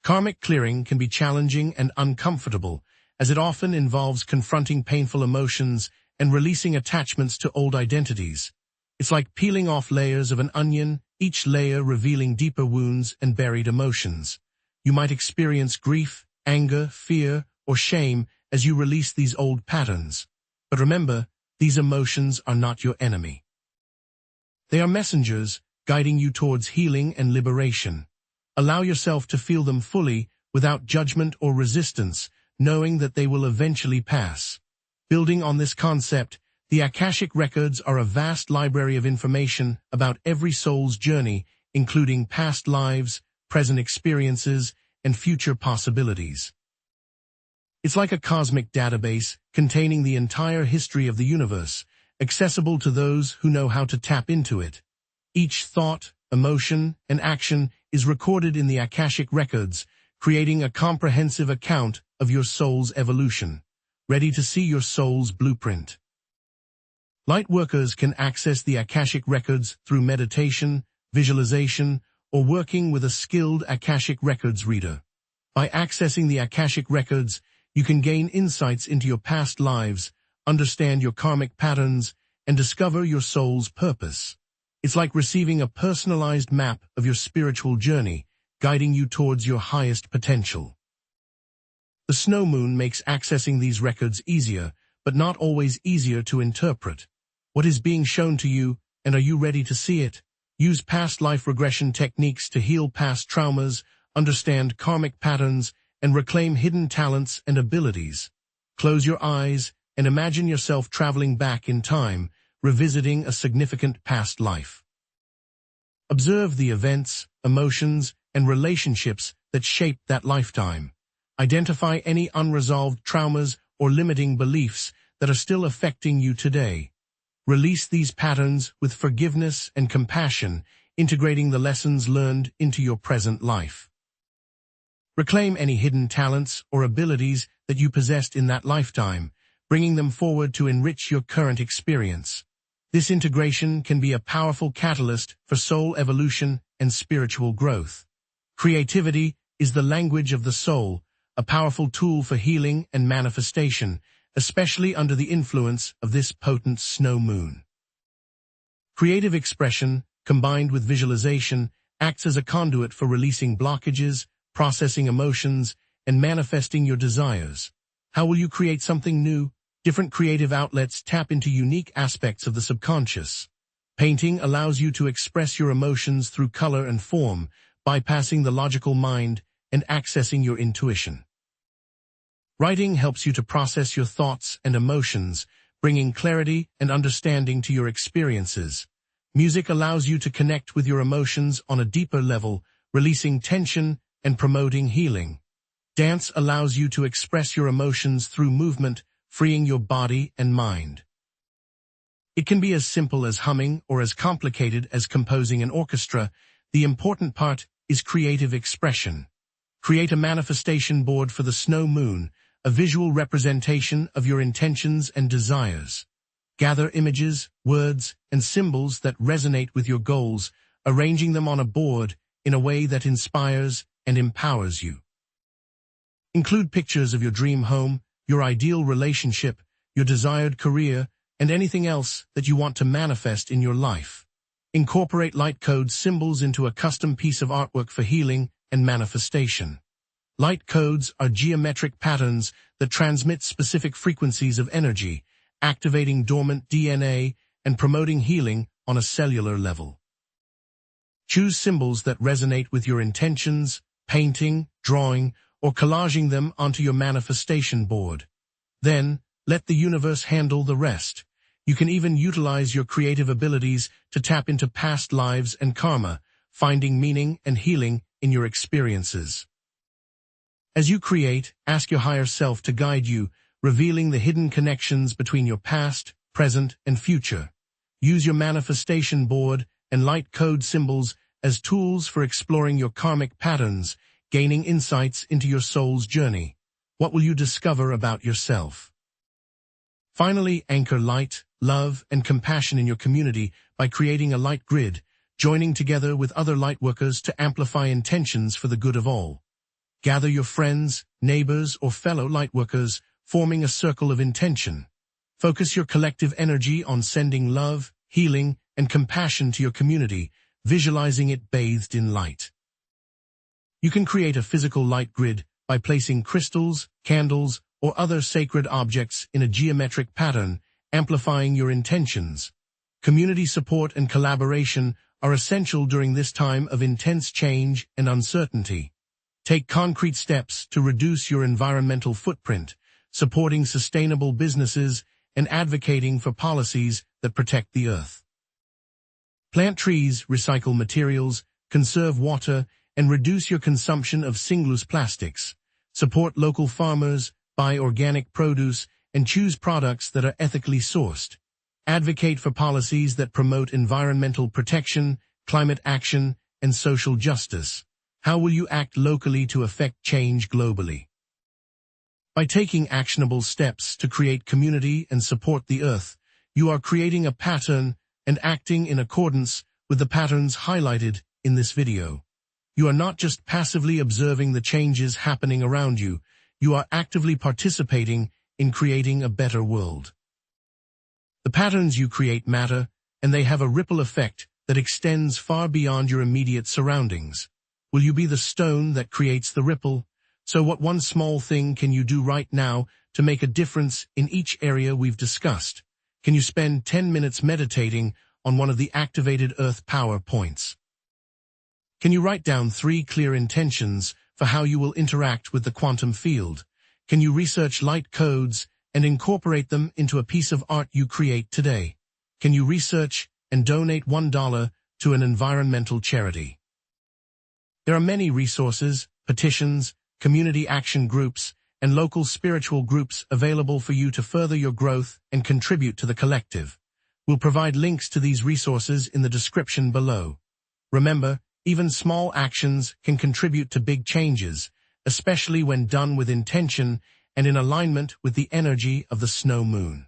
[SPEAKER 1] Karmic clearing can be challenging and uncomfortable, as it often involves confronting painful emotions and releasing attachments to old identities. It's like peeling off layers of an onion, each layer revealing deeper wounds and buried emotions. You might experience grief, anger, fear, or shame as you release these old patterns. But remember, these emotions are not your enemy. They are messengers guiding you towards healing and liberation. Allow yourself to feel them fully without judgment or resistance, knowing that they will eventually pass. Building on this concept, the Akashic Records are a vast library of information about every soul's journey, including past lives, present experiences, and future possibilities. It's like a cosmic database containing the entire history of the universe, accessible to those who know how to tap into it. Each thought, emotion, and action is recorded in the Akashic Records, creating a comprehensive account of your soul's evolution. Ready to see your soul's blueprint? Lightworkers can access the Akashic Records through meditation, visualization, or working with a skilled Akashic Records reader. By accessing the Akashic Records, you can gain insights into your past lives, understand your karmic patterns, and discover your soul's purpose. It's like receiving a personalized map of your spiritual journey, guiding you towards your highest potential. The snow moon makes accessing these records easier, but not always easier to interpret. What is being shown to you, and are you ready to see it? Use past life regression techniques to heal past traumas, understand karmic patterns, and reclaim hidden talents and abilities. Close your eyes and imagine yourself traveling back in time, revisiting a significant past life. Observe the events, emotions, and relationships that shaped that lifetime. Identify any unresolved traumas or limiting beliefs that are still affecting you today. Release these patterns with forgiveness and compassion, integrating the lessons learned into your present life. Reclaim any hidden talents or abilities that you possessed in that lifetime, bringing them forward to enrich your current experience. This integration can be a powerful catalyst for soul evolution and spiritual growth. Creativity is the language of the soul, a powerful tool for healing and manifestation, especially under the influence of this potent snow moon. Creative expression, combined with visualization, acts as a conduit for releasing blockages, processing emotions, and manifesting your desires. How will you create something new? Different creative outlets tap into unique aspects of the subconscious. Painting allows you to express your emotions through color and form, bypassing the logical mind and accessing your intuition. Writing helps you to process your thoughts and emotions, bringing clarity and understanding to your experiences. Music allows you to connect with your emotions on a deeper level, releasing tension and promoting healing. Dance allows you to express your emotions through movement, freeing your body and mind. It can be as simple as humming or as complicated as composing an orchestra. The important part is creative expression. Create a manifestation board for the snow moon, a visual representation of your intentions and desires. Gather images, words, and symbols that resonate with your goals, arranging them on a board in a way that inspires and empowers you. Include pictures of your dream home, your ideal relationship, your desired career, and anything else that you want to manifest in your life. Incorporate light code symbols into a custom piece of artwork for healing and manifestation. Light codes are geometric patterns that transmit specific frequencies of energy, activating dormant DNA and promoting healing on a cellular level. Choose symbols that resonate with your intentions, painting, drawing, or collaging them onto your manifestation board. Then, let the universe handle the rest. You can even utilize your creative abilities to tap into past lives and karma, finding meaning and healing in your experiences. As you create, ask your higher self to guide you, revealing the hidden connections between your past, present, and future. Use your manifestation board and light code symbols as tools for exploring your karmic patterns, gaining insights into your soul's journey. What will you discover about yourself? Finally, anchor light, love, and compassion in your community by creating a light grid, joining together with other lightworkers to amplify intentions for the good of all. Gather your friends, neighbors, or fellow lightworkers, forming a circle of intention. Focus your collective energy on sending love, healing, and compassion to your community, visualizing it bathed in light. You can create a physical light grid by placing crystals, candles, or other sacred objects in a geometric pattern, amplifying your intentions. Community support and collaboration are essential during this time of intense change and uncertainty. Take concrete steps to reduce your environmental footprint, supporting sustainable businesses and advocating for policies that protect the earth. Plant trees, recycle materials, conserve water, and reduce your consumption of single-use plastics. Support local farmers, buy organic produce, and choose products that are ethically sourced. Advocate for policies that promote environmental protection, climate action, and social justice. How will you act locally to affect change globally? By taking actionable steps to create community and support the earth, you are creating a pattern and acting in accordance with the patterns highlighted in this video. You are not just passively observing the changes happening around you, you are actively participating in creating a better world. The patterns you create matter, and they have a ripple effect that extends far beyond your immediate surroundings. Will you be the stone that creates the ripple? So what one small thing can you do right now to make a difference in each area we've discussed? Can you spend 10 minutes meditating on one of the activated Earth Power points? Can you write down 3 clear intentions for how you will interact with the quantum field? Can you research light codes and incorporate them into a piece of art you create today? Can you research and donate $1 to an environmental charity? There are many resources, petitions, community action groups, and local spiritual groups available for you to further your growth and contribute to the collective. We'll provide links to these resources in the description below. Remember, even small actions can contribute to big changes, especially when done with intention and in alignment with the energy of the snow moon.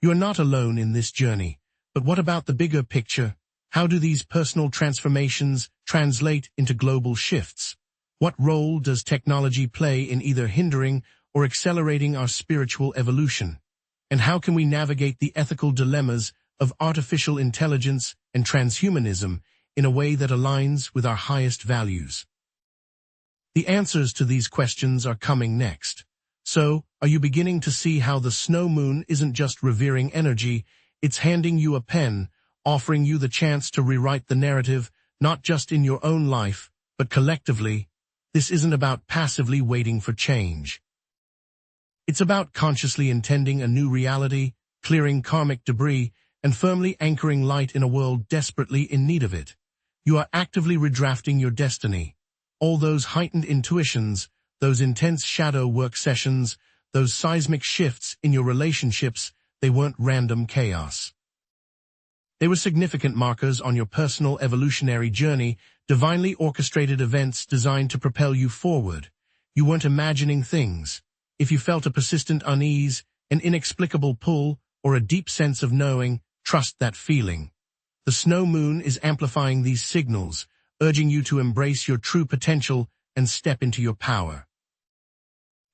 [SPEAKER 1] You are not alone in this journey, but what about the bigger picture? How do these personal transformations translate into global shifts? What role does technology play in either hindering or accelerating our spiritual evolution? And how can we navigate the ethical dilemmas of artificial intelligence and transhumanism in a way that aligns with our highest values? The answers to these questions are coming next. So, are you beginning to see how the snow moon isn't just revering energy, it's handing you a pen, offering you the chance to rewrite the narrative, not just in your own life, but collectively? This isn't about passively waiting for change. It's about consciously intending a new reality, clearing karmic debris, and firmly anchoring light in a world desperately in need of it. You are actively redrafting your destiny. All those heightened intuitions, those intense shadow work sessions, those seismic shifts in your relationships, they weren't random chaos. They were significant markers on your personal evolutionary journey, divinely orchestrated events designed to propel you forward. You weren't imagining things. If you felt a persistent unease, an inexplicable pull, or a deep sense of knowing, trust that feeling. The snow moon is amplifying these signals, urging you to embrace your true potential and step into your power.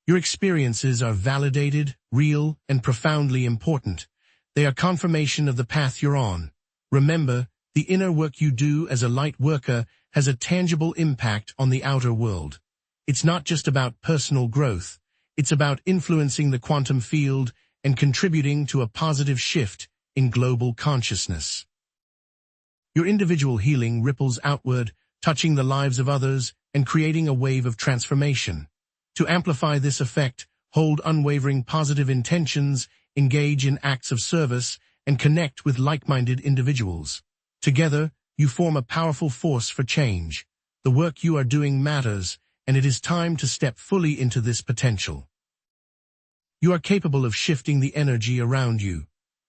[SPEAKER 1] Your experiences are validated, real, and profoundly important. They are confirmation of the path you're on. Remember, the inner work you do as a light worker has a tangible impact on the outer world. It's not just about personal growth. It's about influencing the quantum field and contributing to a positive shift in global consciousness. Your individual healing ripples outward, touching the lives of others and creating a wave of transformation. To amplify this effect, hold unwavering positive intentions, engage in acts of service, and connect with like-minded individuals. Together, you form a powerful force for change. The work you are doing matters, and it is time to step fully into this potential. You are capable of shifting the energy around you.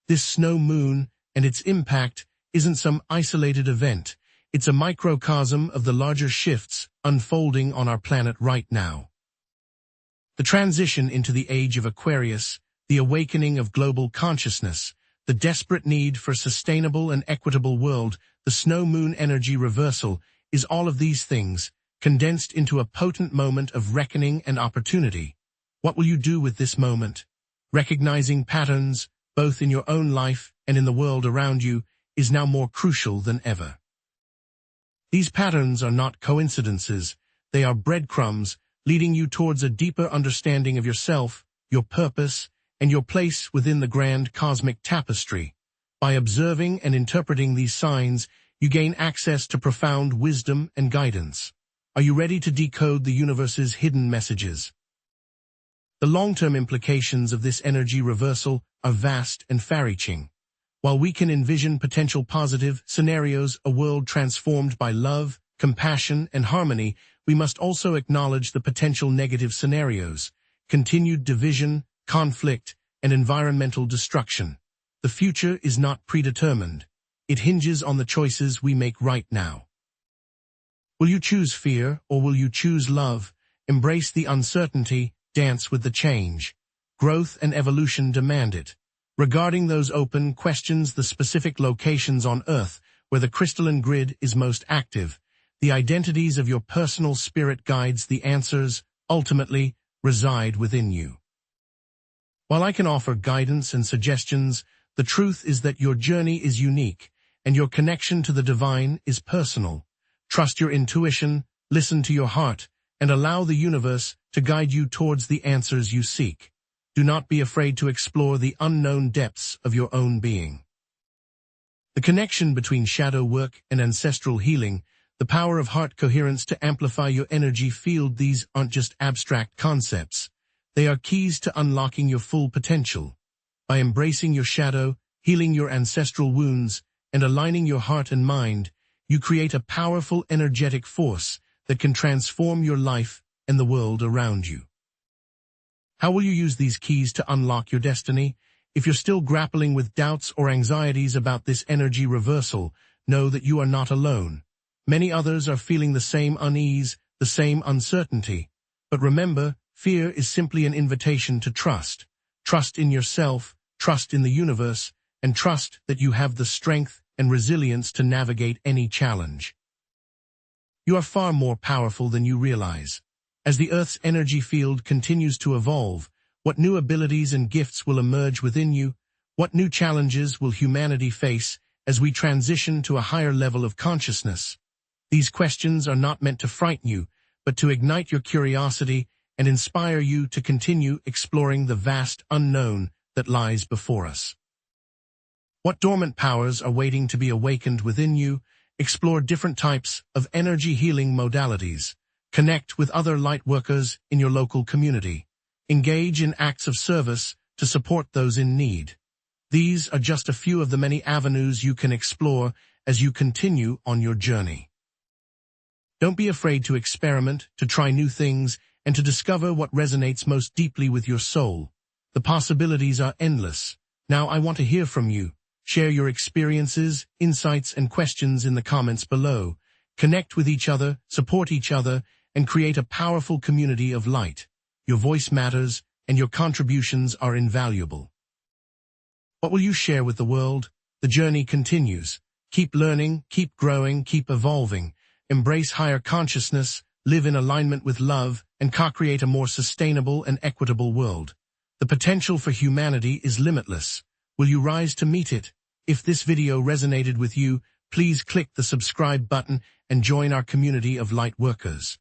[SPEAKER 1] This snow moon and its impact isn't some isolated event. It's a microcosm of the larger shifts unfolding on our planet right now. The transition into the age of Aquarius, the awakening of global consciousness, the desperate need for a sustainable and equitable world, the snow moon energy reversal, is all of these things, condensed into a potent moment of reckoning and opportunity. What will you do with this moment? Recognizing patterns, both in your own life and in the world around you, is now more crucial than ever. These patterns are not coincidences. They are breadcrumbs leading you towards a deeper understanding of yourself, your purpose, and your place within the grand cosmic tapestry. By observing and interpreting these signs, you gain access to profound wisdom and guidance. Are you ready to decode the universe's hidden messages? The long-term implications of this energy reversal are vast and far-reaching. While we can envision potential positive scenarios, a world transformed by love, compassion, and harmony, we must also acknowledge the potential negative scenarios, continued division, conflict, and environmental destruction. The future is not predetermined. It hinges on the choices we make right now. Will you choose fear or will you choose love? Embrace the uncertainty, dance with the change. Growth and evolution demand it. Regarding those open questions, the specific locations on Earth where the crystalline grid is most active, the identities of your personal spirit guides, the answers, ultimately, reside within you. While I can offer guidance and suggestions, the truth is that your journey is unique, and your connection to the divine is personal. Trust your intuition, listen to your heart, and allow the universe to guide you towards the answers you seek. Do not be afraid to explore the unknown depths of your own being. The connection between shadow work and ancestral healing, the power of heart coherence to amplify your energy field. These aren't just abstract concepts. They are keys to unlocking your full potential. By embracing your shadow, healing your ancestral wounds, and aligning your heart and mind, you create a powerful energetic force that can transform your life and the world around you. How will you use these keys to unlock your destiny? If you're still grappling with doubts or anxieties about this energy reversal, know that you are not alone. Many others are feeling the same unease, the same uncertainty. But remember, fear is simply an invitation to trust. Trust in yourself, trust in the universe, and trust that you have the strength and resilience to navigate any challenge. You are far more powerful than you realize. As the Earth's energy field continues to evolve, what new abilities and gifts will emerge within you? What new challenges will humanity face as we transition to a higher level of consciousness? These questions are not meant to frighten you, but to ignite your curiosity and inspire you to continue exploring the vast unknown that lies before us. What dormant powers are waiting to be awakened within you? Explore different types of energy healing modalities. Connect with other light workers in your local community. Engage in acts of service to support those in need. These are just a few of the many avenues you can explore as you continue on your journey. Don't be afraid to experiment, to try new things, and to discover what resonates most deeply with your soul. The possibilities are endless. Now I want to hear from you. Share your experiences, insights, and questions in the comments below. Connect with each other, support each other, and create a powerful community of light. Your voice matters, and your contributions are invaluable. What will you share with the world? The journey continues. Keep learning, keep growing, keep evolving. Embrace higher consciousness, live in alignment with love, and co-create a more sustainable and equitable world. The potential for humanity is limitless. Will you rise to meet it? If this video resonated with you, please click the subscribe button and join our community of light workers.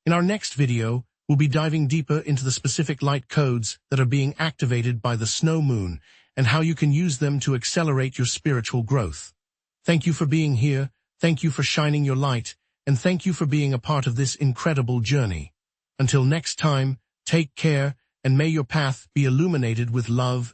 [SPEAKER 1] In our next video, we'll be diving deeper into the specific light codes that are being activated by the snow moon and how you can use them to accelerate your spiritual growth. Thank you for being here, thank you for shining your light, and thank you for being a part of this incredible journey. Until next time, take care, and may your path be illuminated with love